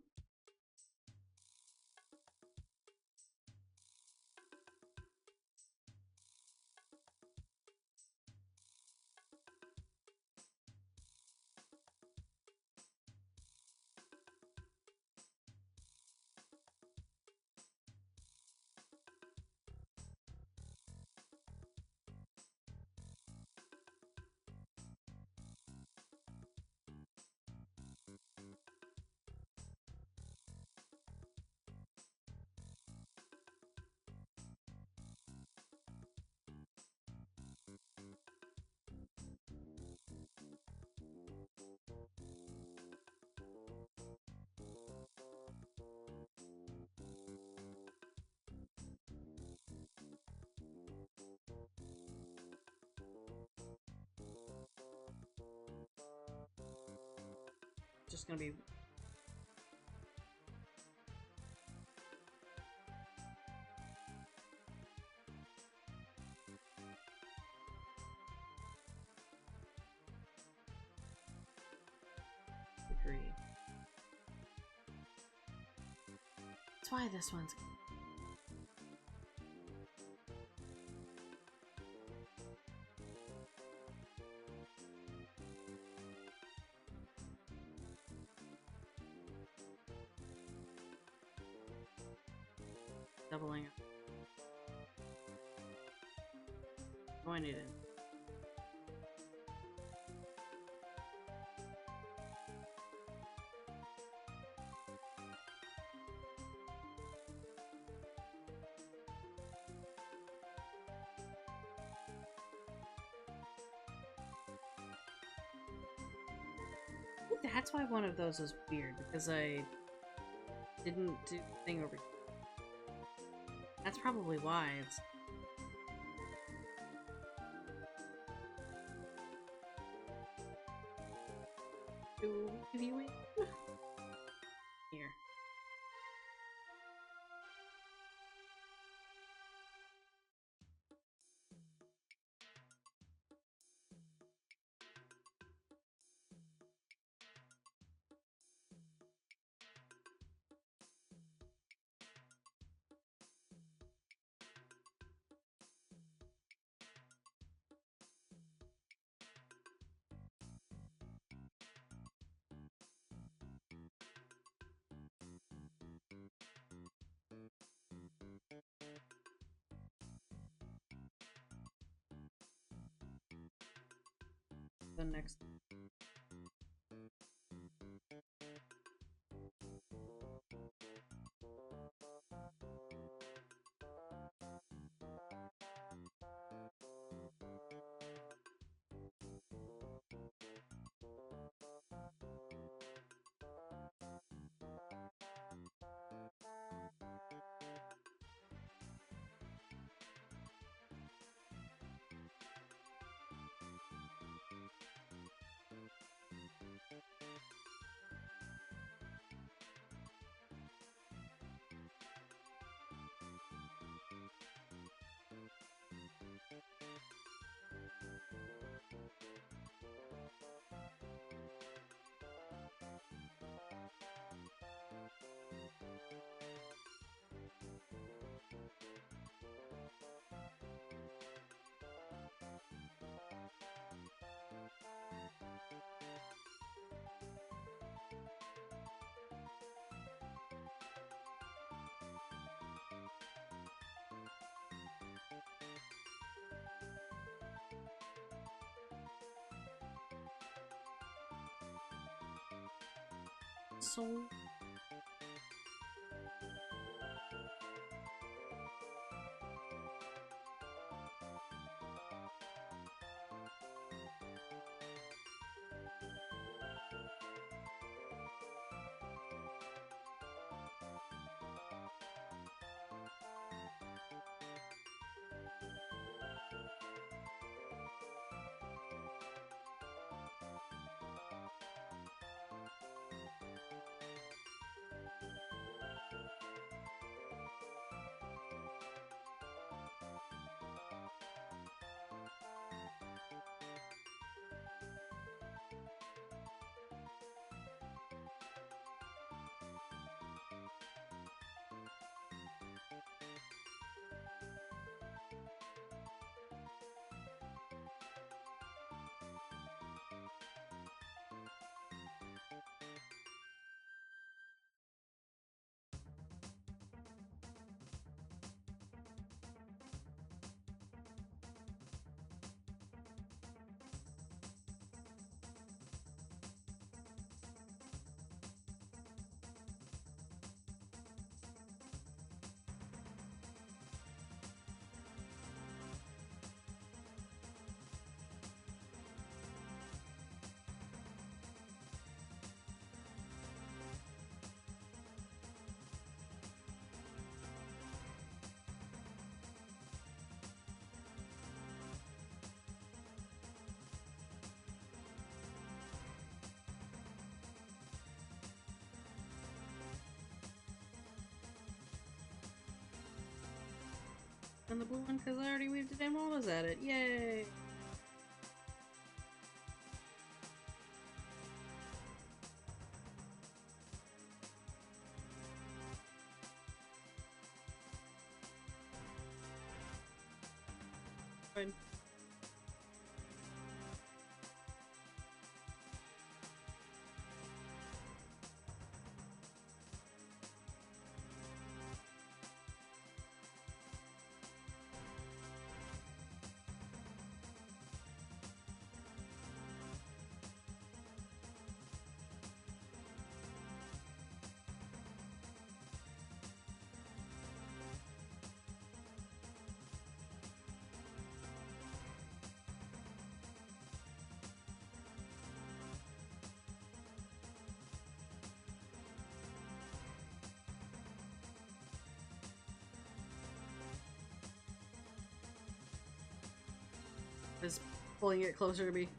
Just gonna be agree. That's why this one's doubling up. Join it in. That's why one of those was weird, because I didn't do the thing over here. That's probably why it's... Do you wait? Here. The next... So... And the blue one, because I already weaved it in while I was at it. Yay! Fine. is pulling it closer to me.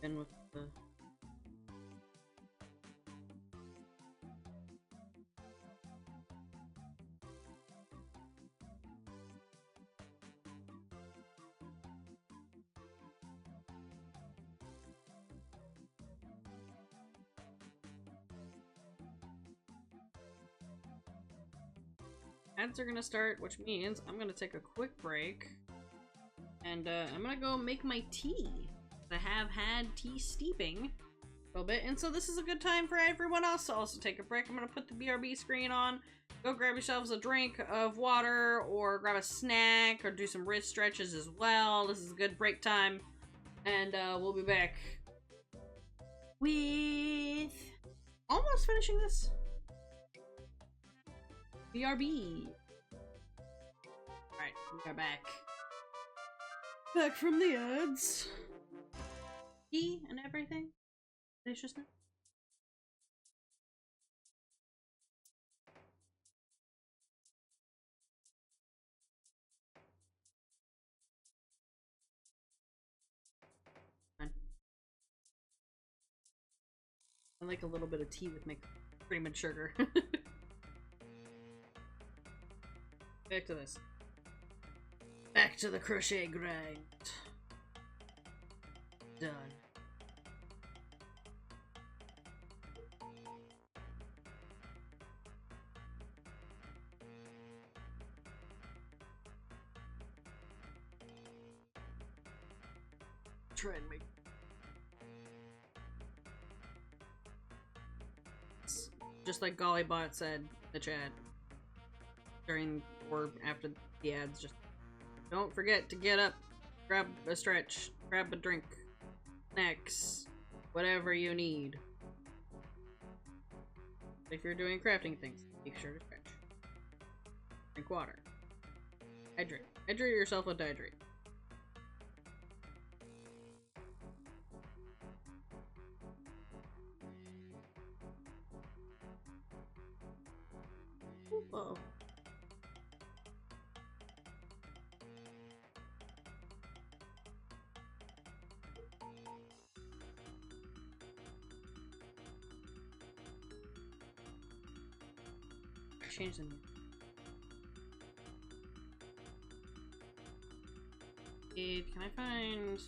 And with the ads are gonna start, which means I'm gonna take a quick break, and I'm gonna go make my tea. I have had tea steeping a little bit, and so this is a good time for everyone else to also take a break. I'm gonna put the BRB screen on, go grab yourselves a drink of water, or grab a snack, or do some wrist stretches as well. This is a good break time, and we'll be back with almost finishing this BRB. Alright, we are back. Back from the ads. Tea and everything. Deliciousness. Fine. I like a little bit of tea with my cream and sugar. Back to this. Back to the crochet grind. Done. Try and make just like Gollybot said in the chat during or after the ads, just don't forget to get up, grab a stretch, grab a drink, snacks, whatever you need. If you're doing crafting things, make sure to stretch. Drink water. Hydrate. Hydrate yourself with hydrate. Whoa. Change the name. Can I find...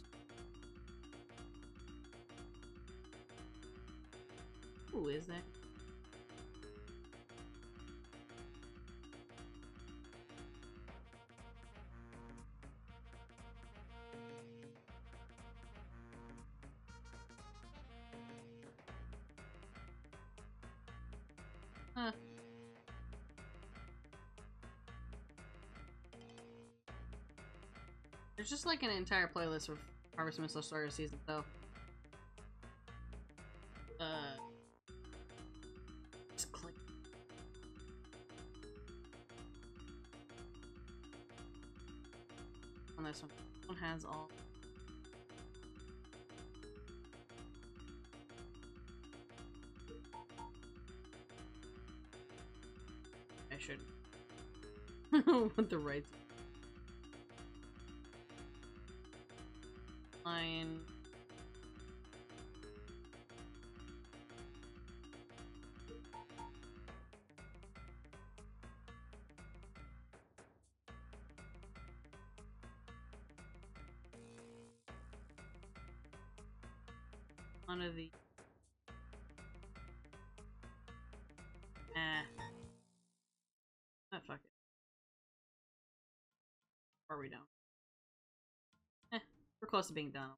Who is that? Huh. There's just like an entire playlist of Harvest Missile Starter Season, so... Let's click. On this one. This one has all... shouldn't. I don't want the right line. One of the ah, fuck it. Or are we done? We're close to being done.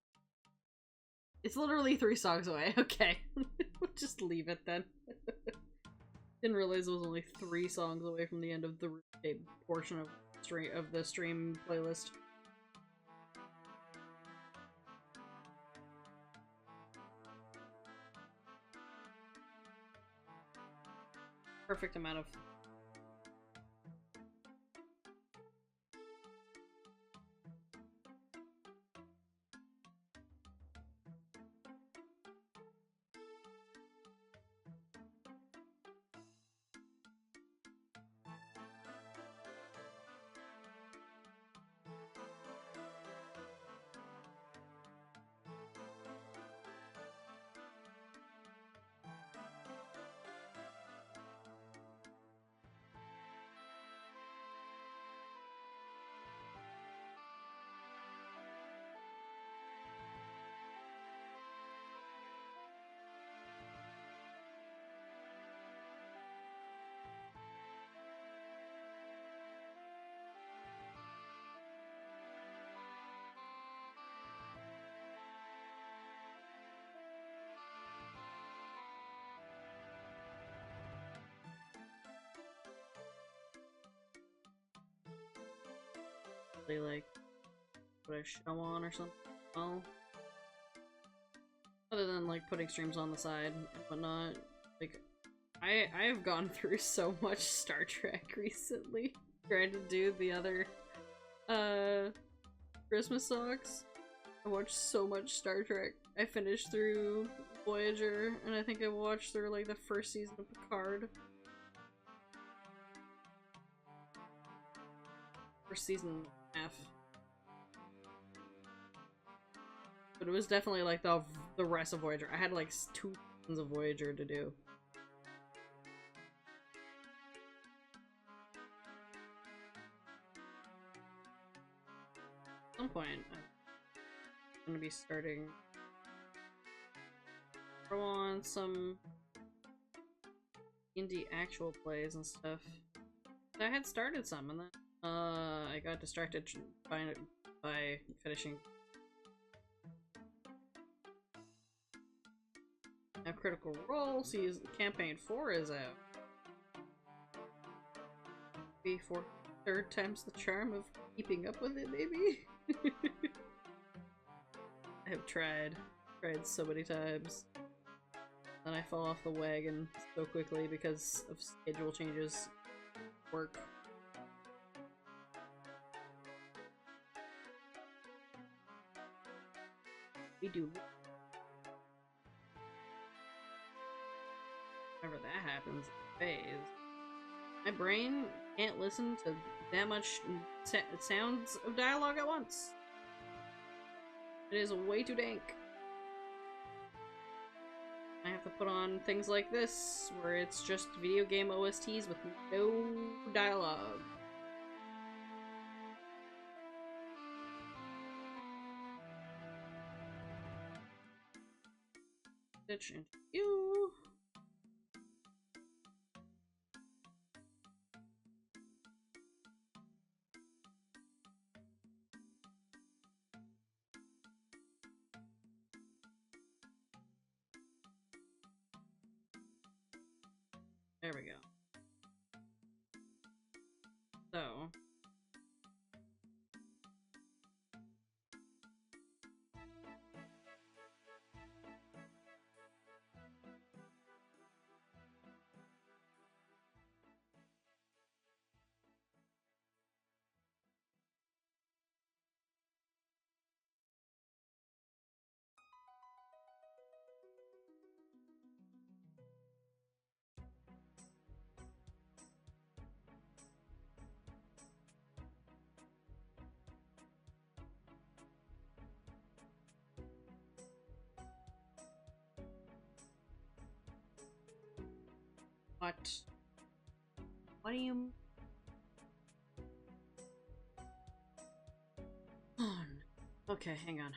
It's literally 3 songs away. Okay. We'll just leave it then. Didn't realize it was only 3 songs away from the end of the portion of the stream playlist. Perfect amount of like put a show on or something. Well, other than like putting streams on the side and whatnot, like I have gone through so much Star Trek recently trying to do the other Christmas songs. I watched so much Star Trek. I finished through Voyager, and I think I watched through like the first season of Picard. First season half. But it was definitely like the rest of Voyager. I had like 2 seasons of Voyager to do. At some point, I'm gonna be starting throw on some indie actual plays and stuff. I had started some, and then I got distracted by finishing. Now Critical Role season campaign 4 is out. Maybe for 3rd time's the charm of keeping up with it, maybe? I have tried so many times. Then I fall off the wagon so quickly because of schedule changes, work. We do. Whenever that happens, phase. My brain can't listen to that much sounds of dialogue at once. It is way too dank. I have to put on things like this, where it's just video game OSTs with no dialogue. Stitch into you. There we go. So. What? What do you... Oh, no. Okay, hang on.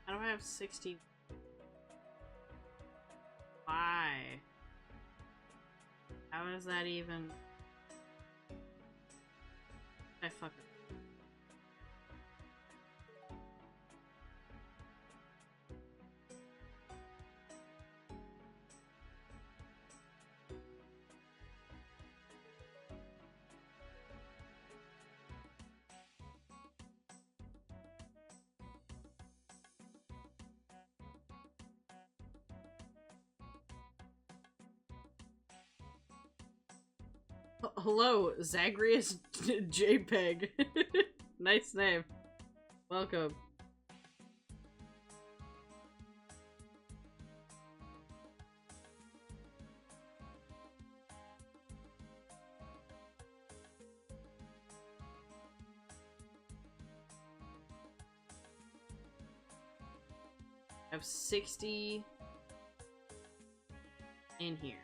How do I have 60? Why? How is that even? I fuck it. Hello, Zagreus JPEG. Nice name. Welcome. I have 60 in here.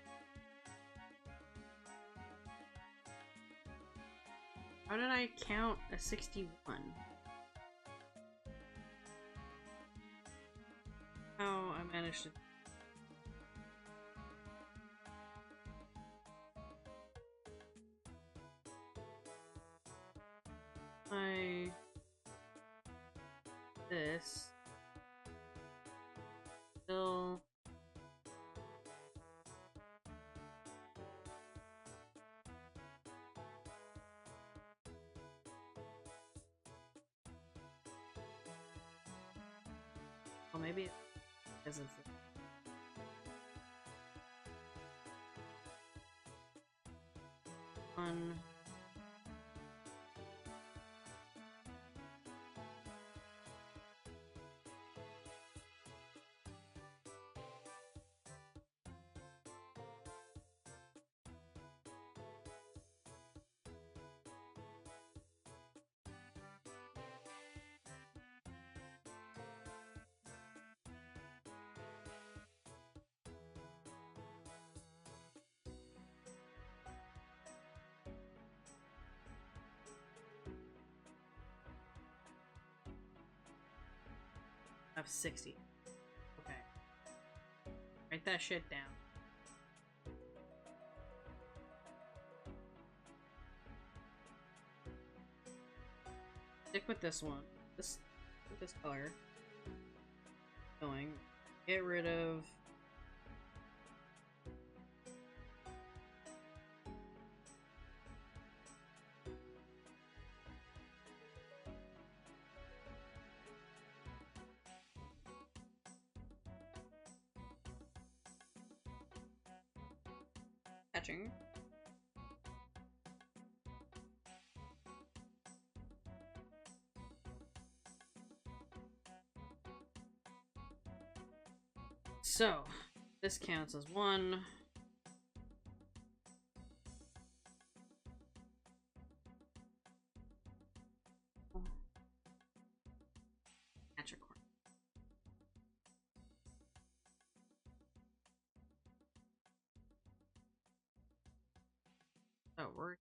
How did I count a 61? How I managed to... This... Still... Well, maybe it isn't. One. I have 60. Okay. Write that shit down. Stick with this one. This color. Going. Get rid of... Catching. So, this counts as one. Catch a corner. So, we're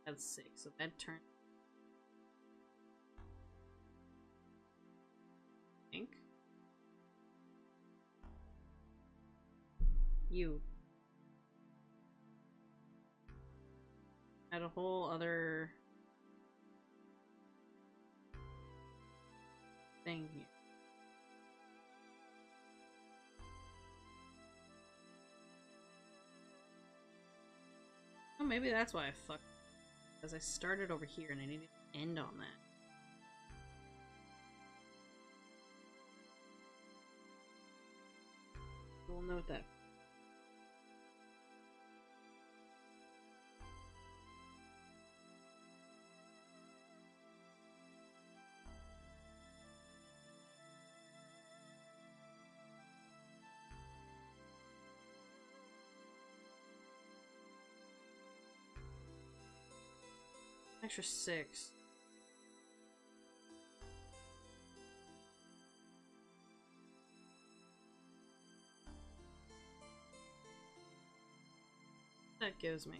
That's 6, so that turns. I think. You. Had a whole other thing here. Oh, maybe that's why I fucked. Because I started over here and I needed to end on that. We'll note that. Extra 6. That gives me.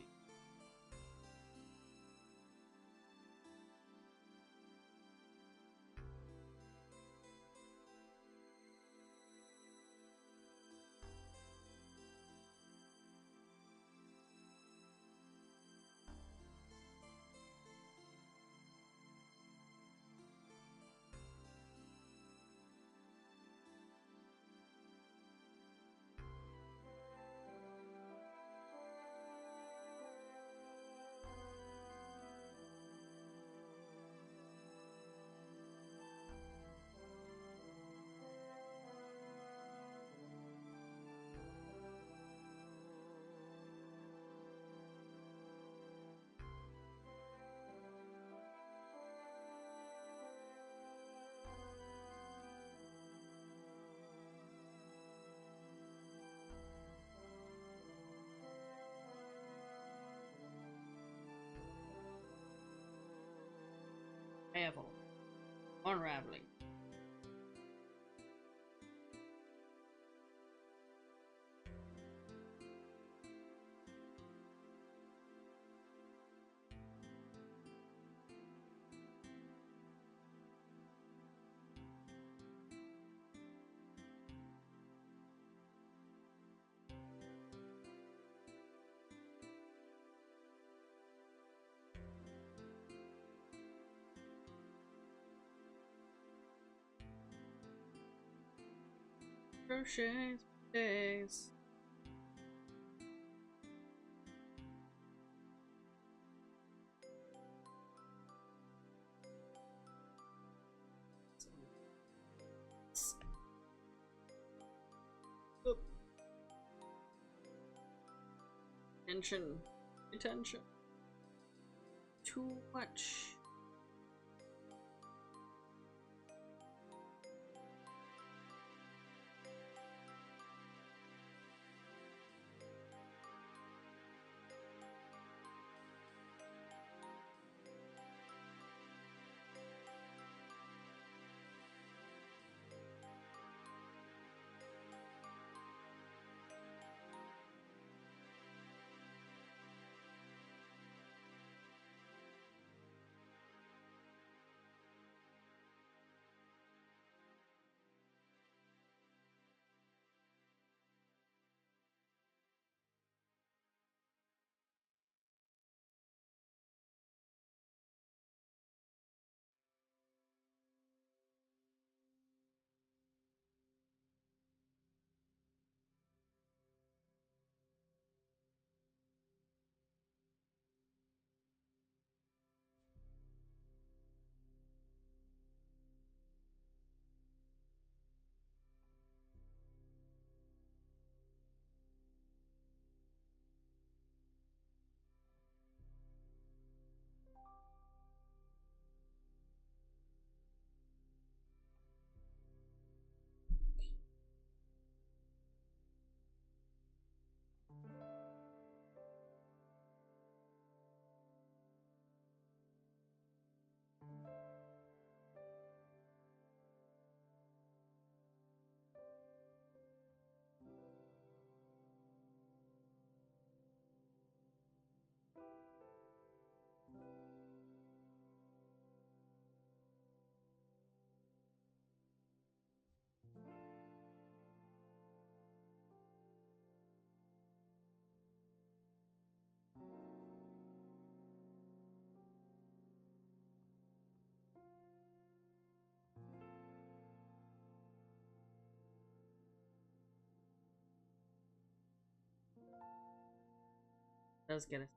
Travel. Unraveling. Crochet days. Oop. Tension. Attention. Too much. Does get it.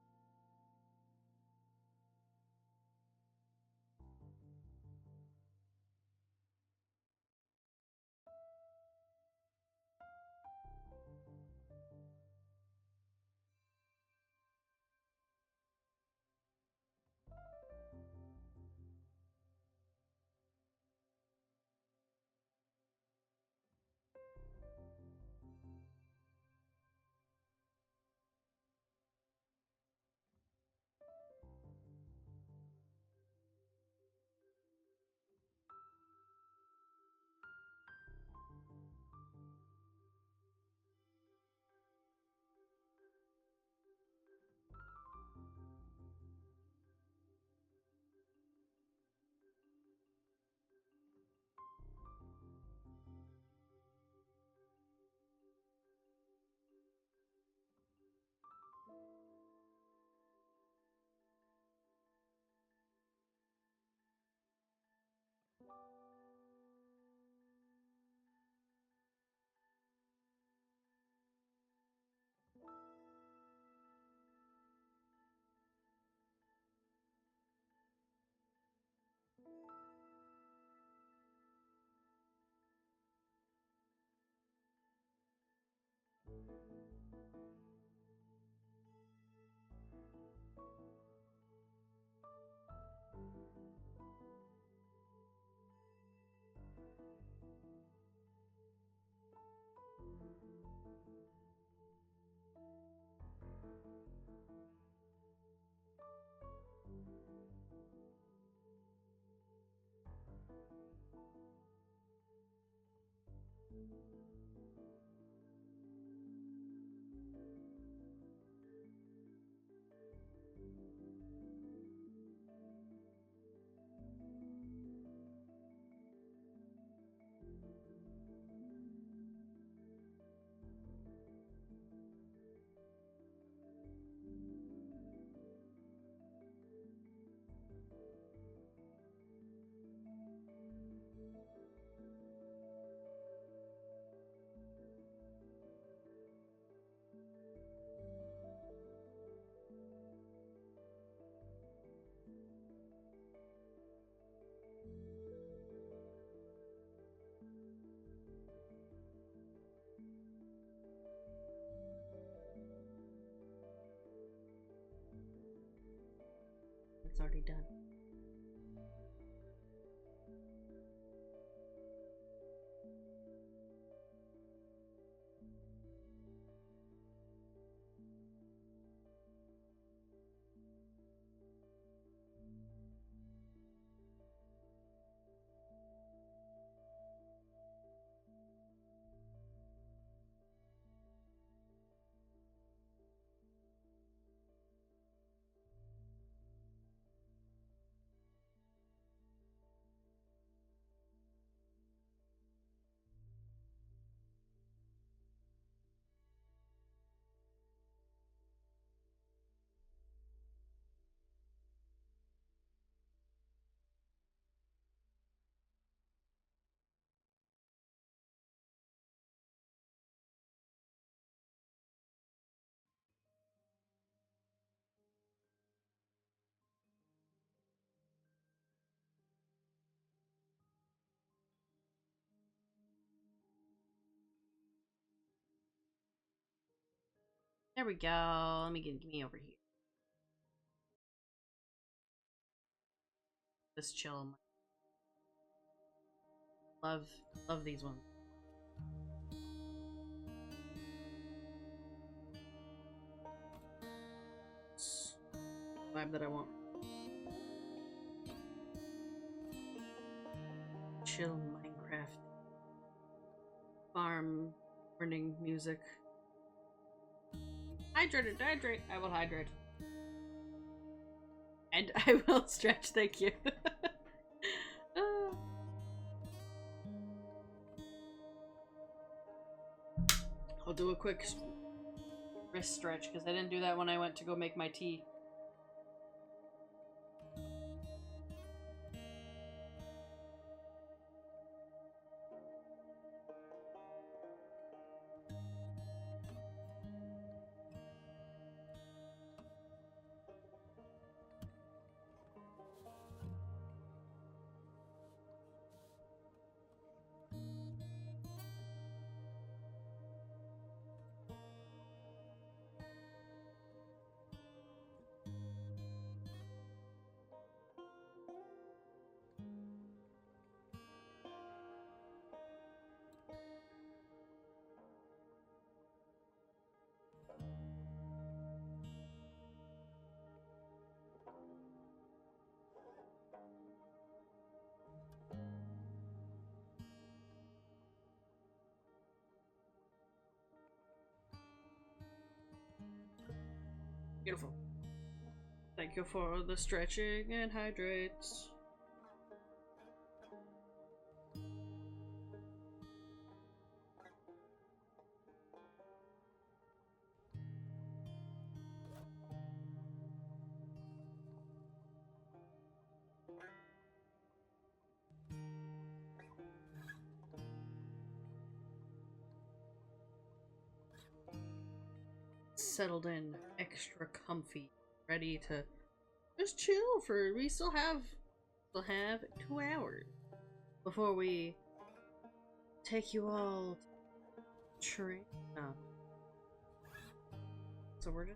It's already done. There we go. Let me get me over here. Just chill. Love these ones. Vibe that I want. Chill Minecraft. Farm burning music. Hydrate. I will hydrate. And I will stretch, thank you. I'll do a quick wrist stretch because I didn't do that when I went to go make my tea. Beautiful. Thank you for the stretching and hydrates. Settled in, extra comfy, ready to just chill for. We still have 2 hours before we take you all to train. No. So we're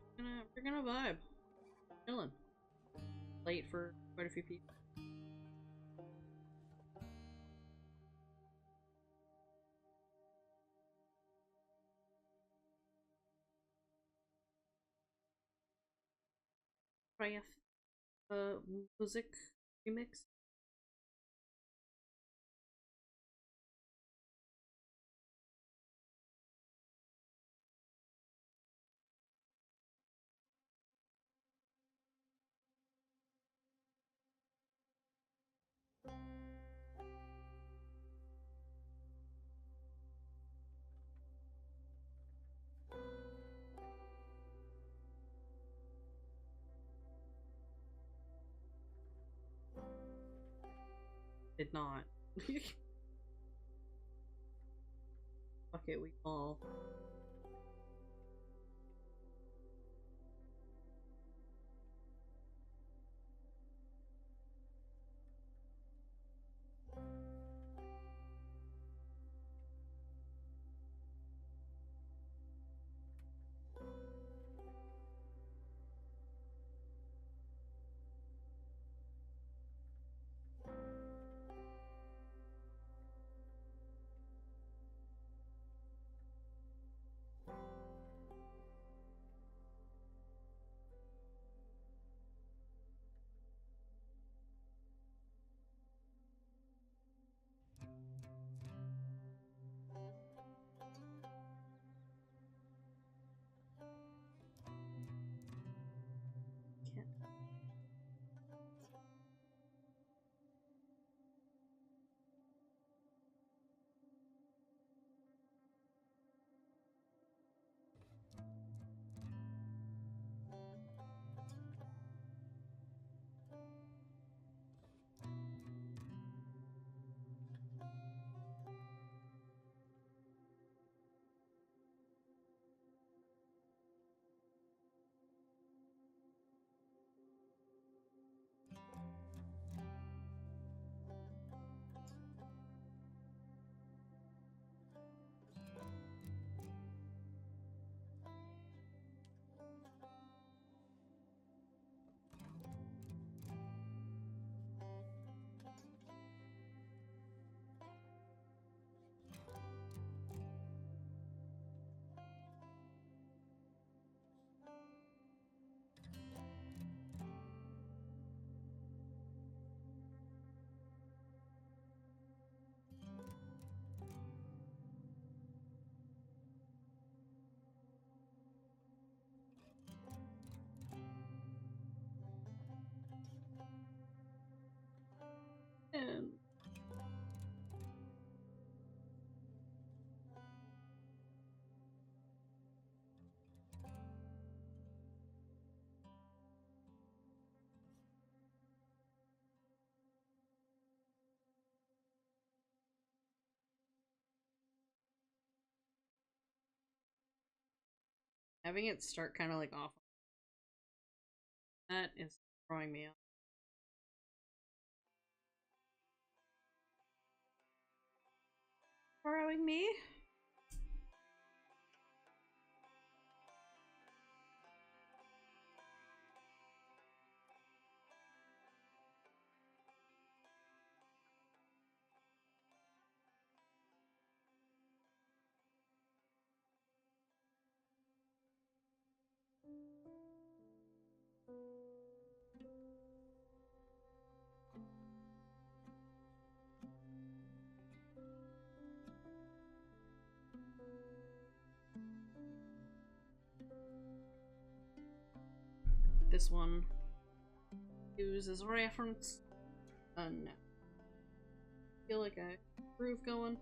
gonna vibe, chilling. Late for quite a few people. Try music remix. Did not. Fuck it, we all. And having it start kind of like off. That is throwing me off. Throwing me? this one use as a reference. No. Feel like a groove going.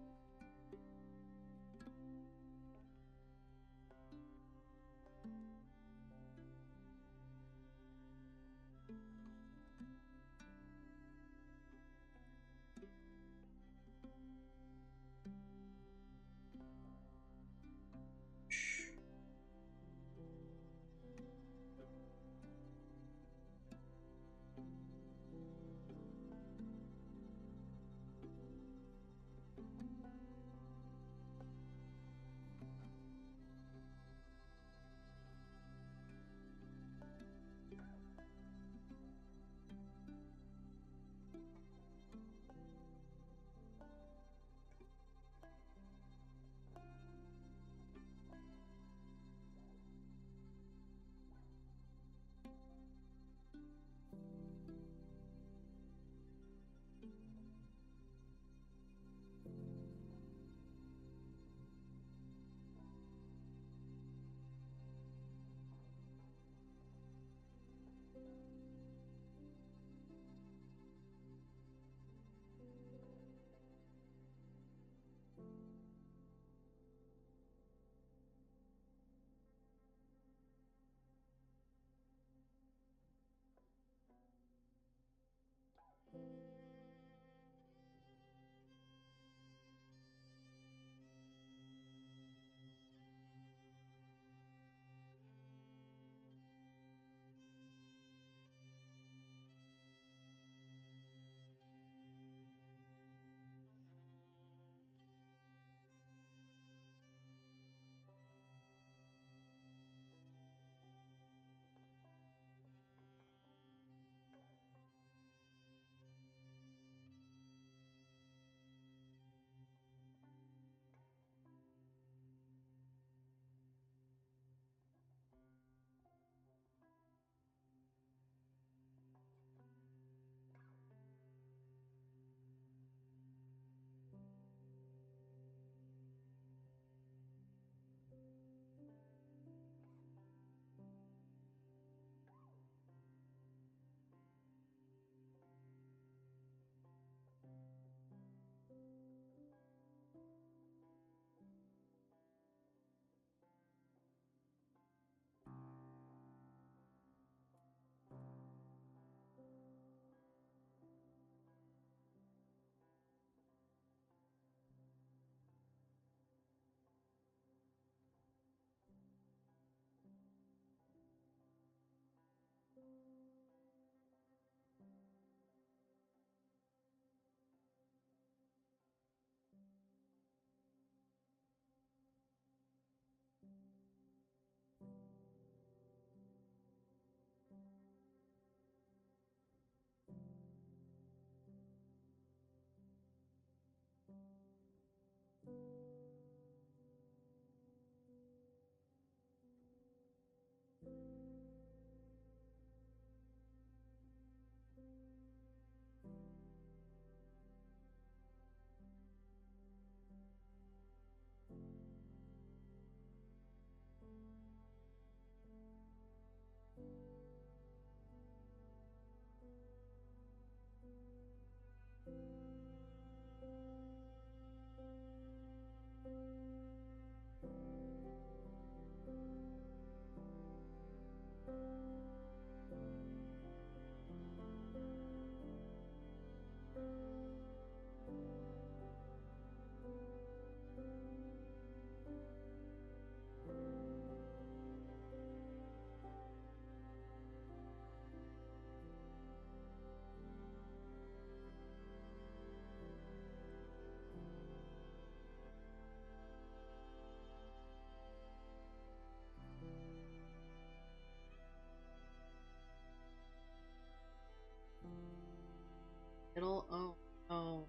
It'll, oh, oh.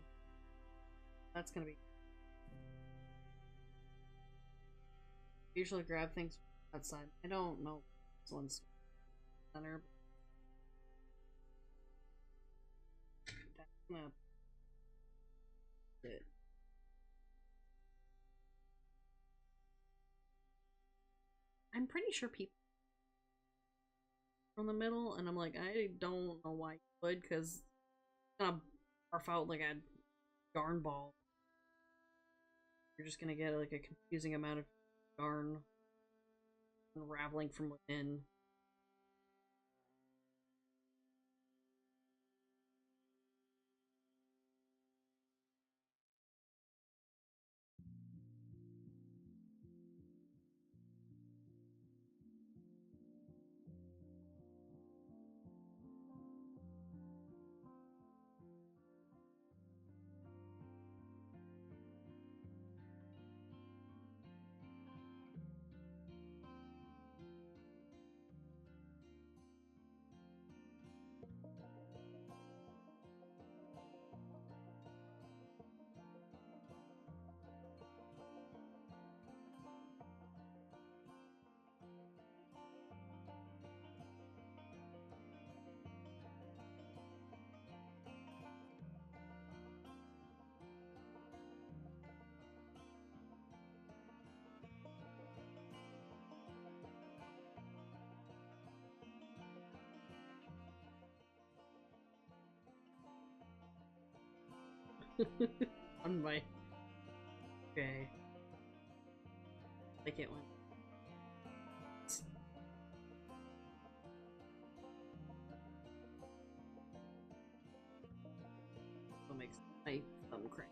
That's gonna be. Usually grab things outside. I don't know this one's center. That's gonna. I'm pretty sure people from the middle, and I'm like, I don't know why you would, because it's gonna barf out like a yarn ball. You're just gonna get like a confusing amount of yarn unraveling from within. On my... Okay. Like it went. That makes my thumb crank.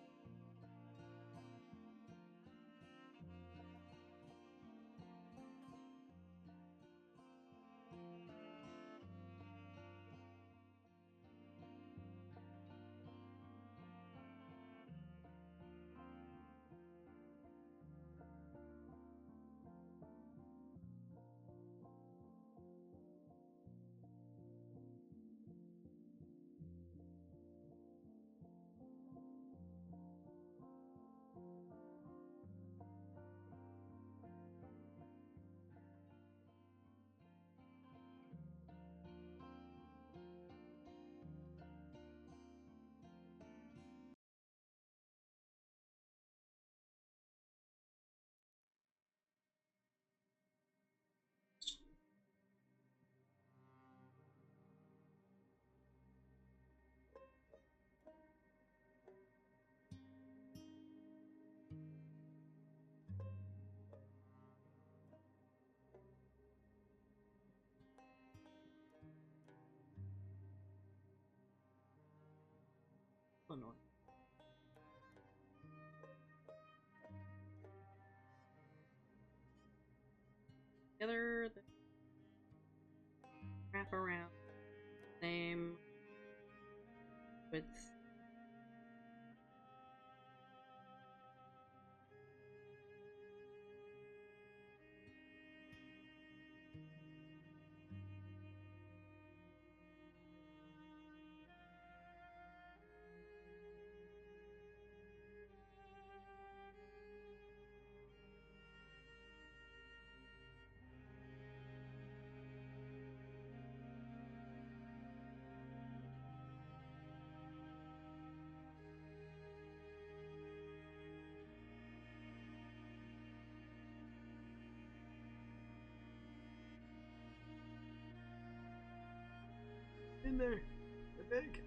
Annoying. Together, the wrap around, same width. In there, I think.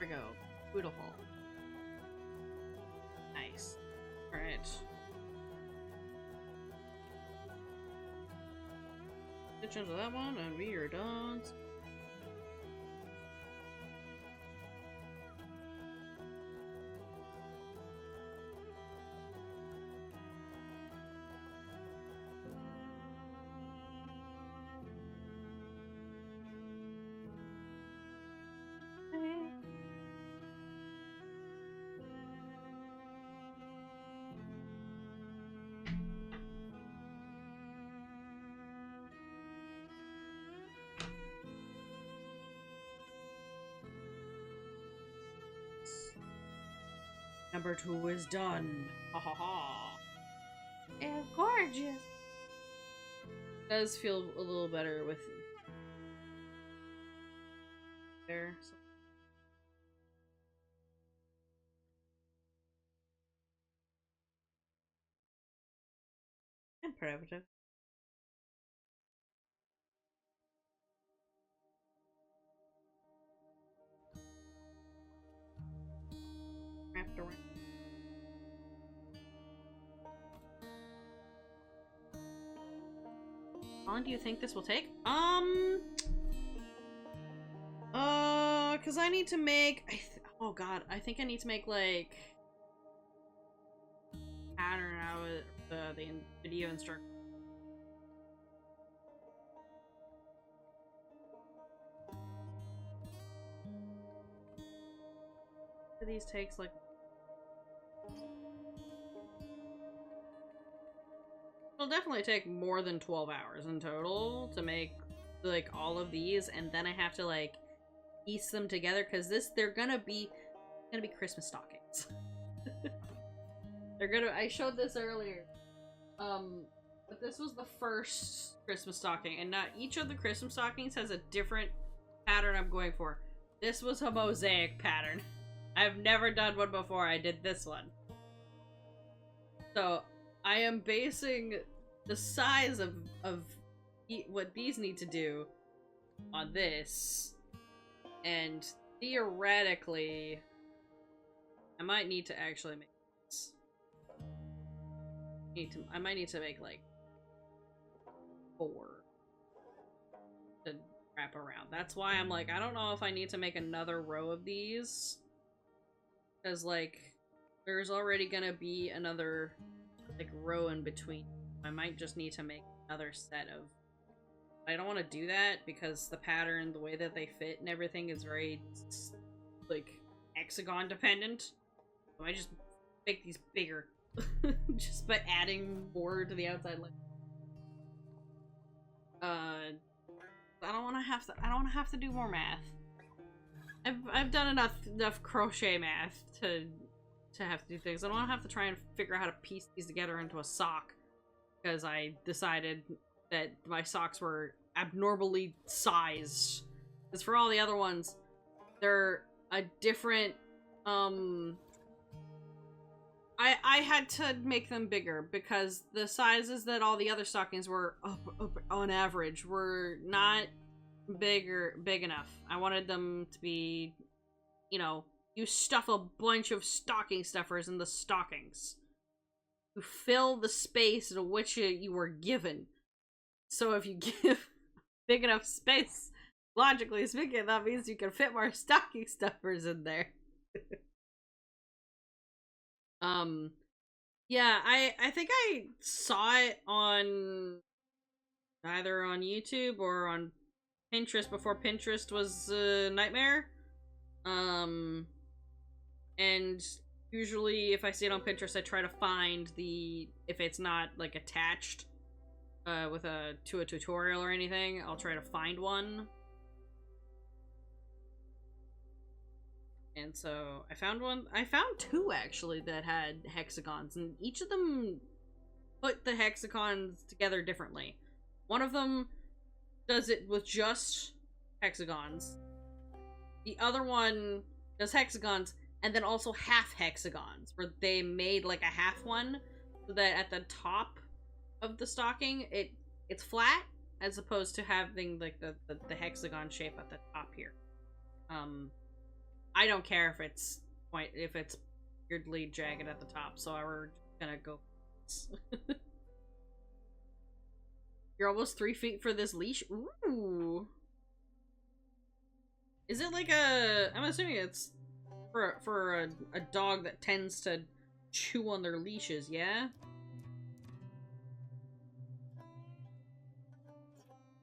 we go. Beautiful. Nice. Alright. Stitch into that one, and we are done. Number 2 is done. Ha ha ha. And gorgeous. Does feel a little better with there. So. And primitive. Wrapped around. How long do you think this will take? Cause I need to make, oh god, I think I need to make like pattern out of the video instruction. These takes like it'll definitely take more than 12 hours in total to make like all of these, and then I have to like piece them together because they're gonna be Christmas stockings. I showed this earlier, but this was the first Christmas stocking, and now each of the Christmas stockings has a different pattern I'm going for. This was a mosaic pattern. I've never done one before. I did this one. So I am basing the size of what these need to do on this, and theoretically I might need to actually make this. I might need to make like 4 to wrap around. That's why I'm like, I don't know if I need to make another row of these, because like there's already gonna be another like row in between. I might just need to make another set of. I don't want to do that because the pattern, the way that they fit and everything is very like hexagon dependent. So I just make these bigger just by adding more to the outside. Like I don't want to have to do more math. I've done enough crochet math to have to do things. I don't want to have to try and figure out how to piece these together into a sock, because I decided that my socks were abnormally sized. Because for all the other ones, they're a different, I had to make them bigger because the sizes that all the other stockings were on average were not big enough. I wanted them to be, you know, you stuff a bunch of stocking stuffers in the stockings. You fill the space in which you were given. So if you give big enough space, logically speaking, that means you can fit more stocking stuffers in there. Yeah, I think I saw it on either on YouTube or on Pinterest before Pinterest was a nightmare. And usually if I see it on Pinterest, I try to find if it's not like attached to a tutorial or anything, I'll try to find one. And so I found one. I found 2 actually that had hexagons, and each of them put the hexagons together differently. One of them does it with just hexagons. The other one does hexagons and then also half hexagons, where they made like a half one so that at the top of the stocking it's flat as opposed to having like the hexagon shape at the top here. I don't care if it's weirdly jagged at the top, so we're just gonna go. You're almost 3 feet for this leash. Ooh. Is it like a? I'm assuming it's for a dog that tends to chew on their leashes. Yeah.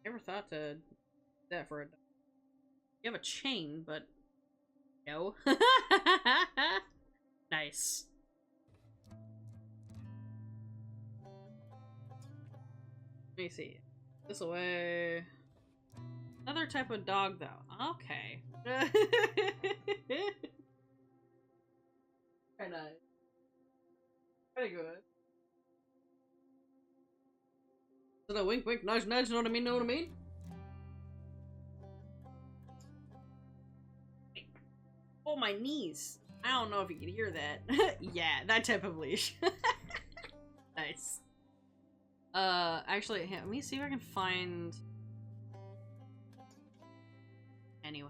Never thought to do that for a dog. You have a chain, but no. Nice. Let me see. This away. Another type of dog, though. Okay. Very nice. Very good. So the wink, wink, nudge, nudge. Know what I mean? Know what I mean? Oh, my knees. I don't know if you can hear that. Yeah, that type of leash. Nice. Actually, let me see if I can find... Anyway.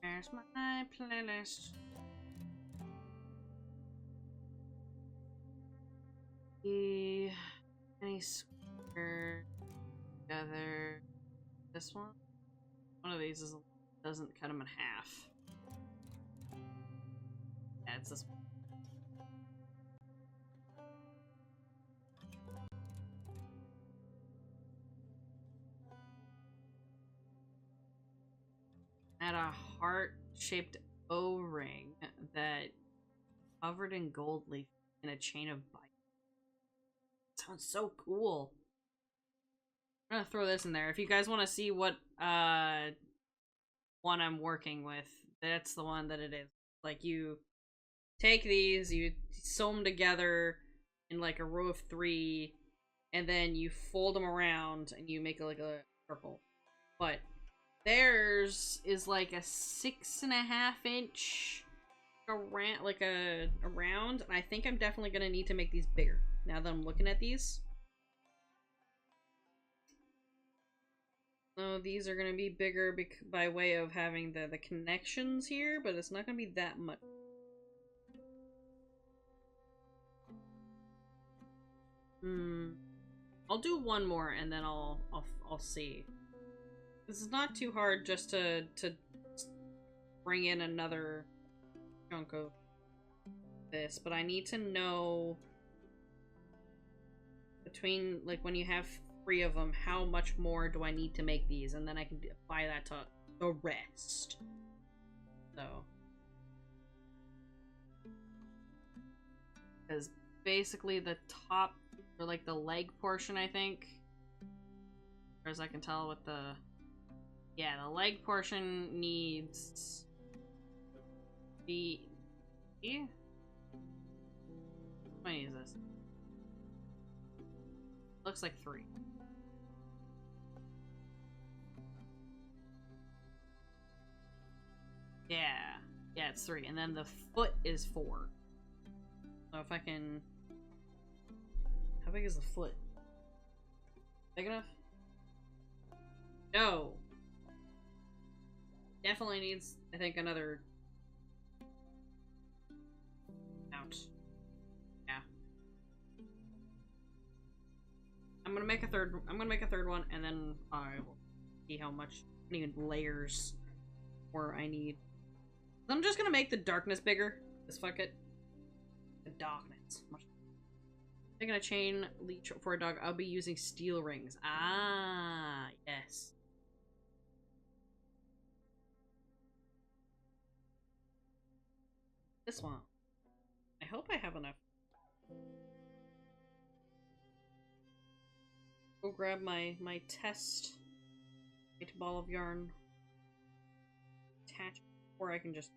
There's my playlist. Any square together. This one? One of these doesn't cut them in half. Yeah, it's this one. Add a heart-shaped O-ring that covered in gold leaf in a chain of bites. Sounds so cool. I'm gonna throw this in there. If you guys want to see what one I'm working with, that's the one that it is. Like, you take these, you sew them together in like a row of 3, and then you fold them around and you make like a circle. But theirs is like a 6.5 inch around, like a round, and I think I'm definitely gonna need to make these bigger now that I'm looking at these. So these are gonna be bigger by way of having the connections here, but it's not gonna be that much. I'll do one more and then I'll see. This is not too hard just to bring in another chunk of this, but I need to know between, like, when you have 3 of them, how much more do I need to make these, and then I can apply that to the rest. So, because basically the top, or like the leg portion, I think, or as I can tell with the, yeah, the leg portion needs the, how many is this? Looks like 3. Yeah, it's 3, and then the foot is 4. So if I can, how big is the foot? Big enough? No. Definitely needs, I think, another mount. Yeah. I'm gonna make a third one, and then I will see how much even layers more I need. I'm just gonna make the darkness bigger. Just fuck it. The darkness. Taking a chain leech for a dog. I'll be using steel rings. Ah, yes. This one. I hope I have enough. Go grab my test white ball of yarn. Attach, or I can just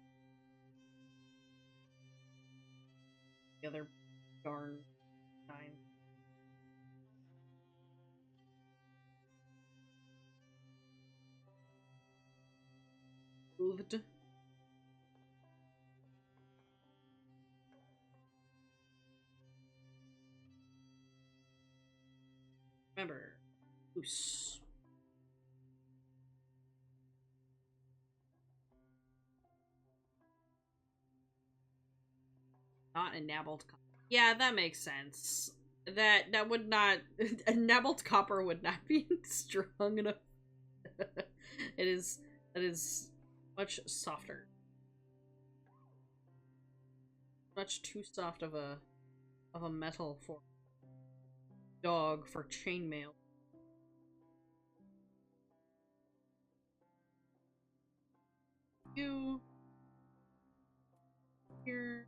the other yarn kind. Moved. Remember, Loose. Not enameled copper. Yeah, that makes sense. That would not enameled copper would not be strong enough. It is that is much softer. Much too soft of a metal for dog for chainmail. You here.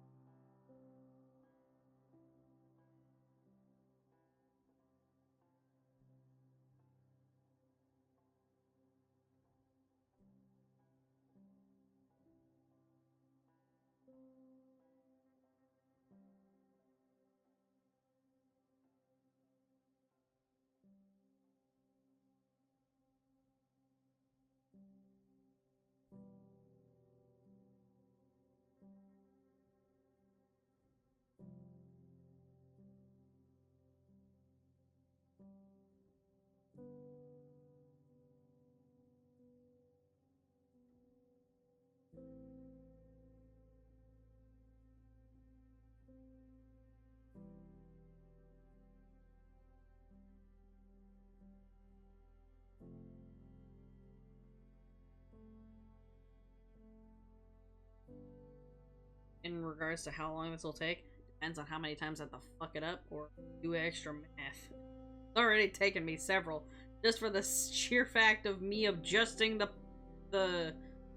In regards to how long this will take, depends on how many times I have to fuck it up or do extra math. It's already taken me several, just for the sheer fact of me adjusting the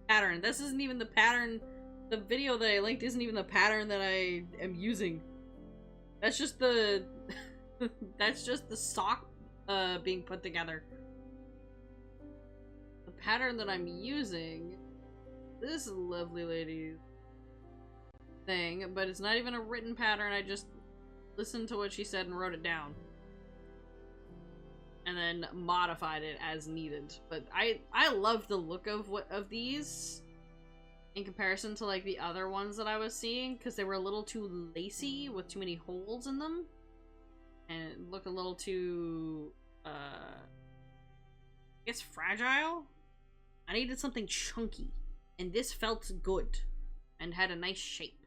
pattern. This isn't even the pattern. The video that I linked isn't even the pattern that I am using. That's just the that's just the sock being put together. The pattern that I'm using, this lovely lady thing, but it's not even a written pattern. I just listened to what she said and wrote it down, and then modified it as needed. But I love the look of these in comparison to like the other ones that I was seeing, because they were a little too lacy with too many holes in them, and it looked a little too I guess fragile. I needed something chunky, and this felt good and had a nice shape.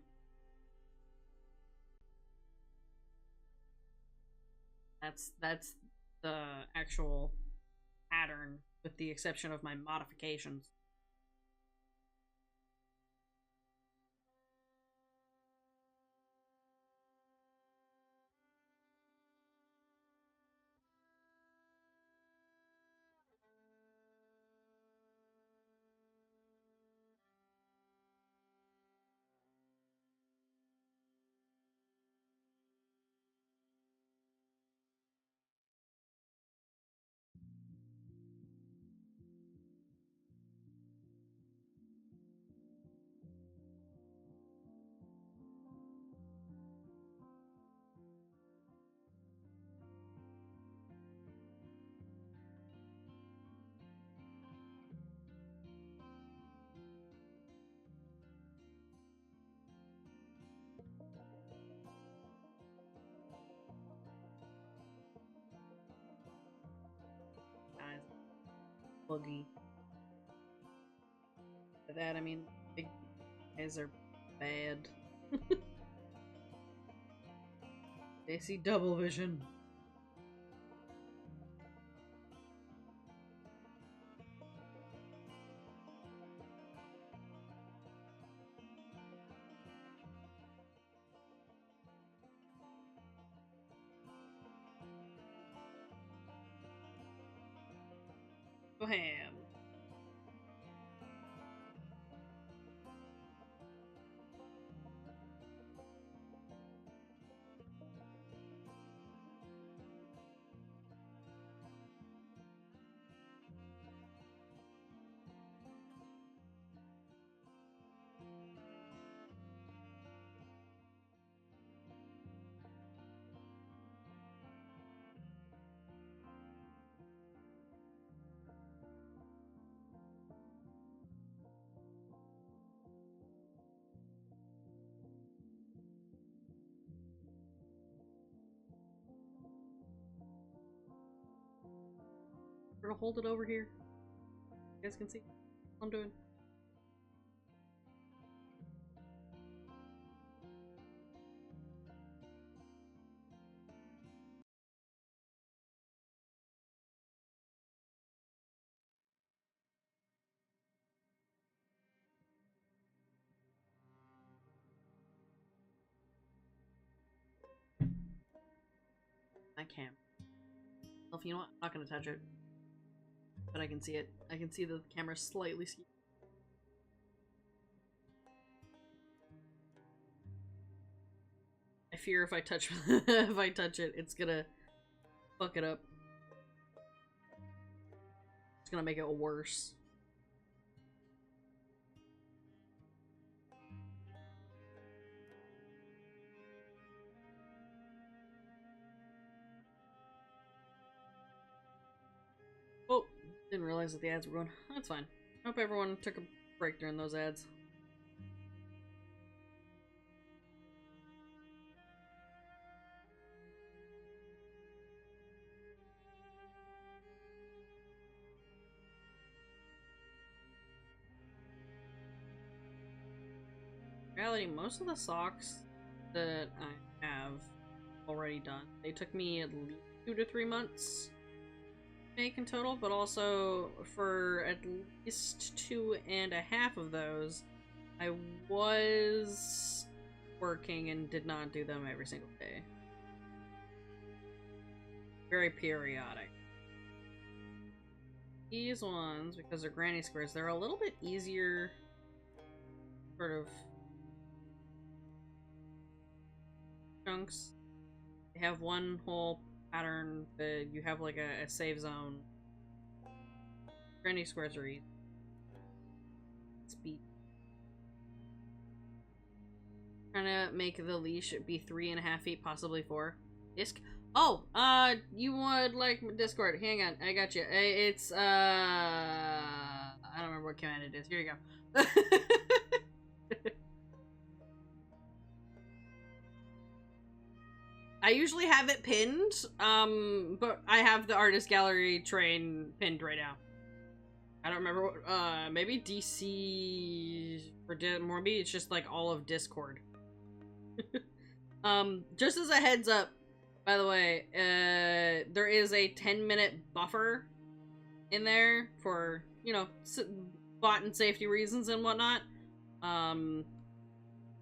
That's the actual pattern, with the exception of my modifications. Boogie. By that I mean big guys are bad. They see double vision. Go ham. We're gonna hold it over here. You guys can see what I'm doing. I can't. Well, you know what? I'm not gonna touch it. But I can see it. I can see the camera slightly skewed. I fear if I touch if I touch it, it's gonna fuck it up. It's gonna make it worse. Oh, didn't realize that the ads were going. That's fine. Hope everyone took a break during those ads. In reality, most of the socks that I have already done, they took me at least 2 to 3 months to make in total, but also for at least 2.5 of those, I was working and did not do them every single day. Very periodic. These ones, because they're granny squares, they're a little bit easier sort of chunks. They have one whole pattern that you have like a save zone. Granny squares are easy. Speed. Trying to make the leash be 3.5 feet, possibly 4. Disc. Oh, you would like Discord. Hang on, I got you. It's, I don't remember what command it is. Here you go. I usually have it pinned, but I have the artist gallery train pinned right now. I don't remember what, maybe DC, or maybe it's just like all of Discord. Just as a heads up, by the way, there is a 10-minute buffer in there for, you know, bot and safety reasons and whatnot.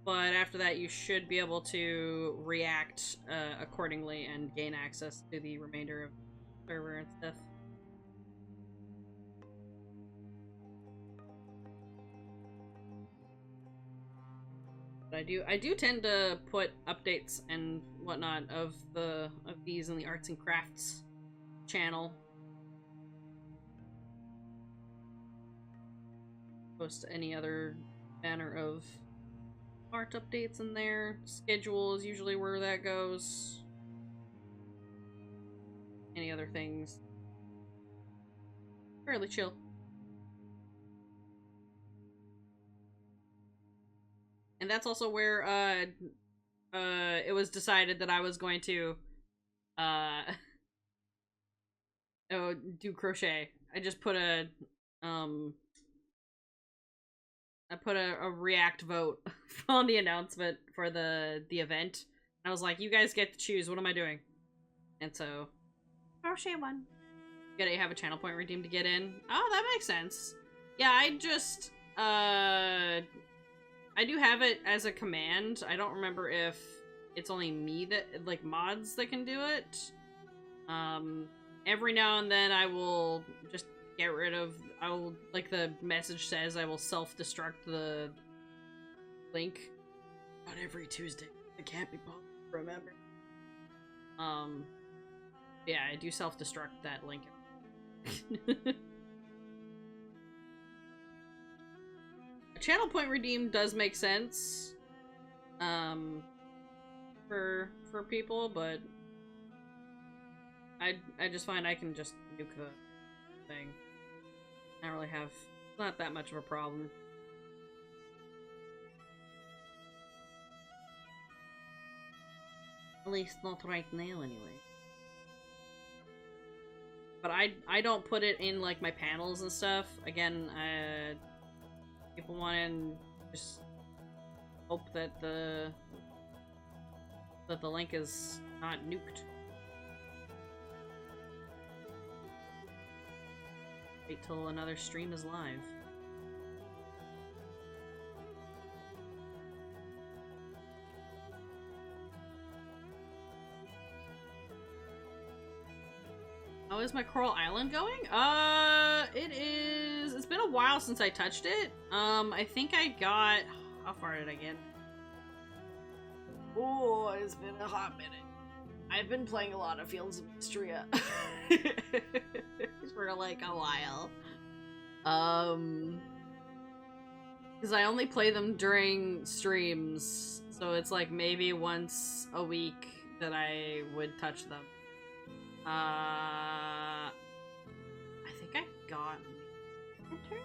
But after that, you should be able to react accordingly and gain access to the remainder of the server and stuff. But I do tend to put updates and whatnot of these in the arts and crafts channel. Post any other manner of art updates in there. Schedule is usually where that goes. Any other things. Fairly chill. And that's also where it was decided that I was going to do crochet. I just put a React vote on the announcement for the event. I was like, you guys get to choose. What am I doing? And so, crochet one. You gotta have a channel point redeem to get in. Oh, that makes sense. Yeah, I just, I do have it as a command. I don't remember if it's only me that, like, mods that can do it. Every now and then I will just get rid of, like the message says, I will self-destruct the link. Not every Tuesday. I can't be bothered to remember. Yeah, I do self-destruct that link. A channel point redeem does make sense, for people, but I just find I can just nuke the thing. I don't really have, not that much of a problem. At least not right now, anyway. but I don't put it in like my panels and stuff. Again, people want to just hope that the link is not nuked. Wait till another stream is live. How is my Coral Island going? It's been a while since I touched it. I think I got, how far did I get? Oh, it's been a hot minute. I've been playing a lot of Fields of Mystria. For like a while. Because I only play them during streams, so it's like maybe once a week that I would touch them. I think I got Winter?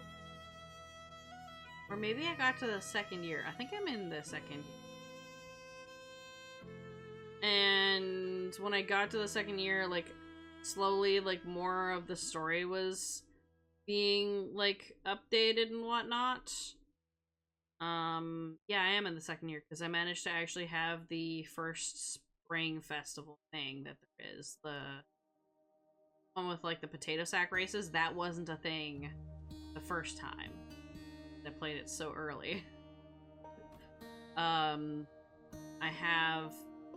Or maybe I got to the second year. I think I'm in the second year. And when I got to the second year, like, slowly, like, more of the story was being, like, updated and whatnot. Yeah, I am in the second year, because I managed to actually have the first spring festival thing that there is. The one with, like, the potato sack races, that wasn't a thing the first time. I played it so early.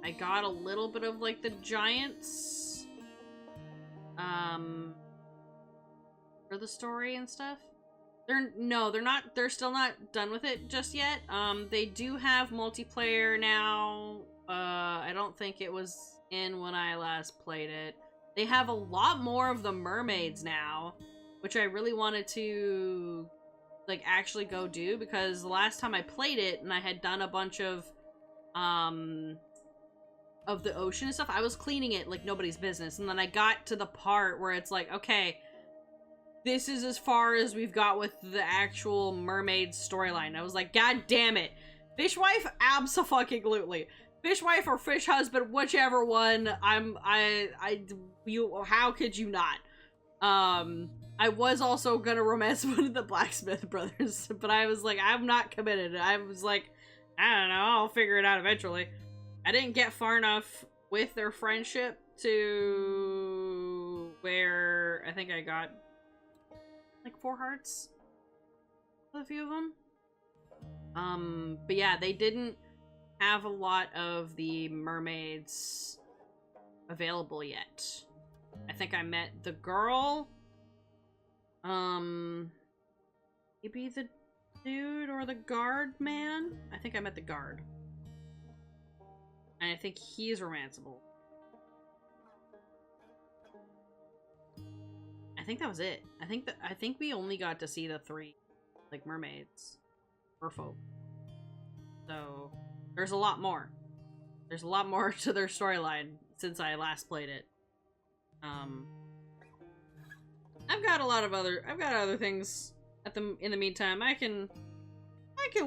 I got a little bit of, like, the giants, for the story and stuff. They're still not done with it just yet. They do have multiplayer now. I don't think it was in when I last played it. They have a lot more of the mermaids now, which I really wanted to, like, actually go do, because the last time I played it and I had done a bunch of the ocean and stuff, I was cleaning it like nobody's business, and then I got to the part where it's like, okay, this is as far as we've got with the actual mermaid storyline. I was like, god damn it. Fishwife? Abso-fucking-lutely. Fishwife or fish husband, whichever one, how could you not? I was also gonna romance one of the blacksmith brothers, but I was like, I'm not committed. I was like, I don't know, I'll figure it out eventually. I didn't get far enough with their friendship to where I think I got like 4 hearts with a few of them. But yeah, they didn't have a lot of the mermaids available yet. I think I met the girl, maybe the dude or the guard man. I think I met the guard. And I think he's romanceable. I think that was it. I think we only got to see the 3, like, mermaids. Merfolk. So, there's a lot more. There's a lot more to their storyline since I last played it. I've got other things in the meantime. I can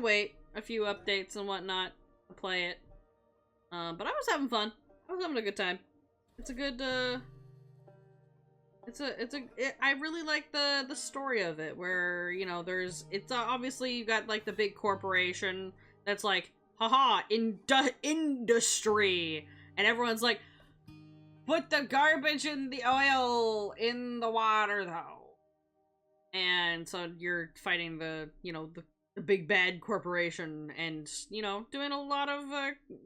wait a few updates and whatnot to play it. But I was having fun. I was having a good time. It's a good, I really like the story of it, where, you know, it's obviously you got, like, the big corporation that's like, haha, industry, and everyone's like, put the garbage and the oil in the water, though. And so you're fighting the, you know, the big bad corporation, and, you know, doing a lot of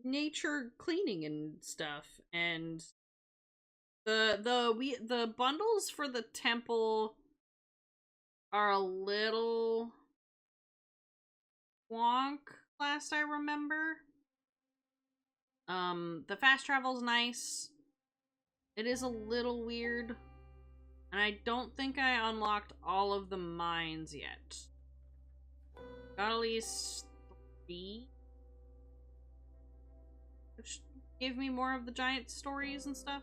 nature cleaning and stuff. And the bundles for the temple are a little wonk last I remember. The fast travel's nice. It is a little weird, and I don't think I unlocked all of the mines yet. Got at least 3, which gave me more of the giant stories and stuff.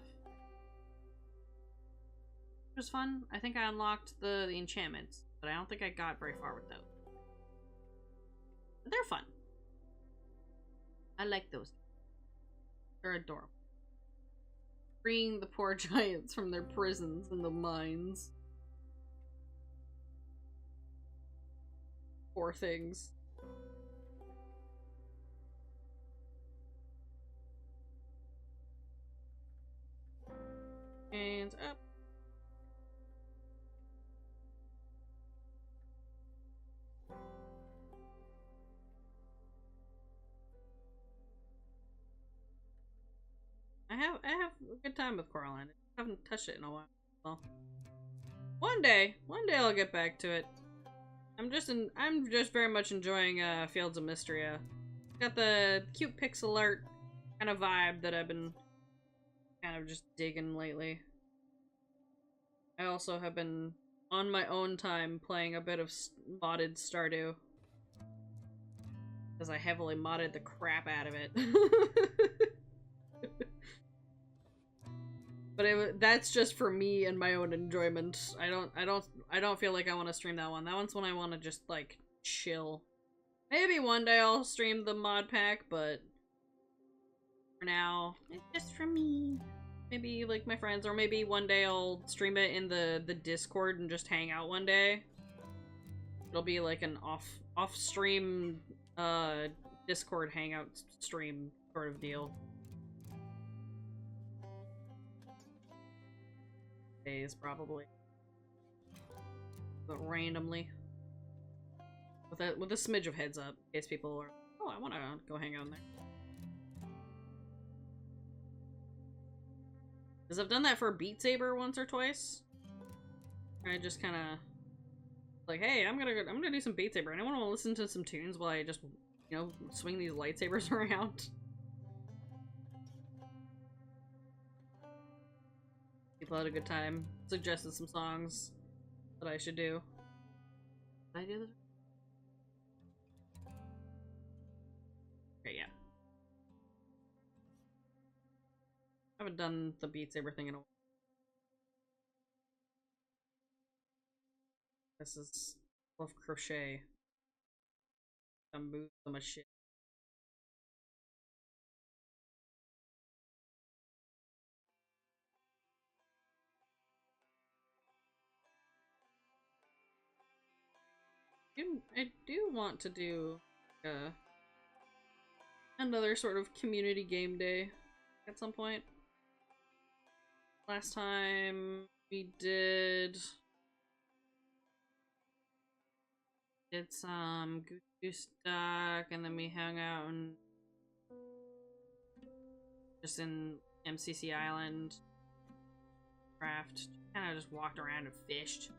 It was fun. I think I unlocked the enchantments, but I don't think I got very far with those. But they're fun. I like those. They're adorable. freeing the poor giants from their prisons in the mines. Poor things. And up. I have a good time with Coraline. I haven't touched it in a while. Well, one day I'll get back to it. I'm just very much enjoying Fields of Mystria. Got the cute pixel art kind of vibe that I've been kind of just digging lately. I also have been on my own time playing a bit of modded Stardew, because I heavily modded the crap out of it. But that's just for me and my own enjoyment. I don't feel like I want to stream that one. That one's when I want to just like chill. Maybe one day I'll stream the mod pack, but for now, it's just for me. Maybe like my friends, or maybe one day I'll stream it in the Discord and just hang out one day. It'll be like an off stream Discord hangout stream sort of deal. Days probably, but randomly with a smidge of heads up in case people are, oh, I want to go hang out in there. Because I've done that for Beat Saber once or twice. I just kind of like, hey, I'm gonna do some Beat Saber, and I want to listen to some tunes while I just, you know, swing these lightsabers around. People had a good time. Suggested some songs that I should do. Did I do this? Okay, yeah. I haven't done the Beat Saber thing in a while. This is love Crochet. I'm moving my shit. I do want to do another sort of community game day at some point. Last time we did some Goose Duck, and then we hung out and just in MCC Island, craft, kind of just walked around and fished.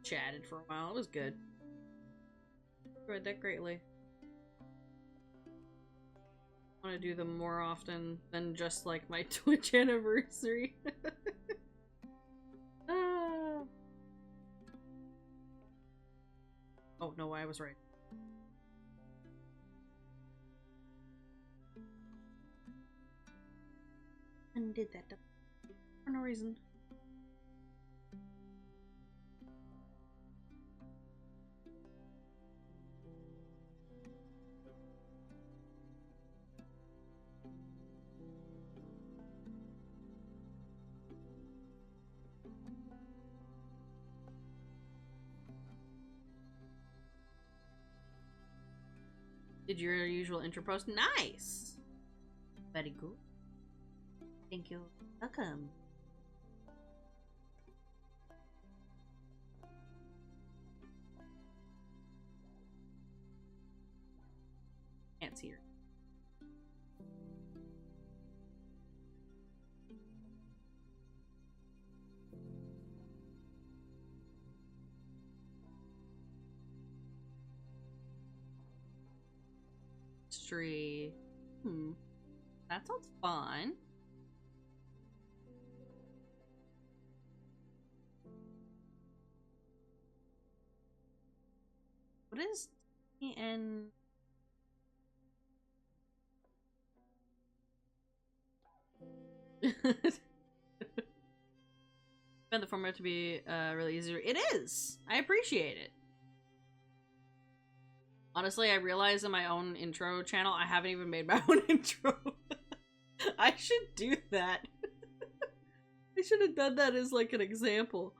Chatted for a while. It was good. Enjoyed that greatly. I want to do them more often than just like my Twitch anniversary. Ah. Oh no, I was right. Undid that for no reason. Did your usual intro post? Nice! Very good. Thank you. Welcome. Can't see her. Tree. That sounds fun. What is and found the format to be really easy. It is. I appreciate it. Honestly, I realized in my own intro channel, I haven't even made my own intro. I should do that. I should have done that as like an example.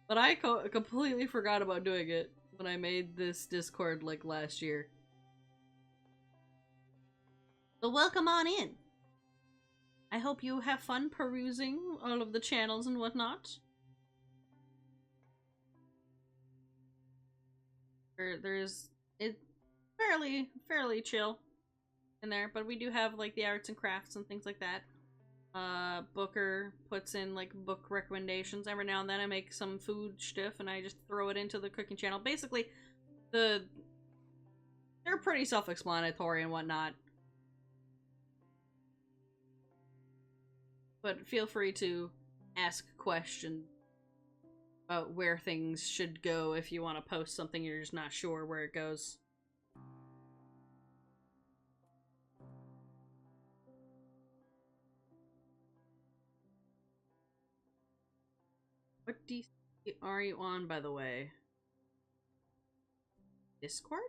But I completely forgot about doing it when I made this Discord like last year. So welcome on in. I hope you have fun perusing all of the channels and whatnot. It's fairly chill in there, but we do have like the arts and crafts and things like that. Booker puts in like book recommendations. Every now and then I make some food stuff and I just throw it into the cooking channel. Basically, they're pretty self-explanatory and whatnot. But feel free to ask questions about where things should go if you want to post something you're just not sure where it goes. What DC are you on, by the way? Discord?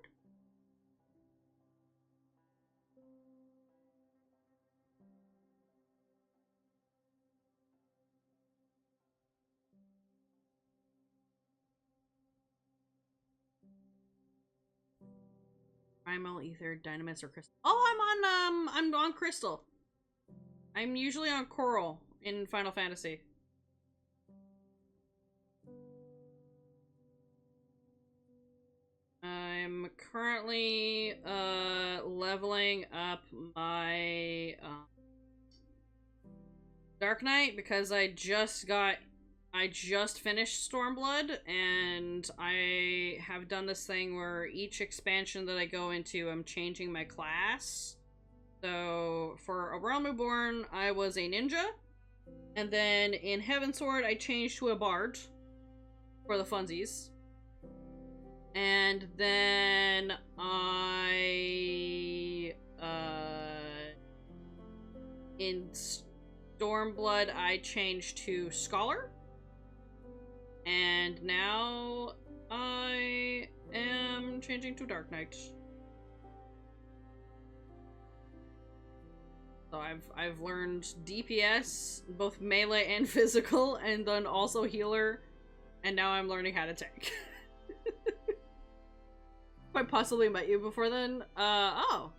Primal, Ether, Dynamis, or Crystal? Oh, I'm on Crystal. I'm usually on Coral in Final Fantasy. I'm currently leveling up my Dark Knight because I just finished Stormblood, and I have done this thing where each expansion that I go into, I'm changing my class. So for A Realm Reborn, I was a ninja, and then in Heavensward, I changed to a bard for the funsies. And then in Stormblood, I changed to Scholar. And now I am changing to Dark Knight. So I've learned DPS, both melee and physical, and then also healer, and now I'm learning how to tank. I possibly met you before then. Oh.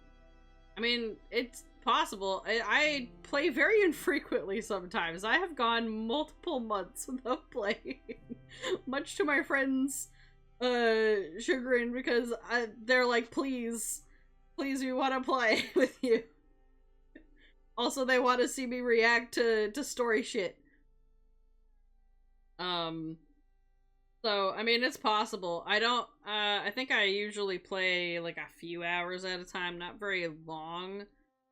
I mean, it's possible. I play very infrequently sometimes. I have gone multiple months without playing. Much to my friends' chagrin, because they're like, please, we want to play with you. Also, they want to see me react to story shit. So, I mean, it's possible. I think I usually play like a few hours at a time, not very long.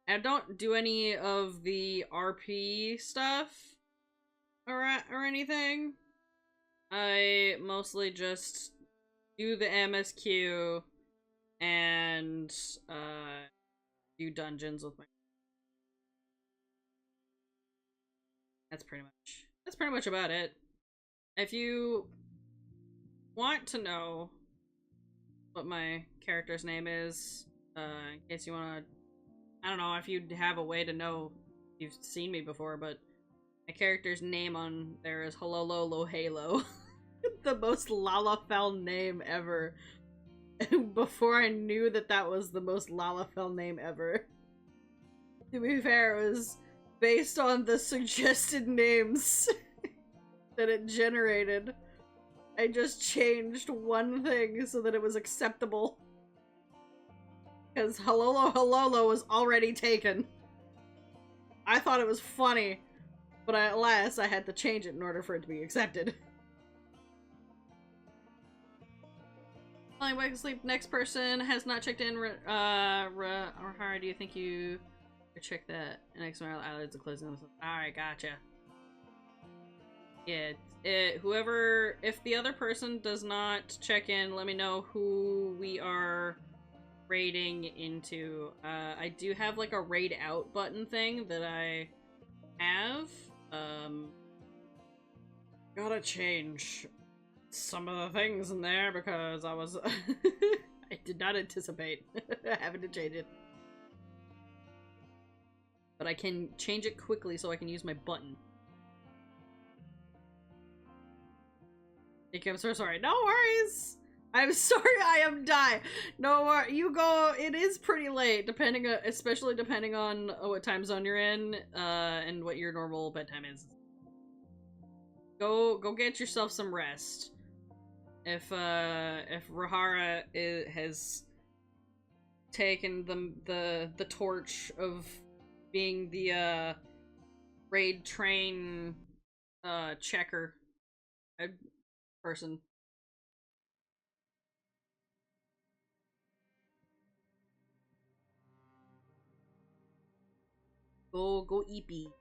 I don't do any of the RP stuff or anything. I mostly just do the MSQ and do dungeons with my. That's pretty much about it. If you want to know what my character's name is, in case you want to, I don't know if you have a way to know if you've seen me before, but my character's name on there is Hololo Lohalo. The most Lalafell name ever. Before I knew that was the most Lalafell name ever. To be fair, it was based on the suggested names that it generated. I just changed one thing so that it was acceptable. Because Hololo was already taken. I thought it was funny, but alas, I had to change it in order for it to be accepted. Falling back to sleep. Next person has not checked in. Or how do you think you could check that? Next one, eyelids are closing. Alright, gotcha. Yeah, whoever, if the other person does not check in, let me know who we are raiding into. I do have like a raid out button thing that I have. Gotta change some of the things in there because I was I did not anticipate having to change it. but I can change it quickly so I can use my button. I'm so sorry. No worries! I'm sorry I am dying. No worries. You go. It is pretty late, especially depending on what time zone you're in, and what your normal bedtime is. Go get yourself some rest. If Rahara has taken the torch of being the raid train checker person. Go eepy.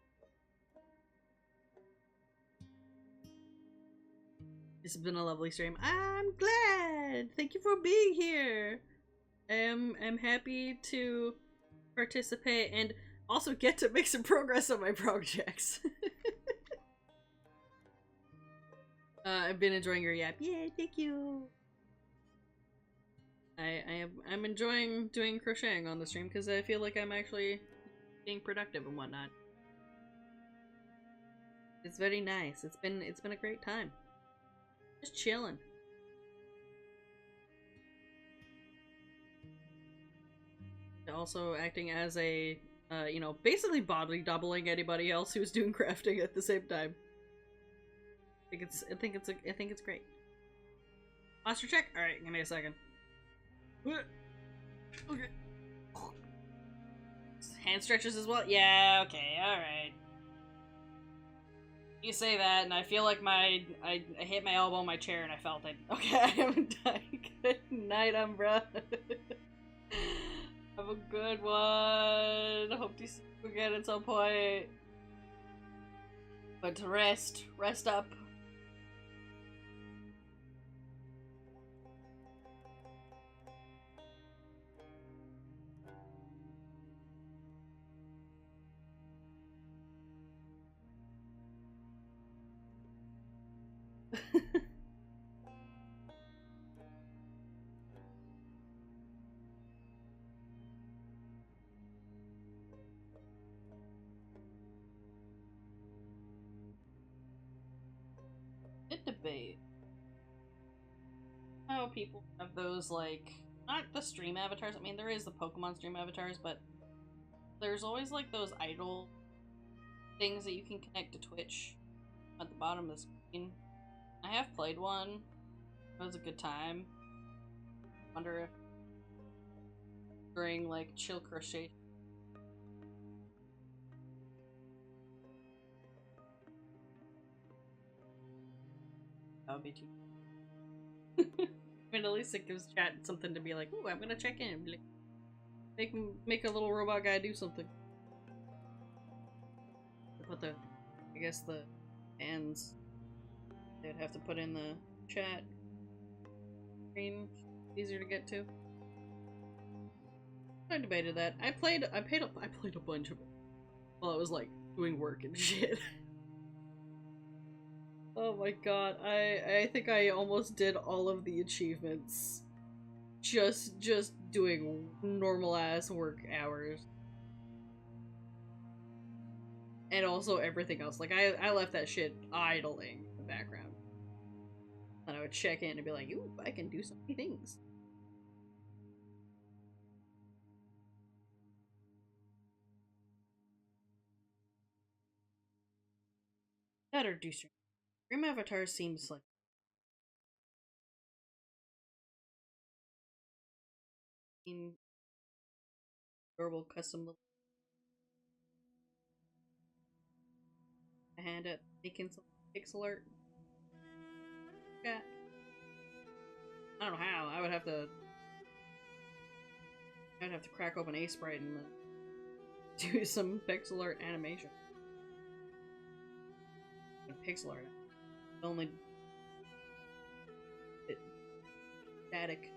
This has been a lovely stream. I'm glad. Thank you for being here. I'm happy to participate and also get to make some progress on my projects. I've been enjoying your yap. Yay, thank you. I'm enjoying doing crocheting on the stream because I feel like I'm actually being productive and whatnot. It's very nice. It's been a great time. Just chilling. Also acting as a, you know, basically body doubling anybody else who's doing crafting at the same time. I think it's great. Posture check. All right, give me a second. Okay. Hand stretches as well. Yeah. Okay. All right. You say that, and I feel like I hit my elbow on my chair, and I felt it. Okay, I am dying. Good night, Umbra. Have a good one. Hope to see you again at some point. But to rest up. Good debate. How people have those, like, not the stream avatars. I mean, there is the Pokemon stream avatars, but there's always like those idle things that you can connect to Twitch at the bottom of the screen. I have played one. It was a good time. Wonder if during like chill crochet. That would be too. I mean, at least it gives chat something to be like, "Ooh, I'm gonna check in." Like, make a little robot guy do something. Put I guess the hands. They'd have to put in the chat screen. Easier to get to. I debated that. I played a bunch of it while I was like doing work and shit. Oh my god, I think I almost did all of the achievements just doing normal ass work hours. And also everything else. Like I left that shit idling in the background. And I would check in and be like, ooh, I can do so many things. That or do stream. Stream avatar seems like adorable custom little hand at making some pixel art. Yeah. I don't know how. I'd have to crack open Sprite and do some pixel art animation. Pixel art. Only static.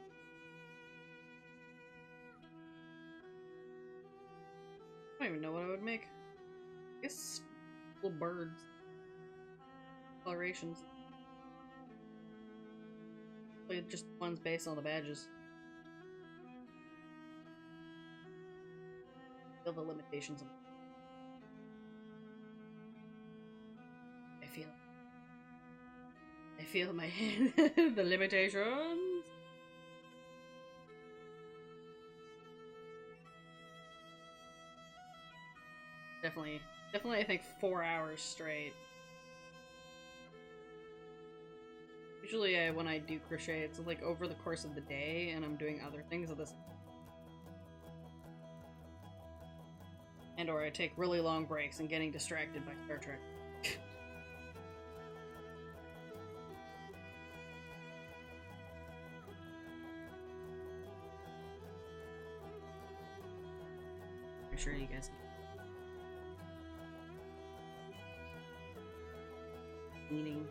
I don't even know what I would make. I guess little birds. Colorations. Just ones based on the badges. Feel the limitations of feel my the limitations. Definitely, I think 4 hours straight. Usually when I do crochet, it's like over the course of the day and I'm doing other things at this. And or I take really long breaks and getting distracted by Star Trek. I'm sure you guys meaning.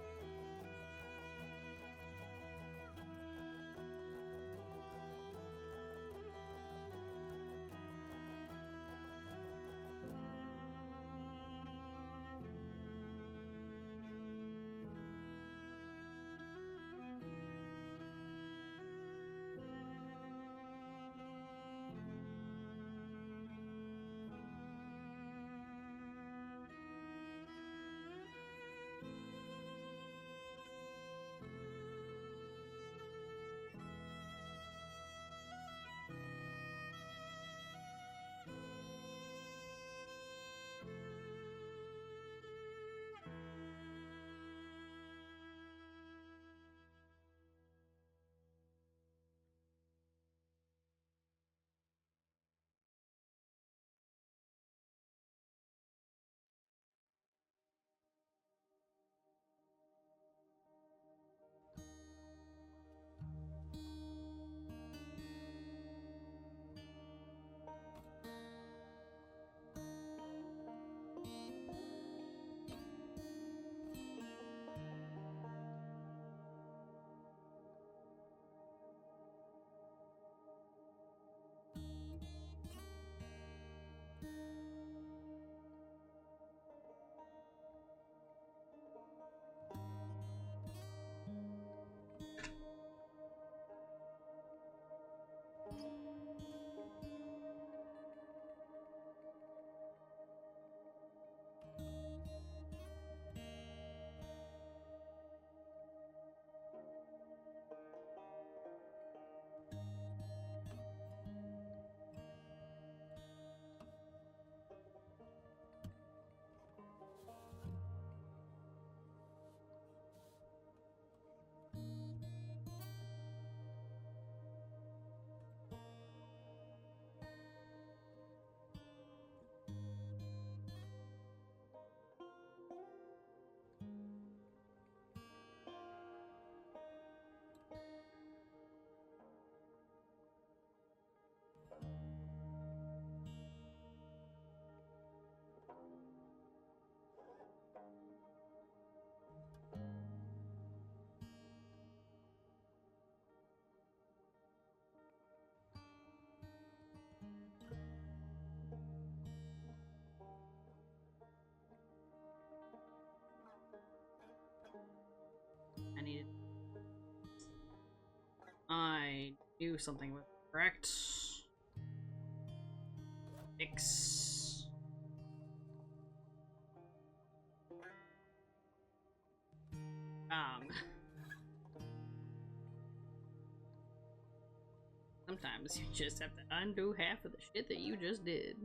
I do something with correct. Fix. Sometimes you just have to undo half of the shit that you just did.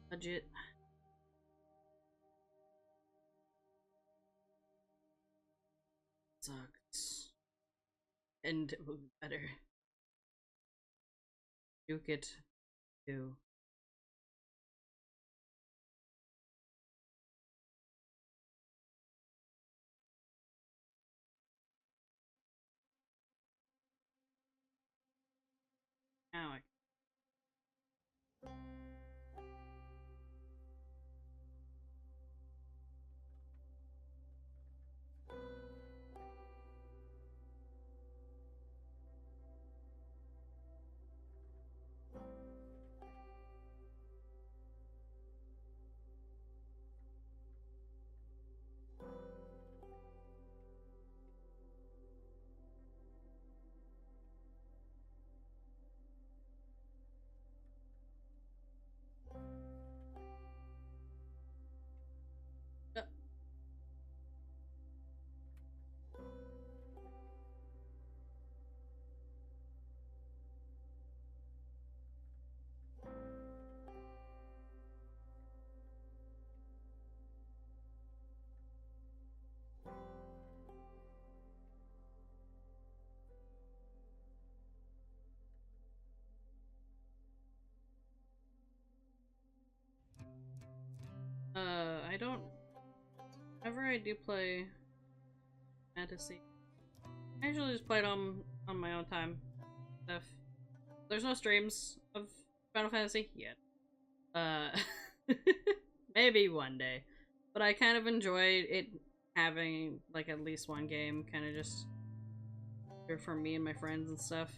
Budget. Sucks. And it will be better. Duke it too. Now I whenever I do play fantasy, I usually just play it on my own time. Stuff. There's no streams of Final Fantasy yet. Maybe one day. But I kind of enjoy it having like at least one game kind of just for me and my friends and stuff.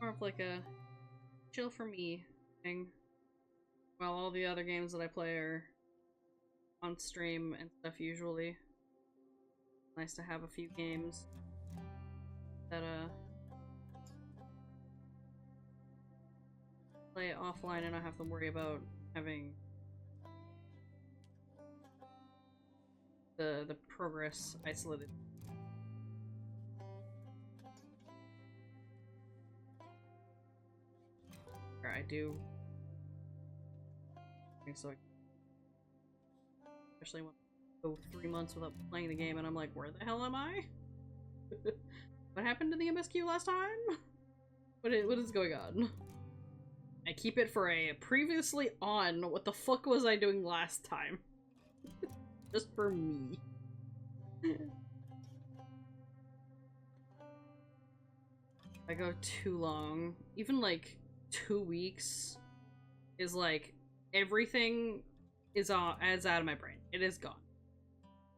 More of like a chill for me thing. While all the other games that I play are on stream and stuff usually. Nice to have a few games that play it offline and not have to worry about having the progress isolated. Or I do. So especially when I go 3 months without playing the game and I'm like, where the hell am I? What happened to the MSQ last time? What is going on? I keep it for a previously on. What the fuck was I doing last time? Just for me. I go too long. Even like 2 weeks is like everything is out of my brain. It is gone.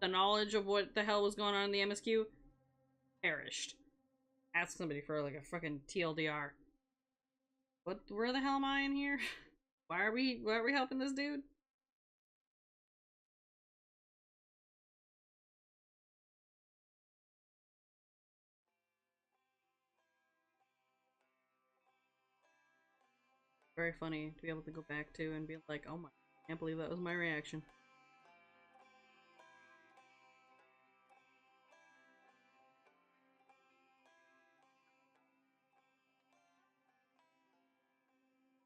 The knowledge of what the hell was going on in the MSQ perished. Ask somebody for like a fucking TLDR. Where the hell am I in here? Why are we helping this dude? Very funny to be able to go back to and be like, oh my, I can't believe that was my reaction.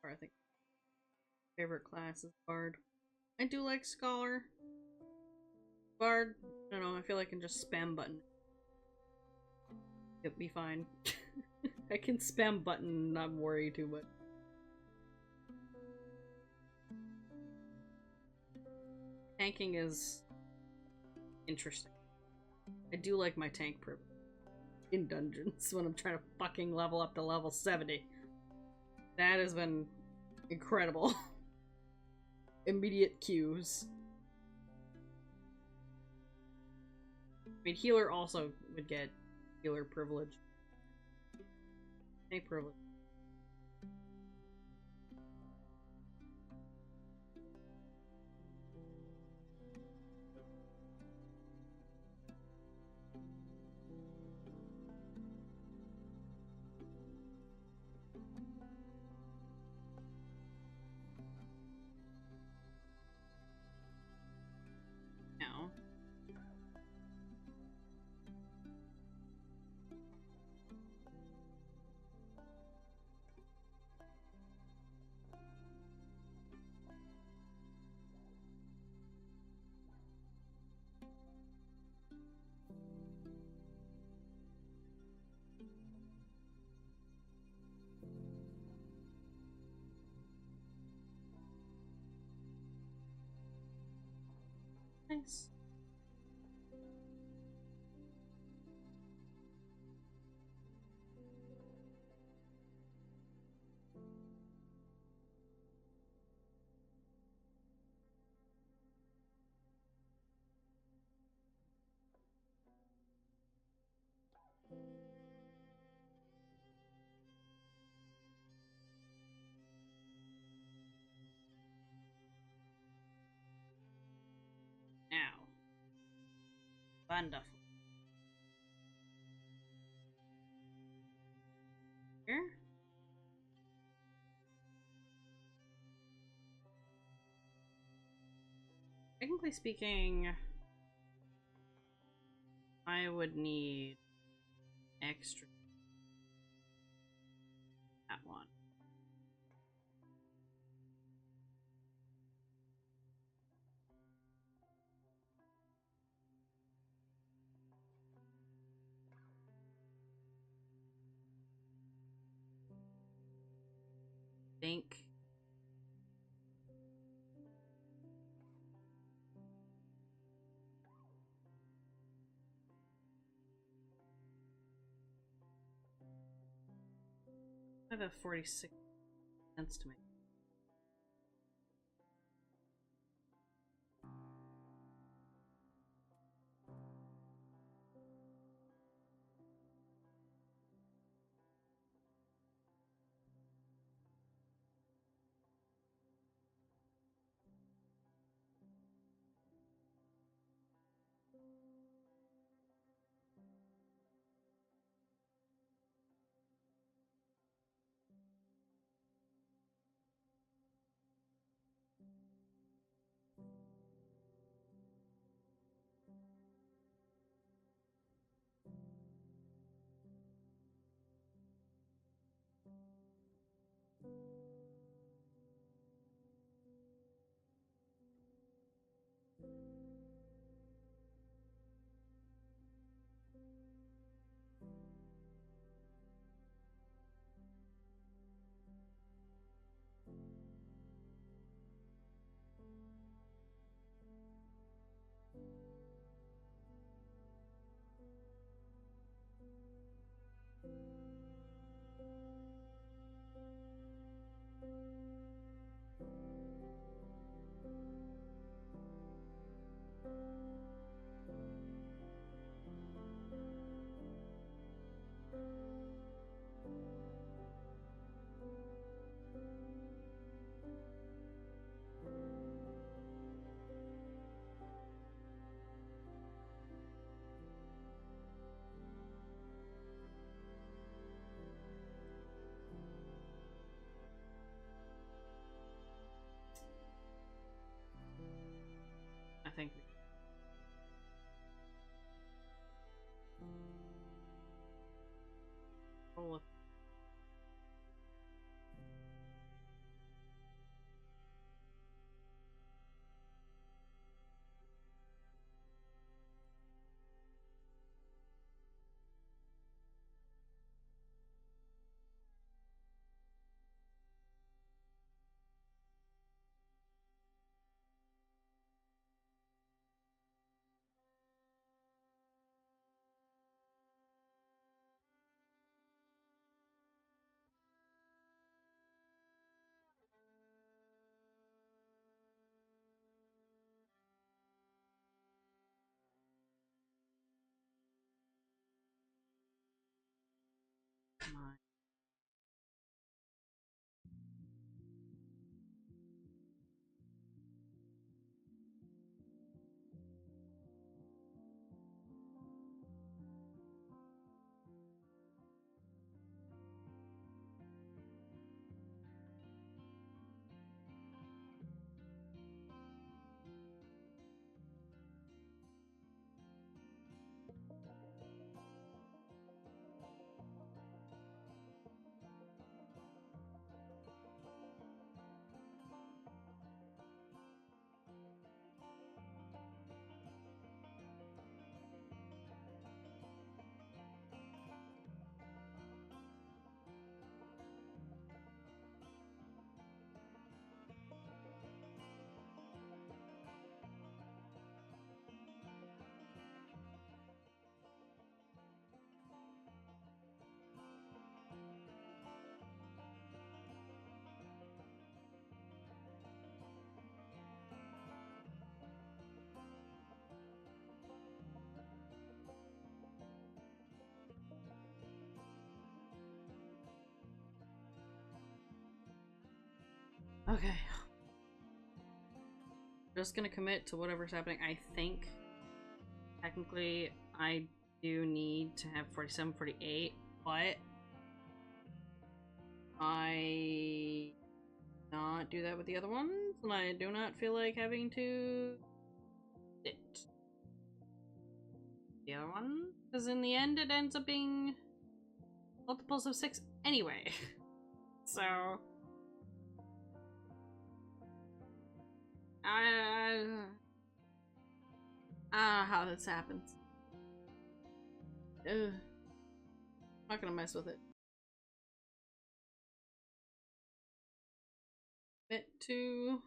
Or I think favorite class is Bard. I do like Scholar. Bard, I don't know, I feel like I can just spam button. It'll be fine. I can spam button and not worry too much. Tanking is interesting. I do like my tank privilege in dungeons when I'm trying to fucking level up to level 70. That has been incredible. Immediate queues. I mean, healer also would get healer privilege. Tank privilege. Now. Nice. Now. Wonderful. Here? Technically speaking, I would need extra that one. Think I have 46 cents to make. I think we roll with. Come on. Okay. Just gonna commit to whatever's happening. I think technically I do need to have 47, 48, but I not do that with the other ones, and I do not feel like having to it. The other one, because in the end it ends up being multiples of 6 anyway. So I don't know how this happens. Ugh. I'm not gonna mess with it. Bit two.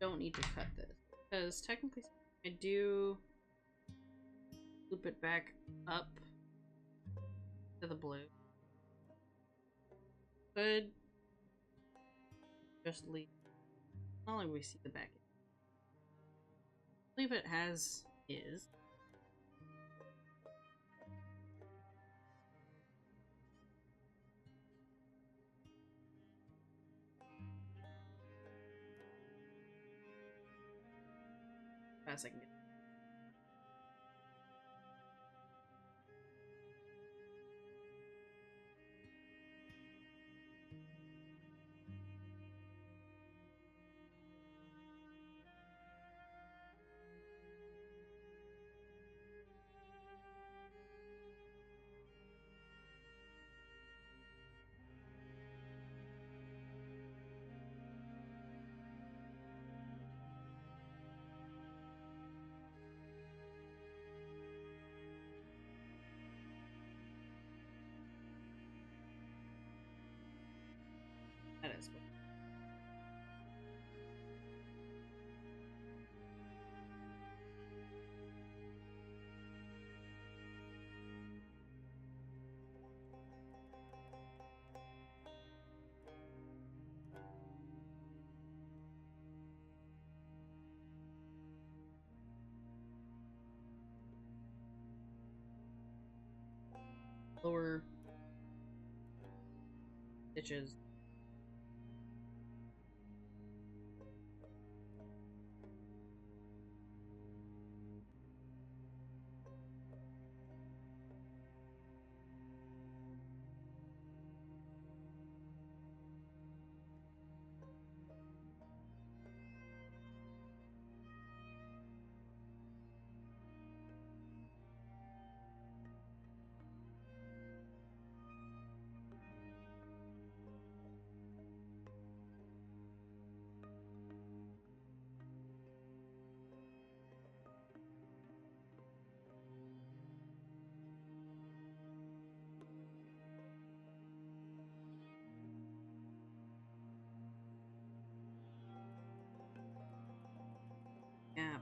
Don't need to cut this because technically I do loop it back up to the blue. Could just leave. Not only we see the back. Leave it as is. Fast I can get. That is what. Lower stitches. Yeah.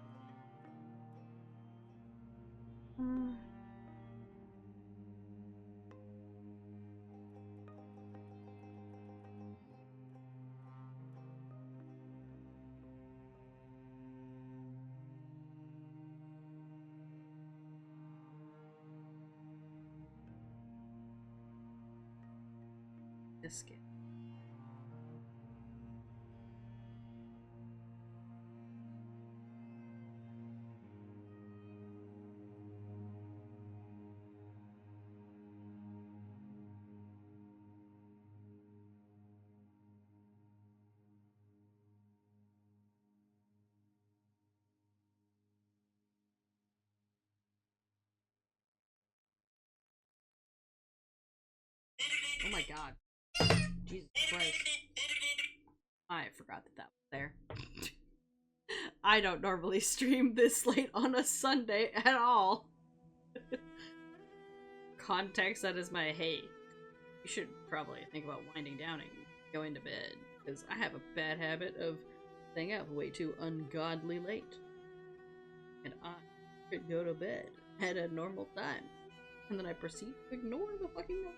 Biscuit. Oh my god. Jesus Christ. I forgot that was there. I don't normally stream this late on a Sunday at all. Context, that is my hey. You should probably think about winding down and going to bed, because I have a bad habit of staying up way too ungodly late. And I could go to bed at a normal time, and then I proceed to ignore the fucking noise.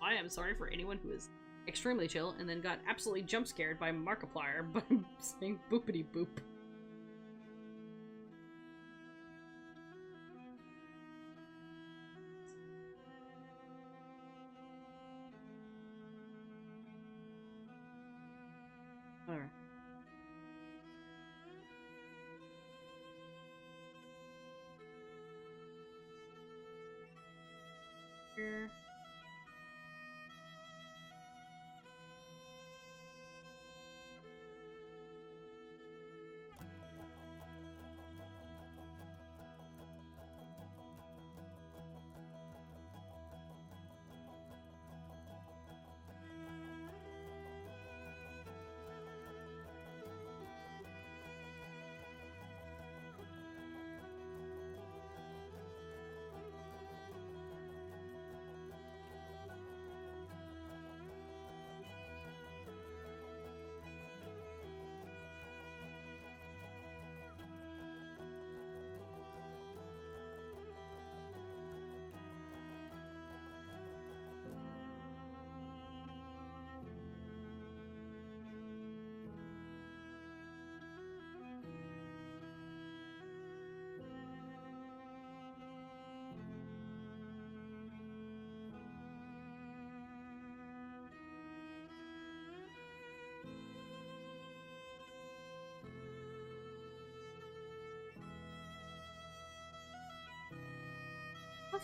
I am sorry for anyone who is extremely chill and then got absolutely jump scared by Markiplier by saying boopity boop. Whatever. Here.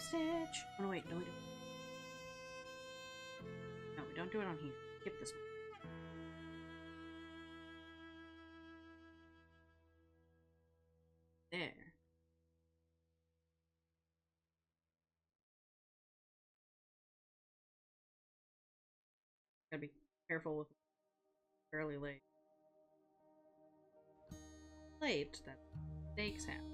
stitch. Oh no, wait, no, we don't. No, we don't do it on here. Skip this one. There. Gotta be careful with fairly late. Late, that mistakes happen.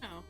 Oh.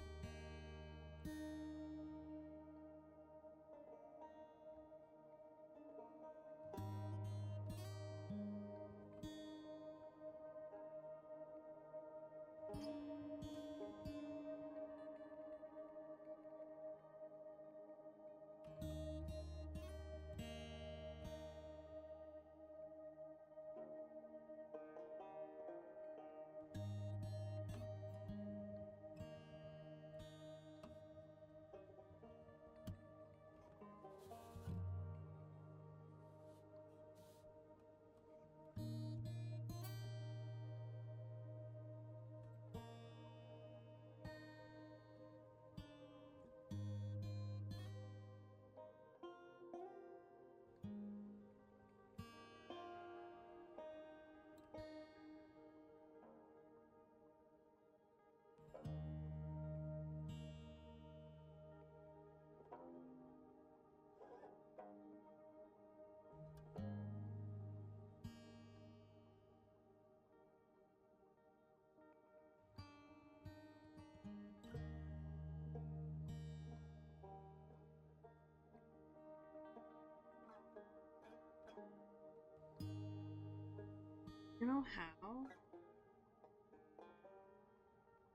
You know how?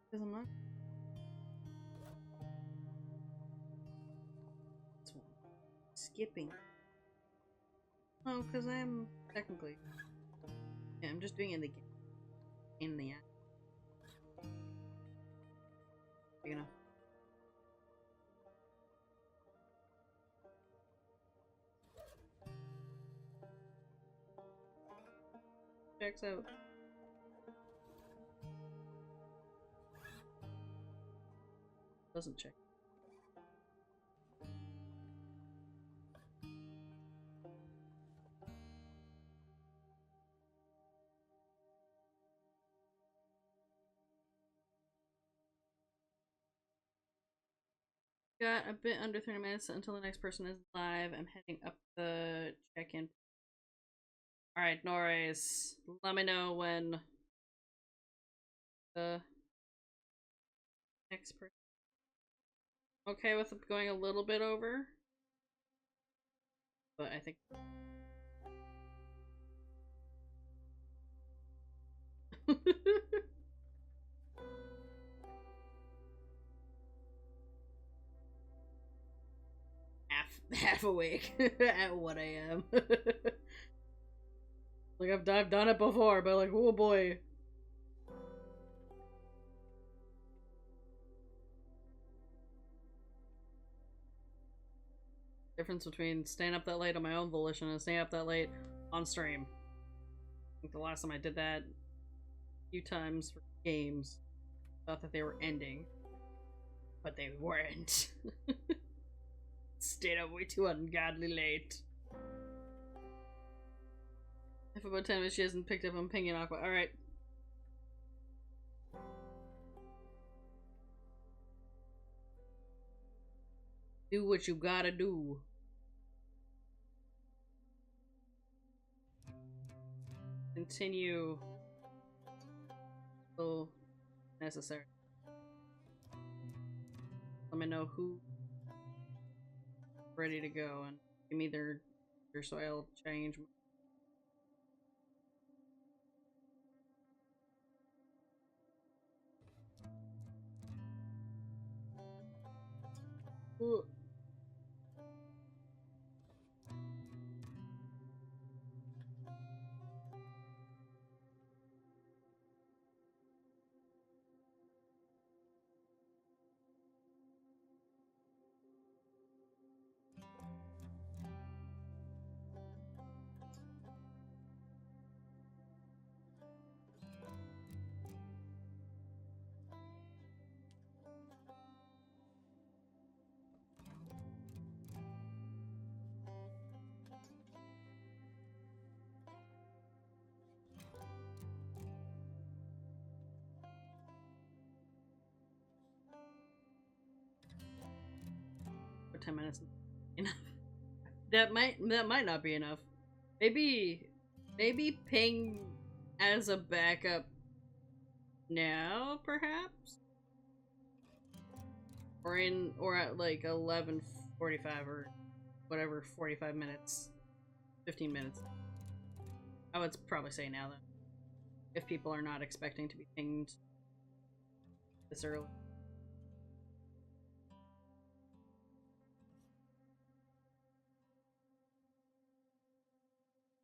Because I'm not. Skipping. Oh, because I'm technically. Yeah, I'm just doing it again. In the end. Big enough. Checks out. Doesn't check. Got a bit under 30 minutes until the next person is live. I'm heading up the check-in. Alright, Norris. Let me know when the next person. Okay with going a little bit over. But I think half awake at 1 a.m. Like I've done it before, but like, oh boy. Difference between staying up that late on my own volition and staying up that late on stream. I think the last time I did that a few times for games, thought that they were ending, but they weren't. Stayed up way too ungodly late. If about 10 minutes she hasn't picked up, I'm pinging Aqua. Alright. Do what you gotta do. Continue. So necessary. Let me know who ready to go and give me their so I'll change. Ooh. 10 minutes enough. That might not be enough. Maybe ping as a backup now, perhaps? Or at like 11:45 or whatever, 45 minutes, 15 minutes. I would probably say now then, if people are not expecting to be pinged this early.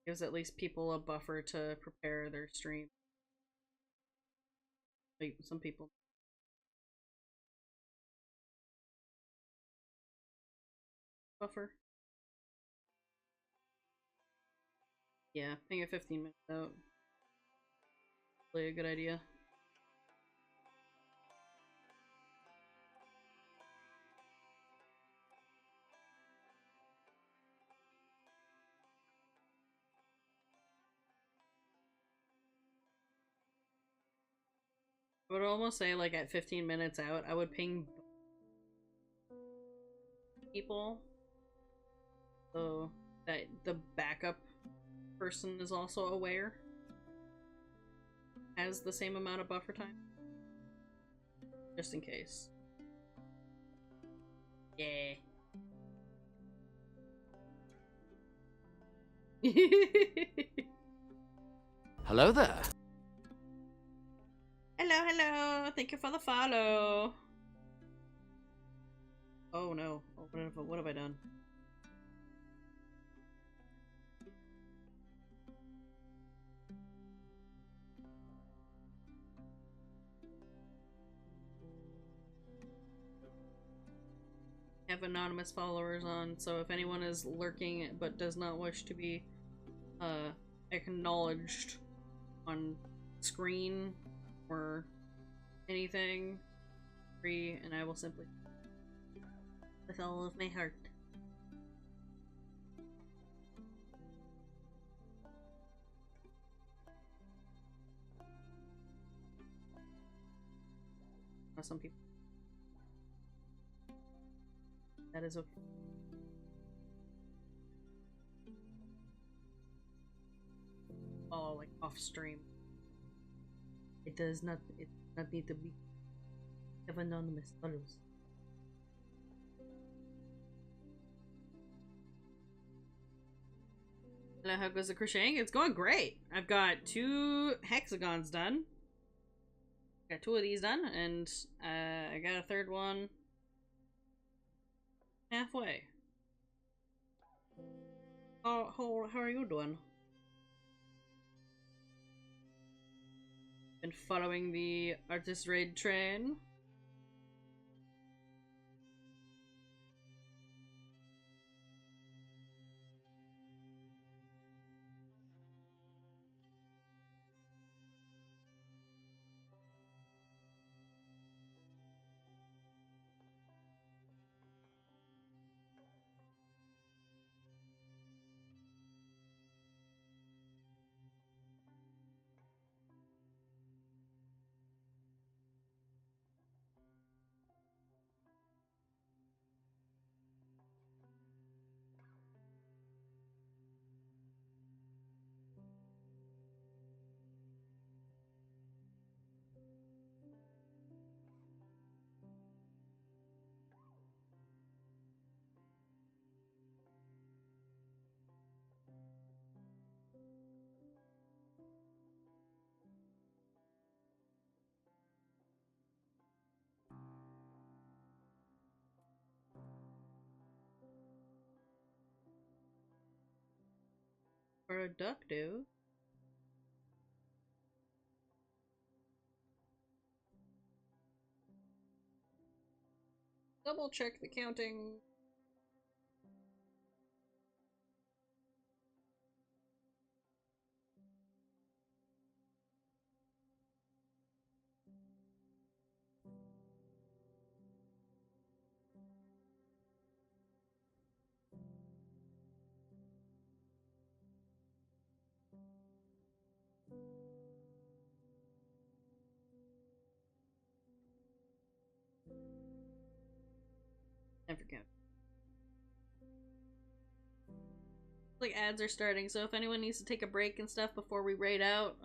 Gives at least people a buffer to prepare their stream. Like some people. Buffer. Yeah, ping it 15 minutes out. Really a good idea. I would almost say like at 15 minutes out, I would ping people so that the backup person is also aware, has the same amount of buffer time, just in case. Yeah. Hello there. Hello. Thank you for the follow. Oh no. Oh, what have I done? Have anonymous followers on, so if anyone is lurking but does not wish to be acknowledged on screen or anything, free, and I will simply with all of my heart. Some people, that is okay. Oh, like off stream. It does not need to be have anonymous follows. Hello, how goes the crocheting? It's going great. I've got 2 hexagons done. Got 2 of these done, and I got a 3rd one halfway. How are you doing? Been following the artist raid train. Productive. Double check the counting. I forget. Like ads are starting, so if anyone needs to take a break and stuff before we raid out,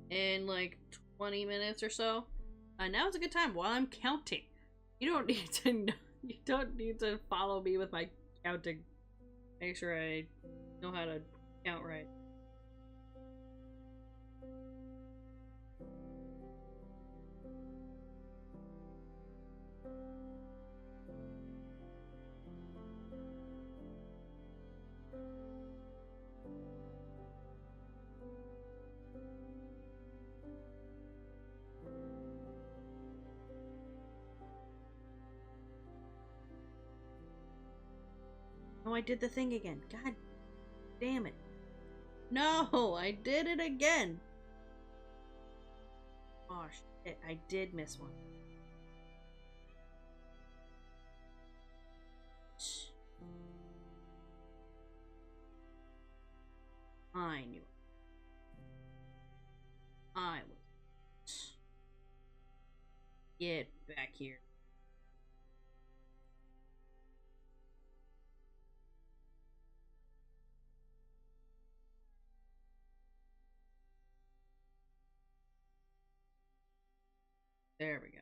in like 20 minutes or so, now's a good time while I'm counting. You don't need to know, you don't need to follow me with my counting. Make sure I know how to count right. Oh, I did the thing again. God damn it. No, I did it again. Oh shit, I did miss one. I knew it. I was. Get back here. There we go.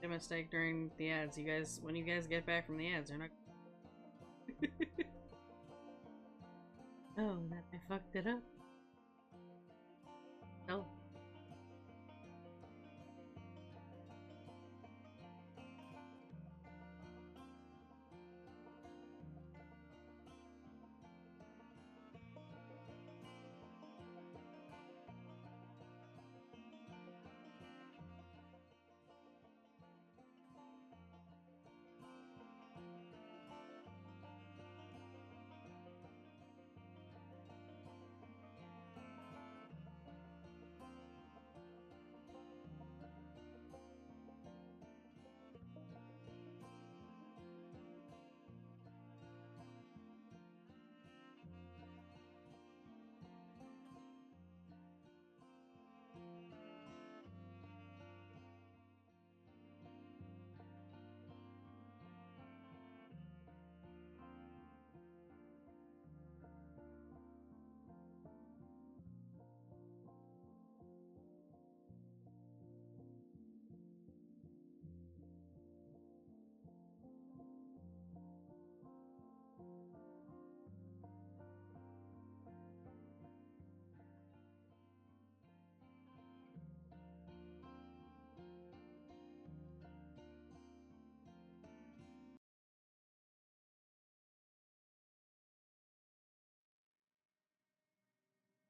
A mistake during the ads. You guys, when you guys get back from the ads, they're not. Oh, that I fucked it up. No.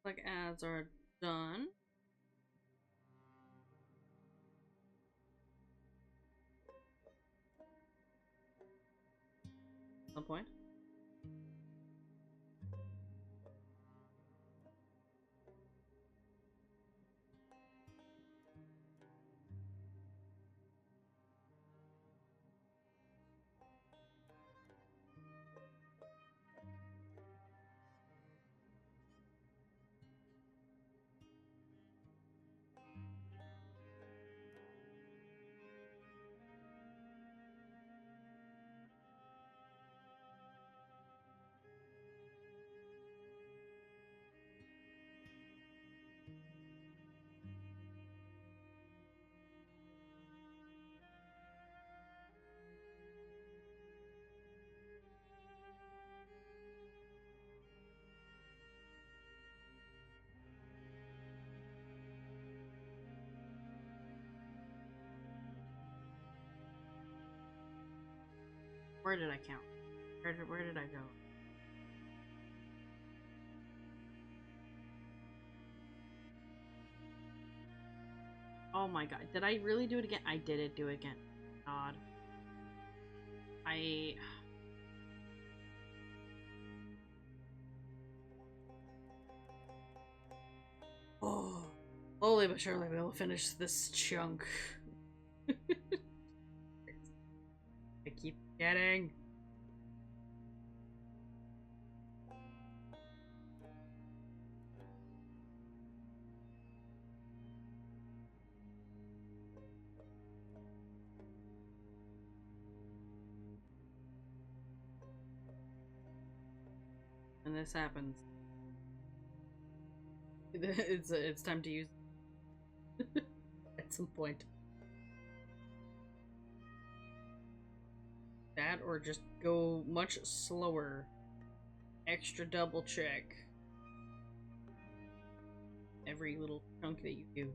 Like ads are done. At some point. Where did I count? Where did I go? Oh my god. Did I really do it again? I did it do it again. God. Oh. Slowly but surely we'll finish this chunk. I keep forgetting. And this happens. It's time to use at some point. That or just go much slower. Extra double check every little chunk that you do.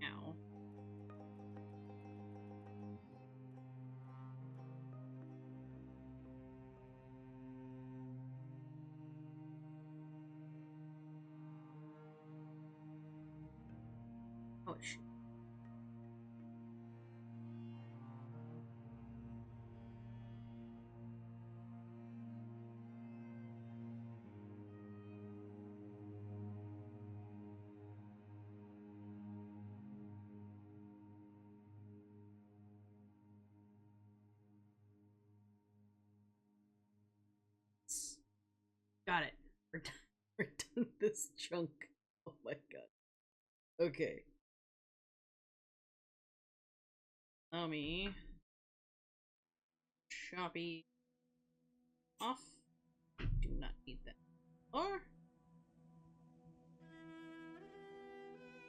Now. Oh shit. Got it. We're done this chunk. Oh my god. Okay. Allow me. Shoppy. Off. Do not need that. Or.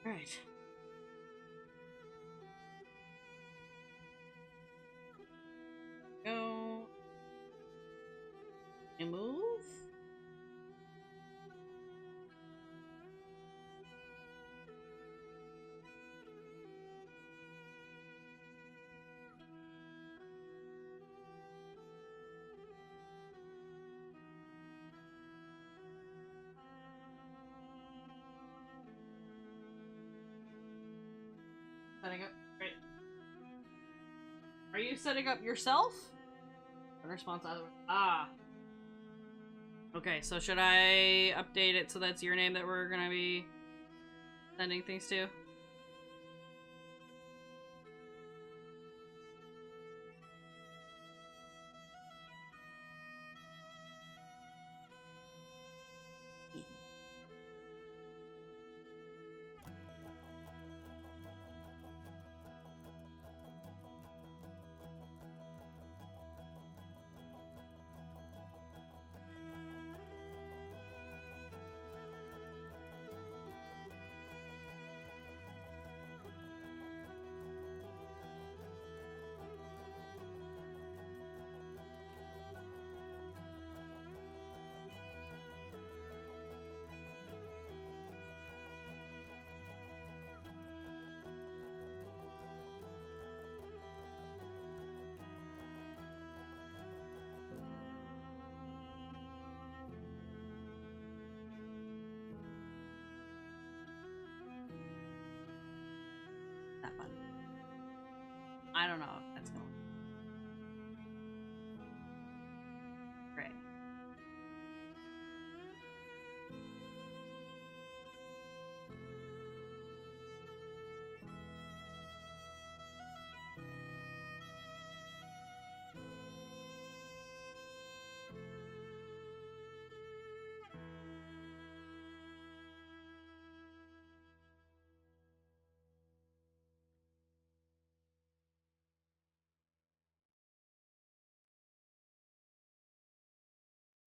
Alright. Go. And move. Setting up. Right. Are you setting up yourself? In response, either. Ah. Okay, so should I update it so that's your name that we're gonna be sending things to? That button. I don't know if that's going. Great.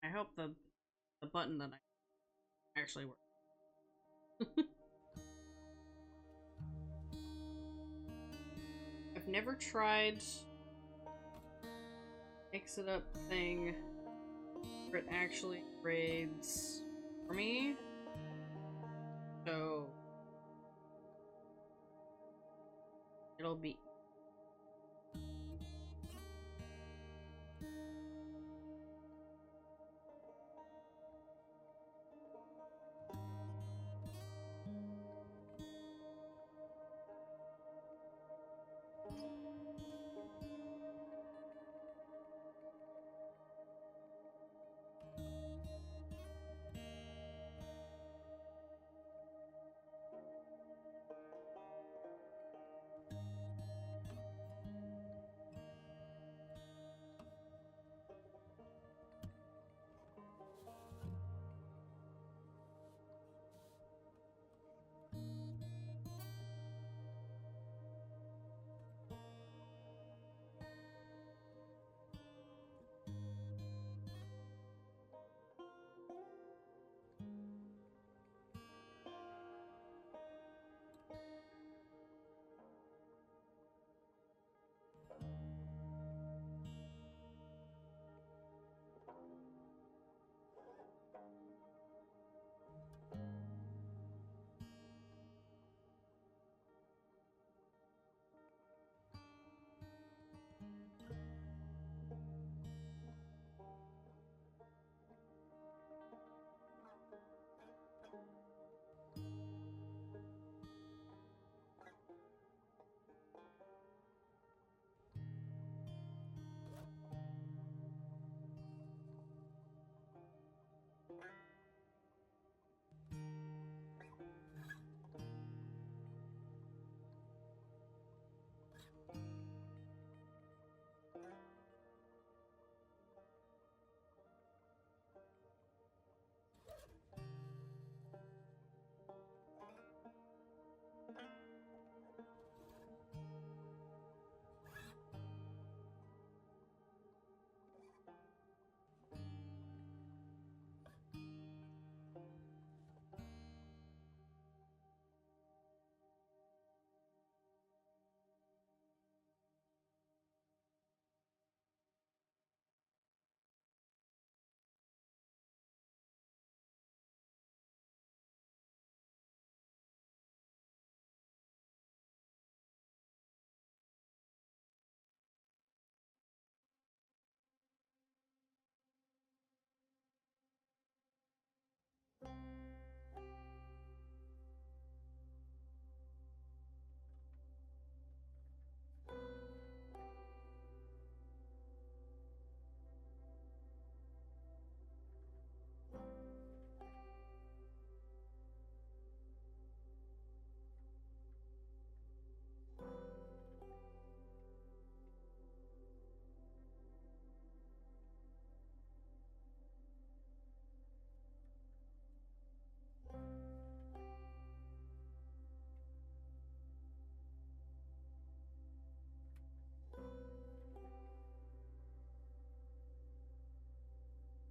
I hope the button that I actually work. I've never tried mix it up thing where it actually grades for me. So it'll be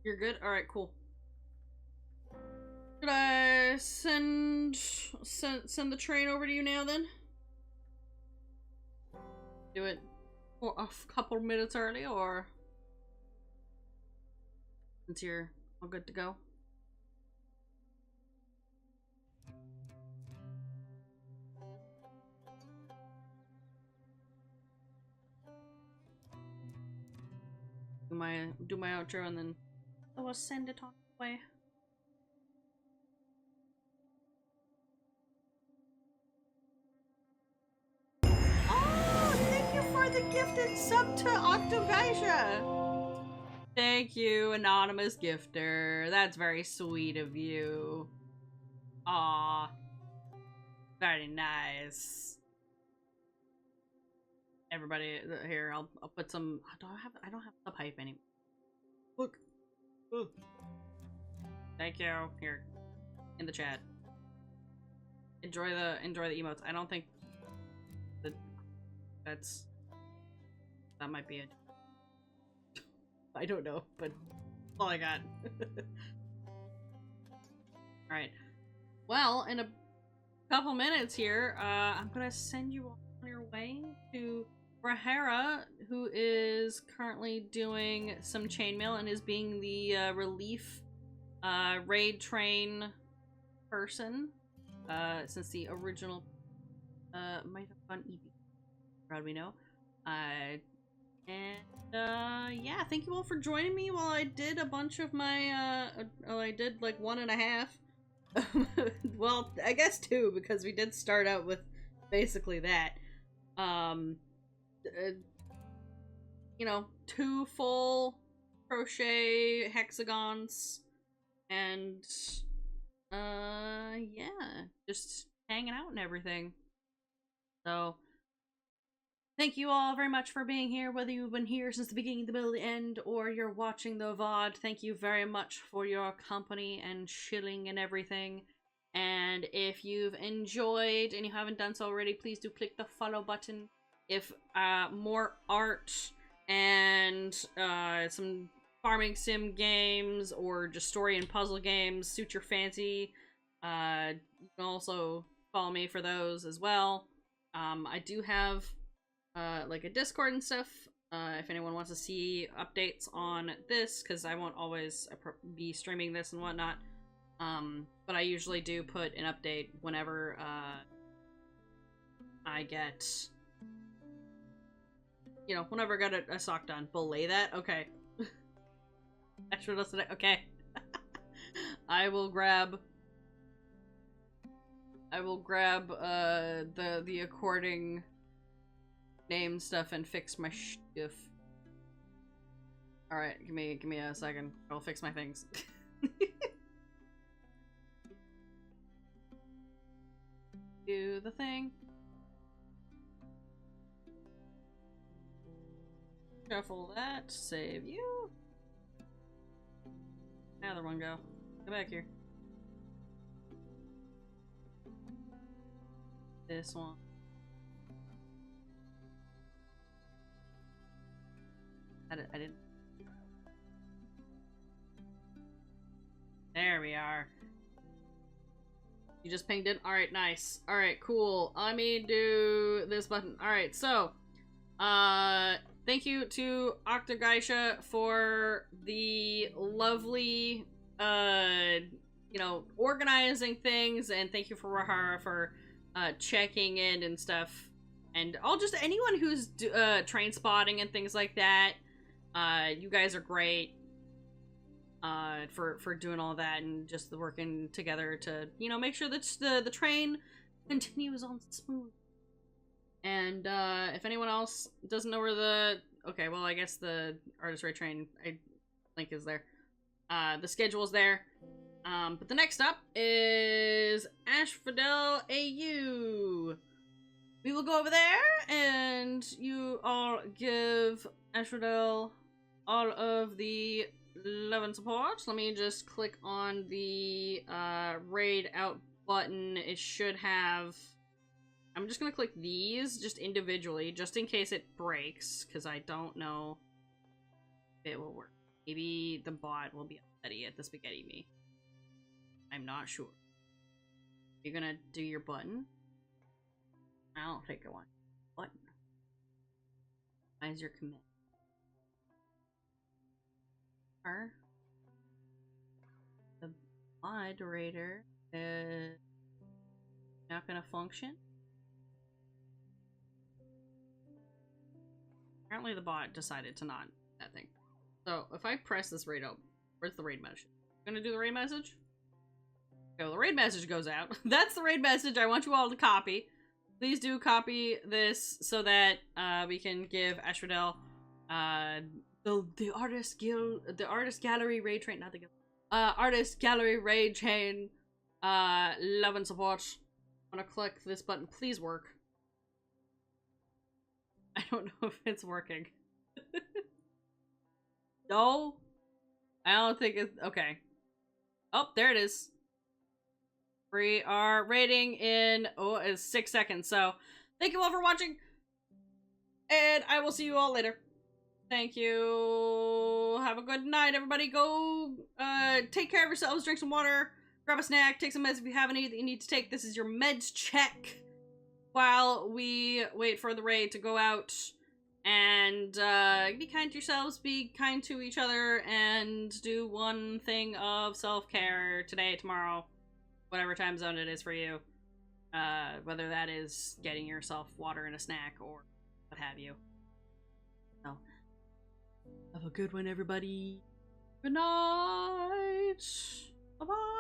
You're good? Alright, cool. Should I send the train over to you now then? Do it for a couple minutes early, or since you're all good to go? Do my outro and then I'll send it on the way. Oh, thank you for the gifted sub to Octavisia. Thank you, anonymous gifter. That's very sweet of you. Aw, very nice. Everybody, here, I'll put some. I don't have the pipe anymore. Look. Ugh. Thank you. Here, in the chat. Enjoy the emotes. I don't think that might be it. I don't know, but all I got. Alright. Well, in a couple minutes here, I'm gonna send you on your way to Rahara, who is currently doing some chainmail and is being the relief raid train person, since the original might have gone EB. How do we know? Yeah, thank you all for joining me while I did a bunch of my, I did like 1.5. Well, I guess 2, because we did start out with basically that. You know, 2 full crochet hexagons, and, yeah, just hanging out and everything. So, thank you all very much for being here, whether you've been here since the beginning, the middle, the end, or you're watching the VOD. Thank you very much for your company and chilling and everything. And if you've enjoyed and you haven't done so already, please do click the follow button. If more art and some farming sim games or just story and puzzle games suit your fancy, you can also follow me for those as well. I do have like a Discord and stuff, if anyone wants to see updates on this, because I won't always be streaming this and whatnot. But I usually do put an update whenever I get, you know, whenever I got a sock done. Belay that? Okay. Extra listen. Okay. I will grab the according name stuff and fix my stuff. All right, give me a second. I'll fix my things. Do the thing. Shuffle that. Save you. Another one go. Come back here. This one. I didn't. There we are. You just pinged it? Alright, nice. Alright, cool. Let me do this button. Alright, so, thank you to Octogeisha for the lovely, you know, organizing things, and thank you for Rahara for, checking in and stuff. And just anyone who's, train spotting and things like that. You guys are great. For doing all that and just working together to, you know, make sure that the train continues on smooth. And if anyone else doesn't know where the, okay, well, I guess the Artist Raid Train link is there. The schedule's there. But the next up is Asphodel AU. We will go over there and you all give Asphodel all of the love and support. Let me just click on the raid out button. It should have, I'm just gonna click these just individually just in case it breaks, because I don't know if it will work. Maybe the bot will be upsetty at the spaghetti me. I'm not sure. You're gonna do your button. I don't think I want button. Why is your commit? The moderator is not gonna function. Apparently the bot decided to not that thing. So if I press this raid up, where's the raid message? Gonna do the raid message? Okay, the raid message goes out. That's the raid message I want you all to copy. Please do copy this so that we can give Asphodel the artist gallery raid train, not the guild. Artist gallery raid chain, love and support. I'm gonna click this button. Please work. I don't know if it's working. No, I don't think it's okay. Oh, there it is. We are raiding in it's 6 seconds. So thank you all for watching, and I will see you all later. Thank you. Have a good night, everybody. Go take care of yourselves, drink some water, grab a snack, take some meds if you have any that you need to take. This is your meds check while we wait for the raid to go out. And be kind to yourselves, be kind to each other, and do one thing of self-care today, tomorrow, whatever time zone it is for you. Whether that is getting yourself water and a snack or what have you. So, have a good one, everybody. Good night. Bye-bye.